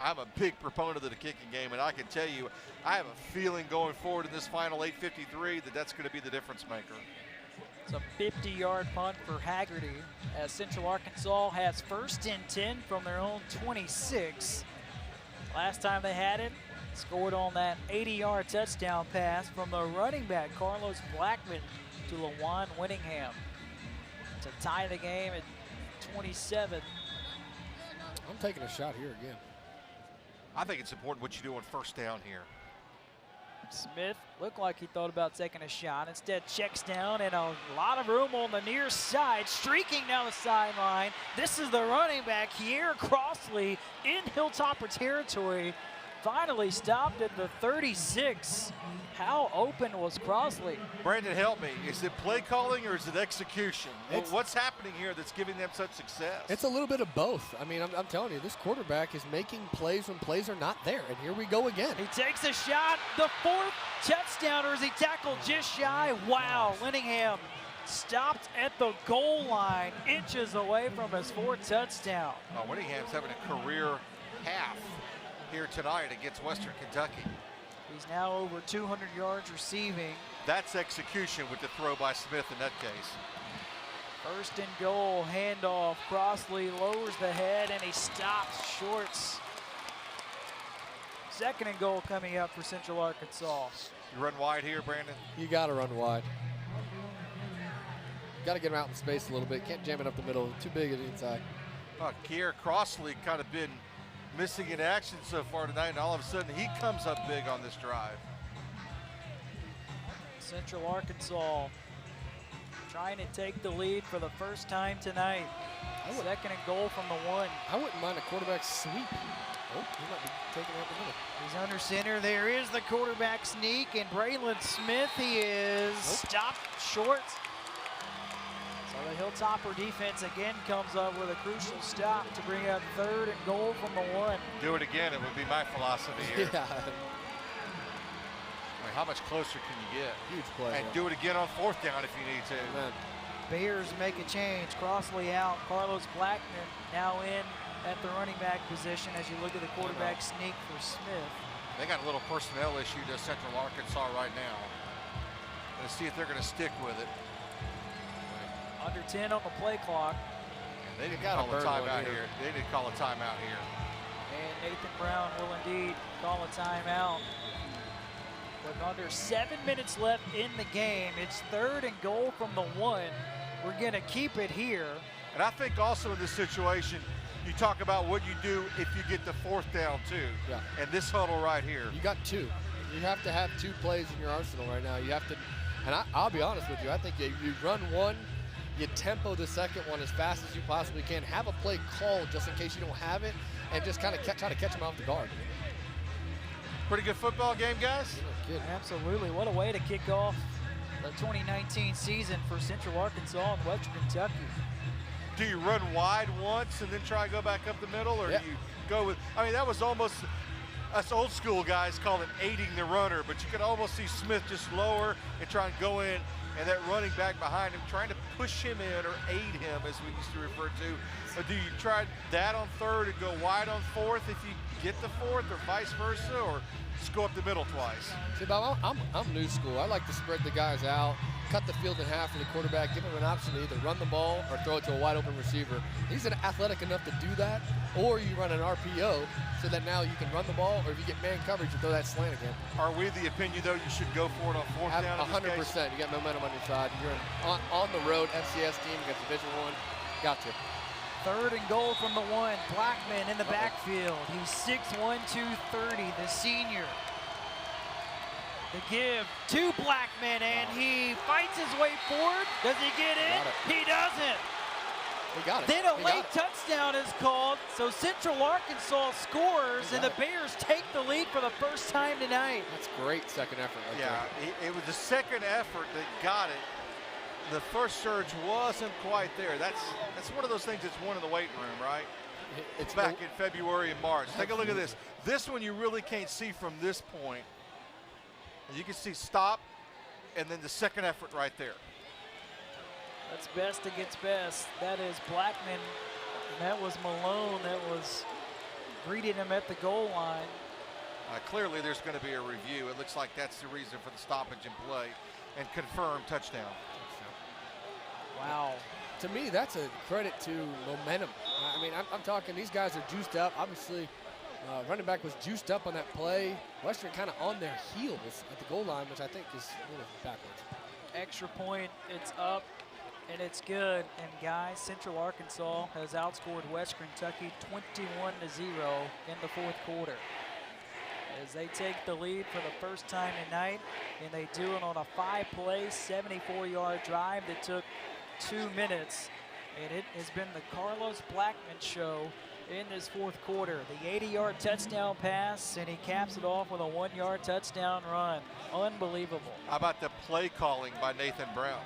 I'm a big proponent of the kicking game, and I can tell you, I have a feeling going forward in this final 8:53 that that's going to be the difference maker. It's a 50-yard punt for Haggerty as Central Arkansas has 1st and 10 from their own 26. Last time they had it, scored on that 80-yard touchdown pass from the running back, Carlos Blackman, to LaJuan Winningham to tie the game at 27. I'm taking a shot here again. I think it's important what you do on 1st down here. Smith looked like he thought about taking a shot. Instead, checks down and a lot of room on the near side, streaking down the sideline. This is the running back here, Crossley, in Hilltopper territory. Finally stopped at the 36. How open was Crossley? Brandon, help me. Is it play calling or is it execution? What's happening here that's giving them such success? It's a little bit of both. I mean, I'm telling you, this quarterback is making plays when plays are not there, and here we go again. He takes a shot, the 4th touchdowner as he tackled just shy. Wow, Winningham stopped at the goal line, inches away from his 4th touchdown. Oh, Winningham's having a career half here tonight against Western Kentucky. He's now over 200 yards receiving. That's execution with the throw by Smith in that case. 1st and goal, handoff. Crossley lowers the head and he stops shorts. 2nd and goal coming up for Central Arkansas. You run wide here, Brandon? You got to run wide. Got to get him out in space a little bit. Can't jam it up the middle. Too big at the inside. Kier Crossley kind of been missing in action so far tonight, and all of a sudden he comes up big on this drive. Central Arkansas trying to take the lead for the first time tonight. 2nd and goal from the 1. I wouldn't mind a quarterback sweep. Oh, he might be taking it out the middle. He's under center. There is the quarterback sneak, and Braylon Smith, he is stopped short. Well, the Hilltopper defense again comes up with a crucial stop to bring up 3rd and goal from the 1. Do it again, it would be my philosophy here. Yeah. I mean, how much closer can you get? Huge play. And do it again on 4th down if you need to. Amen. Bears make a change. Crossley out. Carlos Blackman now in at the running back position as you look at the quarterback sneak for Smith. They got a little personnel issue to Central Arkansas right now. Let's see if they're going to stick with it. Under 10 on the play clock. And they didn't call a timeout here. They didn't call a timeout here. And Nathan Brown will indeed call a timeout. With under 7 minutes left in the game, it's 3rd and goal from the 1. We're going to keep it here. And I think also in this situation, you talk about what you do if you get the 4th down too. Yeah. And this huddle right here. You got 2. You have to have 2 plays in your arsenal right now. You have to, and I'll be honest with you, I think you run one, you tempo the second one as fast as you possibly can. Have a play called just in case you don't have it, and just kind of try to catch them off the guard. Pretty good football game, guys? Absolutely. What a way to kick off the 2019 season for Central Arkansas and Western Kentucky. Do you run wide once and then try to go back up the middle, or do you go with, I mean, that was almost, us old school guys call it aiding the runner, but you could almost see Smith just lower and try and go in, and that running back behind him trying to push him in or aid him, as we used to refer to. Or do you try that on 3rd and go wide on 4th if you get the 4th, or vice versa, or just go up the middle twice? See, Bob, I'm new school. I like to spread the guys out, cut the field in half for the quarterback, give him an option to either run the ball or throw it to a wide open receiver. He's athletic enough to do that, or you run an RPO so that now you can run the ball, or if you get man coverage, you throw that slant again. Are we the opinion, though, you should go for it on 4th down? 100%. You got momentum on your side. You're on the road, FCS team against Division I. Got to. 3rd and goal from the 1. Blackman in the backfield. He's 6'1", 230, the senior. The give to Blackman, and he fights his way forward. Does he get in? He doesn't. He got it. Then a late touchdown is called, so Central Arkansas scores, and the Bears take the lead for the first time tonight. That's great second effort right there. It was the second effort that got it. The first surge wasn't quite there. That's one of those things that's won in the weight room, right? It's back in February and March. Take a look at this. This one you really can't see from this point. You can see stop, and then the second effort right there. That's best against best. That is Blackman. And that was Malone that was greeting him at the goal line. Clearly there's going to be a review. It looks like that's the reason for the stoppage in play and confirmed touchdown. Wow. To me, that's a credit to momentum. I mean, I'm talking these guys are juiced up. Obviously, running back was juiced up on that play. Western kind of on their heels at the goal line, which I think is a little backwards. Extra point, it's up, and it's good. And guys, Central Arkansas has outscored West Kentucky 21-0 in the 4th quarter. As they take the lead for the first time tonight, and they do it on a 5-play, 74-yard drive that took 2 minutes. And it has been the Carlos Blackman show in this 4th quarter. The 80-yard touchdown pass, and he caps it off with a 1-yard touchdown run. Unbelievable. How about the play calling by Nathan Brown?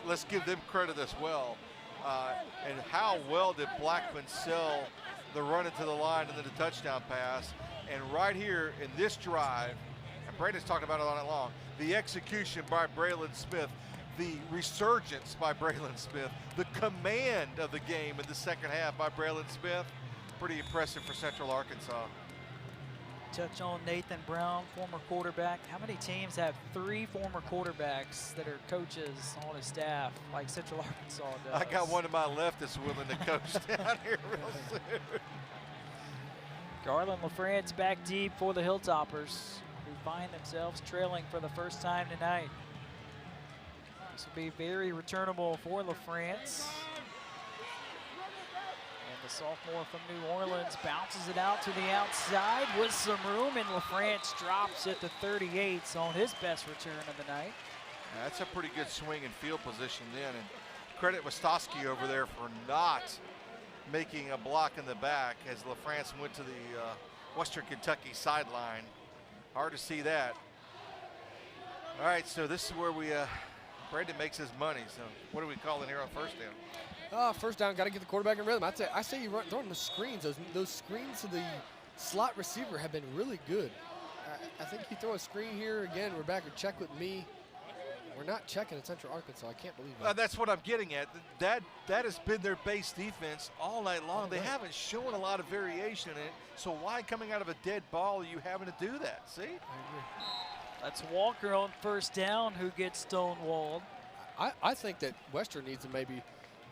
Let's give them credit as well. And how well did Blackman sell the run into the line and then the touchdown pass? And right here in this drive, and Braden's talked about it all night long, the execution by Braylon Smith, the resurgence by Braylon Smith, the command of the game in the second half by Braylon Smith, pretty impressive for Central Arkansas. Touch on Nathan Brown, former quarterback. How many teams have 3 former quarterbacks that are coaches on his staff like Central Arkansas does? I got one to my left that's willing to coach down here real soon. Garland LaFrance back deep for the Hilltoppers, who find themselves trailing for the first time tonight. This will be very returnable for LaFrance. And the sophomore from New Orleans bounces it out to the outside with some room, and LaFrance drops it to 38 on his best return of the night. Yeah, that's a pretty good swing and field position then. And credit Wostowski over there for not making a block in the back as LaFrance went to the Western Kentucky sideline. Hard to see that. All right, so this is where we Brandon makes his money, so what are we calling here on first down? First down, got to get the quarterback in rhythm. I say you run throwing the screens. Those screens to the slot receiver have been really good. I think you throw a screen here again. Rebecca, check with me. We're not checking at Central Arkansas. I can't believe that. That's what I'm getting at. That has been their base defense all night long. They haven't shown a lot of variation in it. So why coming out of a dead ball are you having to do that? See? I agree. That's Walker on first down who gets stonewalled. I think that Western needs to maybe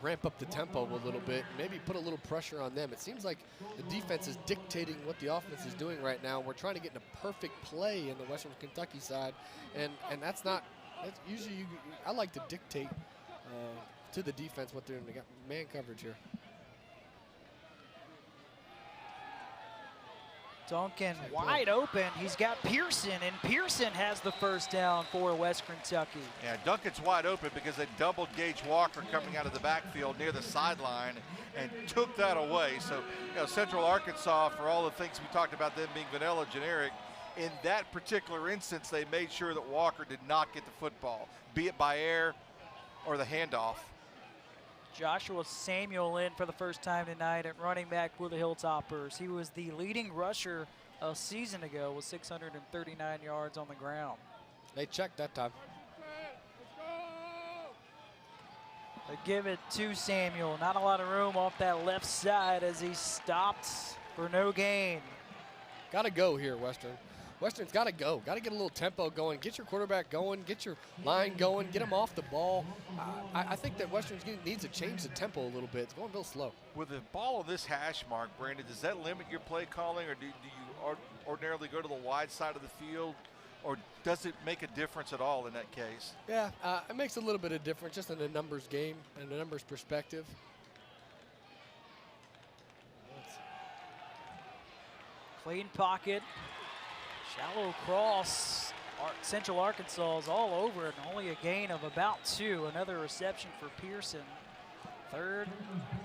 ramp up the tempo a little bit, maybe put a little pressure on them. It seems like the defense is dictating what the offense is doing right now. We're trying to get in a perfect play in the Western Kentucky side, and that's not. That's usually I like to dictate to the defense what they're doing. They got man coverage here. Duncan wide open. He's got Pearson, and Pearson has the first down for West Kentucky. Yeah, Duncan's wide open because they doubled Gage Walker coming out of the backfield near the sideline and took that away. So, Central Arkansas, for all the things we talked about them being vanilla generic, in that particular instance, they made sure that Walker did not get the football, be it by air or the handoff. Joshua Samuel in for the first time tonight at running back for the Hilltoppers. He was the leading rusher a season ago with 639 yards on the ground. They checked that time. They give it to Samuel. Not a lot of room off that left side as he stopped for no gain. Got to go here, Western. Western's got to go. Got to get a little tempo going. Get your quarterback going. Get your line going. Get him off the ball. I think that Western needs to change the tempo a little bit. It's going real slow. With the ball on this hash mark, Brandon, does that limit your play calling, or do you ordinarily go to the wide side of the field, or does it make a difference at all in that case? Yeah, it makes a little bit of difference just in the numbers game and the numbers perspective. Clean pocket. Shallow cross. Central Arkansas is all over it, and only a gain of about 2. Another reception for Pearson. 3rd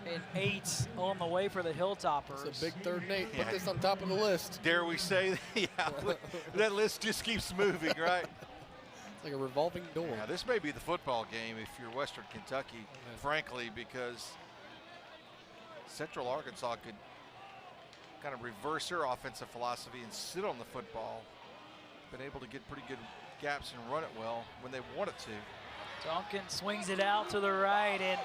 and 8 on the way for the Hilltoppers. It's a big 3rd and 8. Put this on top of the list. Dare we say, that list just keeps moving, right? It's like a revolving door. Yeah, this may be the football game if you're Western Kentucky, frankly, because Central Arkansas could kind of reverse their offensive philosophy and sit on the football. Been able to get pretty good gaps and run it well when they want it to. Duncan swings it out to the right, and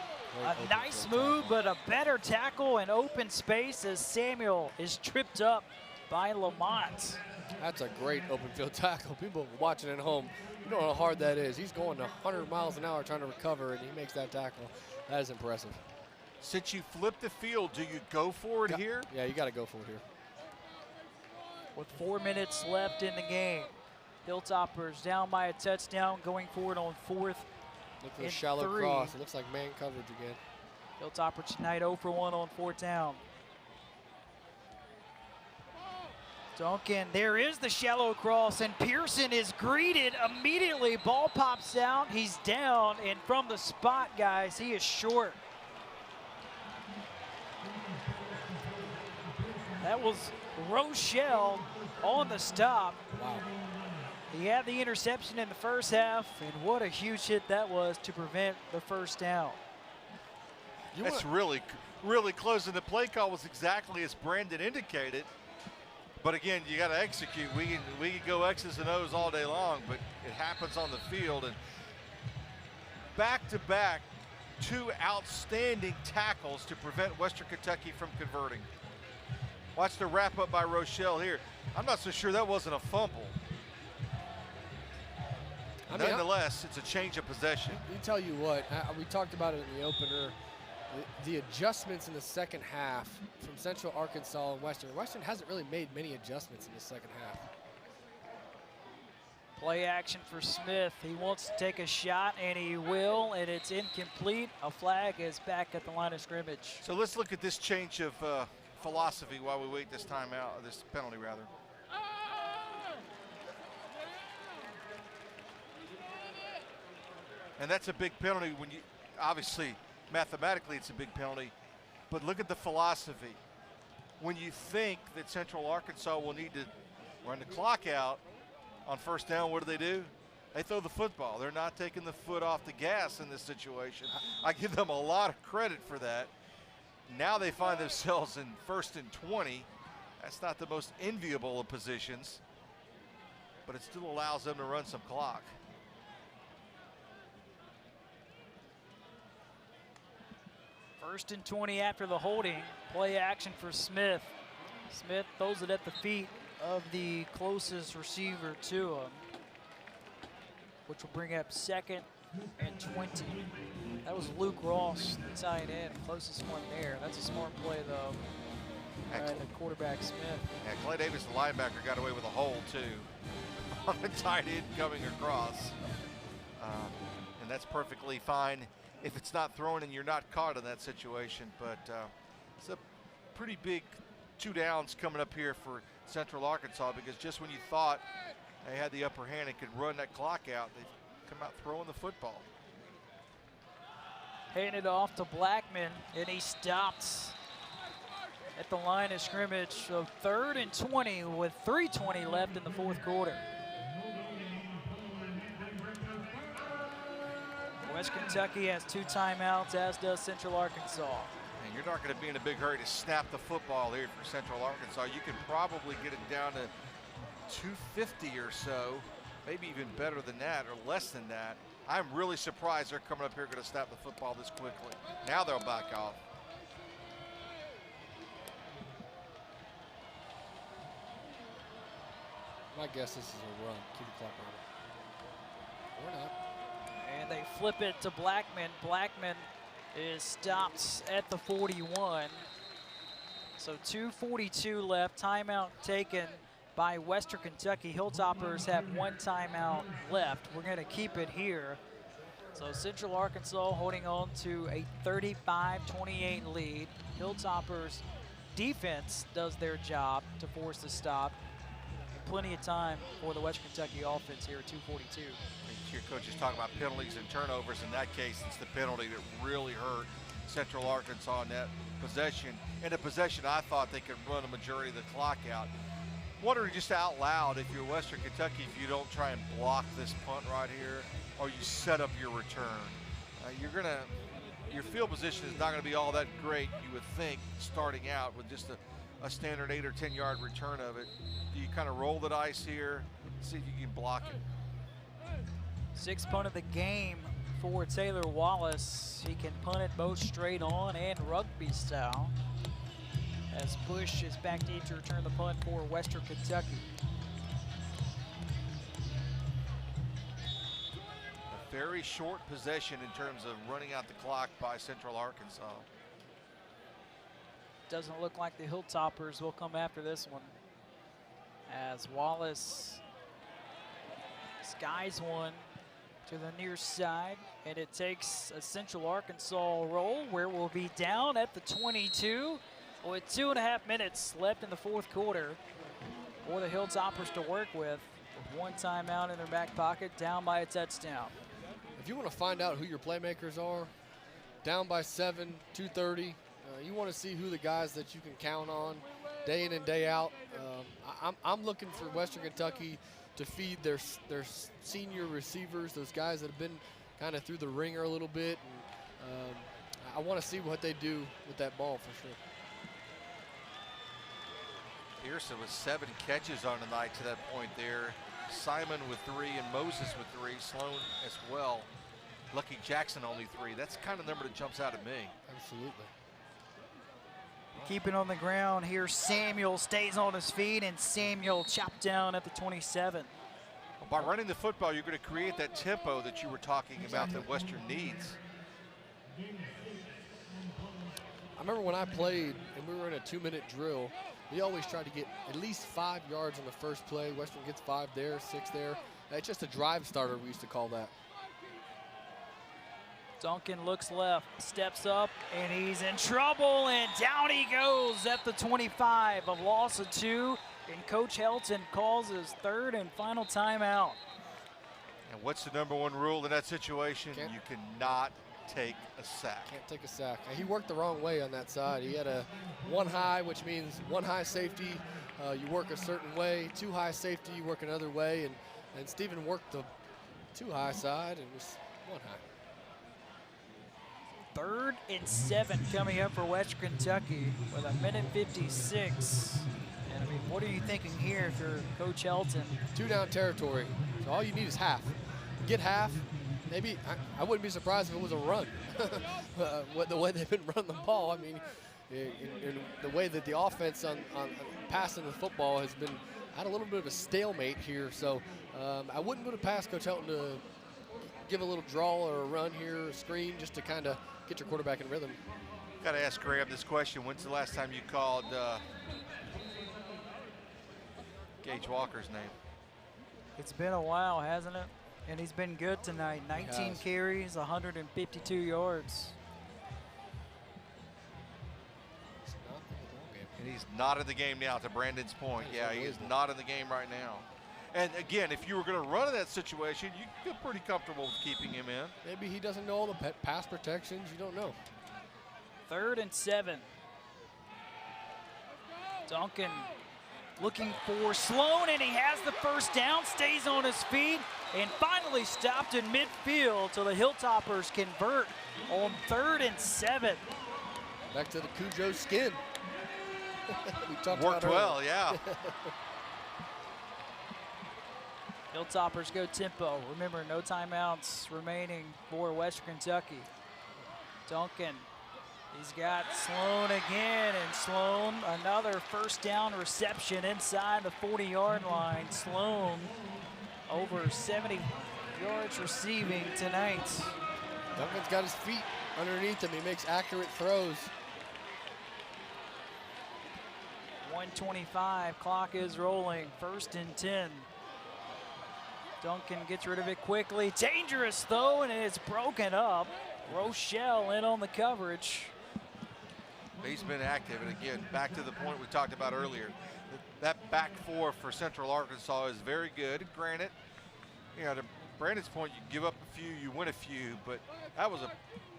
a nice move, but a better tackle in open space as Samuel is tripped up by Lamont. That's a great open field tackle. People watching at home, you know how hard that is. He's going 100 miles an hour trying to recover, and he makes that tackle. That is impressive. Since you flip the field, do you go for it here? Yeah, you got to go for it here. With 4 minutes left in the game, Hilltoppers down by a touchdown, going forward on 4th. Look for a shallow cross. It looks like man coverage again. Hilltoppers tonight 0 for 1 on 4th down. Duncan, there is the shallow cross, and Pearson is greeted immediately. Ball pops out. He's down, and from the spot, guys, he is short. That was Rochelle on the stop. Wow. He had the interception in the first half, and what a huge hit that was to prevent the first down. That's really close, and the play call was exactly as Brandon indicated. But again, you got to execute. We can go X's and O's all day long, but it happens on the field. And back-to-back, 2 outstanding tackles to prevent Western Kentucky from converting. Watch the wrap up by Rochelle here. I'm not so sure that wasn't a fumble. Nonetheless, it's a change of possession. Let me tell you what, we talked about it in the opener. The adjustments in the second half from Central Arkansas and Western. Western hasn't really made many adjustments in the second half. Play action for Smith. He wants to take a shot, and he will, and it's incomplete. A flag is back at the line of scrimmage. So let's look at this change of philosophy while we wait this time out, this penalty rather. And that's a big penalty when you, obviously, mathematically it's a big penalty, but look at the philosophy. When you think that Central Arkansas will need to run the clock out on first down, what do? They throw the football. They're not taking the foot off the gas in this situation. I give them a lot of credit for that. Now they find themselves in 1st and 20. That's not the most enviable of positions, but it still allows them to run some clock. First and 20 after the holding. Play action for Smith. Smith throws it at the feet of the closest receiver to him, which will bring up 2nd and 20. That was Luke Ross, the tight end, closest one there. That's a smart play, though. And the quarterback, Smith. Yeah, Clay Davis, the linebacker, got away with a hole, too, on the tight end coming across. And that's perfectly fine if it's not thrown and you're not caught in that situation. But it's a pretty big 2 downs coming up here for Central Arkansas, because just when you thought they had the upper hand and could run that clock out, they've come out throwing the football. Handed off to Blackman, and he stops at the line of scrimmage. So 3rd and 20 with 3:20 left in the 4th quarter. West Kentucky has 2 timeouts, as does Central Arkansas. And you're not going to be in a big hurry to snap the football here for Central Arkansas. You can probably get it down to 250 or so, maybe even better than that or less than that. I'm really surprised they're coming up here going to snap the football this quickly. Now they'll back off. My guess this is a run. Keep the clock running. Or not. And they flip it to Blackman. Blackman is stopped at the 41. So 2:42 left. Timeout taken by Western Kentucky. Hilltoppers have 1 timeout left. We're going to keep it here. So Central Arkansas holding on to a 35-28 lead. Hilltoppers defense does their job to force the stop. Plenty of time for the Western Kentucky offense here at 2:42. Your coach is talking about penalties and turnovers. In that case, it's the penalty that really hurt Central Arkansas in that possession. In a possession I thought they could run a majority of the clock out. Wondering just out loud, if you're Western Kentucky, if you don't try and block this punt right here, or you set up your return. Your field position is not going to be all that great, you would think, starting out with just a standard 8 or 10 yard return of it. Do you kind of roll the dice here, see if you can block it? 6th punt of the game for Taylor Wallace. He can punt it both straight on and rugby style, as Bush is back deep to return the punt for Western Kentucky. A very short possession in terms of running out the clock by Central Arkansas. Doesn't look like the Hilltoppers will come after this one, as Wallace skies one to the near side, and it takes a Central Arkansas roll where we'll be down at the 22 with 2.5 minutes left in the 4th quarter for the Hilltoppers to work with 1 timeout in their back pocket, down by a touchdown. If you want to find out who your playmakers are, down by 7, 2:30, you want to see who the guys that you can count on day in and day out. I'm looking for Western Kentucky to feed their senior receivers, those guys that have been kind of through the ringer a little bit. And, I want to see what they do with that ball for sure. Pearson with 7 catches on the night to that point there. Simon with 3 and Moses with 3. Sloan as well. Lucky Jackson only 3. That's the kind of number that jumps out at me. Absolutely. Keeping on the ground here, Samuel stays on his feet, and Samuel chopped down at the 27. Well, by running the football, you're going to create that tempo that you were talking about that Western needs. I remember when I played and we were in a 2-minute drill, we always tried to get at least 5 yards on the first play. Western gets 5 there, 6 there. It's just a drive starter, we used to call that. Duncan looks left, steps up, and he's in trouble, and down he goes at the 25, a loss of 2, and Coach Helton calls his 3rd and final timeout. And what's the #1 rule in that situation? You cannot take a sack. Can't take a sack. And he worked the wrong way on that side. He had a 1 high, which means 1 high safety, you work a certain way. 2 high safety, you work another way. And Stephen worked the Too high side and just one high. 3rd and 7 coming up for Western Kentucky with 1:56. And I mean, what are you thinking here if you're Coach Helton? 2-down territory. So all you need is half. Get half. Maybe I wouldn't be surprised if it was a run. The way they've been running the ball. I mean, in the way that the offense on passing the football has been at a little bit of a stalemate here. So I wouldn't put it past Coach Helton to give a little draw or a run here, a screen, just to kind of get your quarterback in rhythm. Got to ask Graham this question. When's the last time you called Gage Walker's name? It's been a while, hasn't it? And he's been good tonight. 19 carries, 152 yards. And he's not in the game now, to Brandon's point. Yeah, he is not in the game right now. And again, if you were going to run in that situation, you feel pretty comfortable with keeping him in. Maybe he doesn't know all the pass protections. You don't know. 3rd and 7. Duncan looking for Sloan, and he has the first down, stays on his feet, and finally stopped in midfield so the Hilltoppers convert on 3rd and 7. Back to the Cujo skin. We talked Worked about well, yeah. Hilltoppers go tempo. Remember, no timeouts remaining for Western Kentucky. Duncan, he's got Sloan again, and Sloan, another first down reception inside the 40-yard line. Sloan over 70 yards receiving tonight. Duncan's got his feet underneath him. He makes accurate throws. 1:25, clock is rolling, 1st and 10. Duncan gets rid of it quickly. Dangerous though, and it's broken up. Rochelle in on the coverage. He's been active, and again, back to the point we talked about earlier. That back four for Central Arkansas is very good. Granted, you know, to Brandon's point, you give up a few, you win a few, but that was a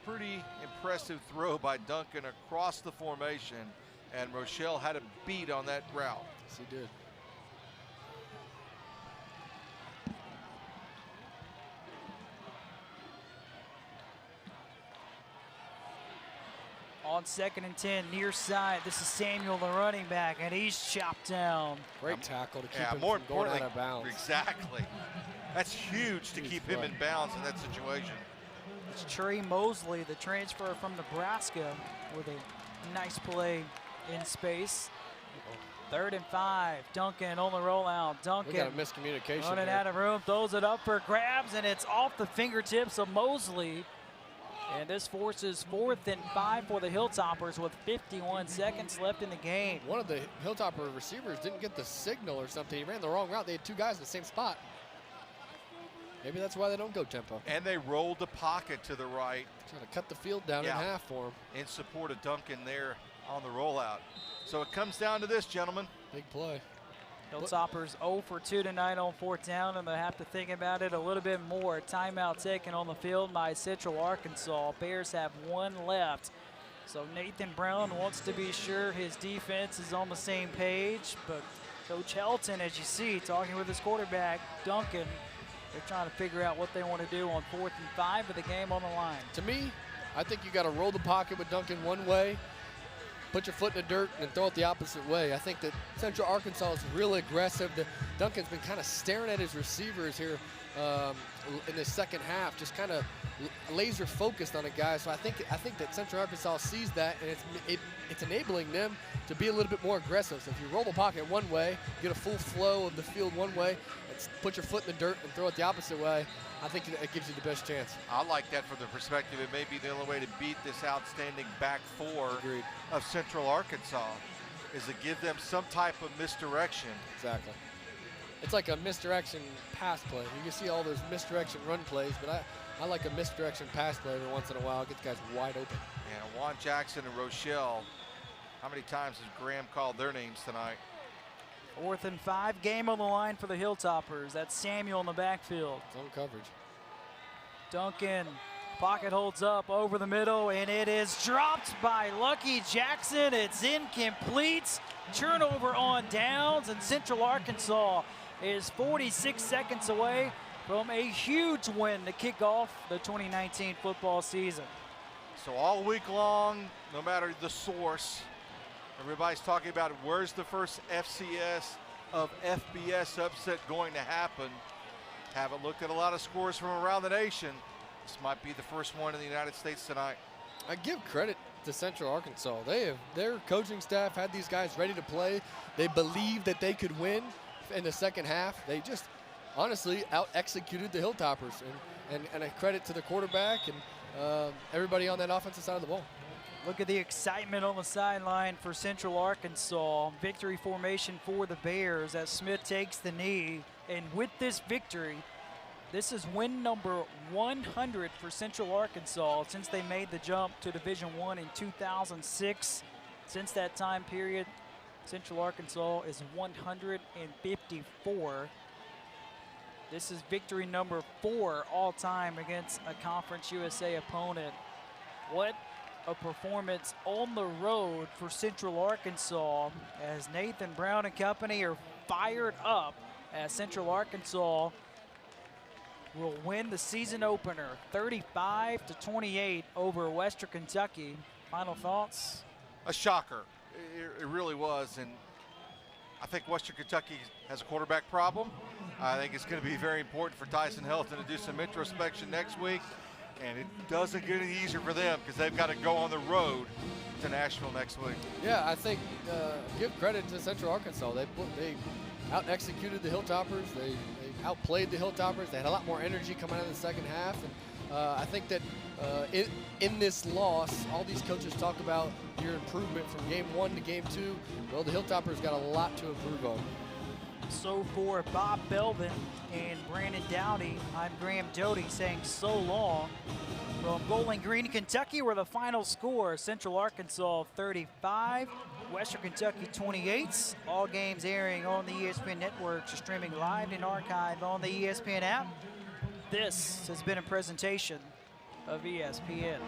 pretty impressive throw by Duncan across the formation, and Rochelle had a beat on that route. Yes, he did. On 2nd and 10, near side, this is Samuel, the running back, and he's chopped down. Great tackle to keep him more from going out importantly, of bounds. Exactly. That's huge to keep him in bounds in that situation. It's Trey Mosley, the transfer from Nebraska, with a nice play in space. 3rd and 5, Duncan on the rollout. Duncan We got a miscommunication running here. out of room, throws it up for grabs, and it's off the fingertips of Mosley. And this forces 4th and 5 for the Hilltoppers with 51 seconds left in the game. One of the Hilltopper receivers didn't get the signal or something. He ran the wrong route. They had two guys in the same spot. Maybe that's why they don't go tempo. And they rolled the pocket to the right. Trying to cut the field down in half for him. In support of Duncan there on the rollout. So it comes down to this, gentlemen. Big play. Hilltoppers 0 for 2 tonight on 4th down, and they have to think about it a little bit more. Timeout taken on the field by Central Arkansas. Bears have 1 left. So Nathan Brown wants to be sure his defense is on the same page, but Coach Helton, as you see, talking with his quarterback, Duncan, they're trying to figure out what they want to do on 4th and 5 with the game on the line. To me, I think you got to roll the pocket with Duncan one way, put your foot in the dirt, and throw it the opposite way. I think that Central Arkansas is really aggressive. Duncan's been kind of staring at his receivers here in the second half, just kind of laser focused on a guy. So I think that Central Arkansas sees that, and it's enabling them to be a little bit more aggressive. So if you roll the pocket one way, get a full flow of the field one way, and put your foot in the dirt and throw it the opposite way, I think it gives you the best chance. I like that from the perspective. It may be the only way to beat this outstanding back four of Central Arkansas is to give them some type of misdirection. Exactly. It's like a misdirection pass play. You can see all those misdirection run plays, but I like a misdirection pass play every once in a while. Get the guys wide open. And Juan Jackson and Rochelle, how many times has Graham called their names tonight? 4th and 5, game on the line for the Hilltoppers. That's Samuel in the backfield. Zone coverage. Duncan, pocket holds up over the middle, and it is dropped by Lucky Jackson. It's incomplete. Turnover on downs, and Central Arkansas is 46 seconds away from a huge win to kick off the 2019 football season. So all week long, no matter the source, everybody's talking about where's the first FCS of FBS upset going to happen. Haven't looked at a lot of scores from around the nation. This might be the first one in the United States tonight. I give credit to Central Arkansas. Their coaching staff had these guys ready to play. They believed that they could win in the second half. They just honestly out-executed the Hilltoppers. And a credit to the quarterback and everybody on that offensive side of the ball. Look at the excitement on the sideline for Central Arkansas. Victory formation for the Bears as Smith takes the knee. And with this victory, this is win number 100 for Central Arkansas since they made the jump to Division I in 2006. Since that time period, Central Arkansas is 154. This is victory number 4 all-time against a Conference USA opponent. What a performance on the road for Central Arkansas as Nathan Brown and company are fired up as Central Arkansas will win the season opener 35-28 over Western Kentucky. Final thoughts? A shocker. It really was. And I think Western Kentucky has a quarterback problem. I think it's going to be very important for Tyson Helton to do some introspection next week. And it doesn't get any easier for them because they've got to go on the road to Nashville next week. Yeah, I think give credit to Central Arkansas. They out-executed the Hilltoppers. They outplayed the Hilltoppers. They had a lot more energy coming out of the second half. And I think that in this loss, all these coaches talk about your improvement from game 1 to game 2. Well, the Hilltoppers got a lot to improve on. So for Bob Belvin and Brandon Dowdy, I'm Graham Doty saying so long from Bowling Green, Kentucky, where the final score, Central Arkansas 35, Western Kentucky 28. All games airing on the ESPN network, streaming live and archived on the ESPN app. This has been a presentation of ESPN.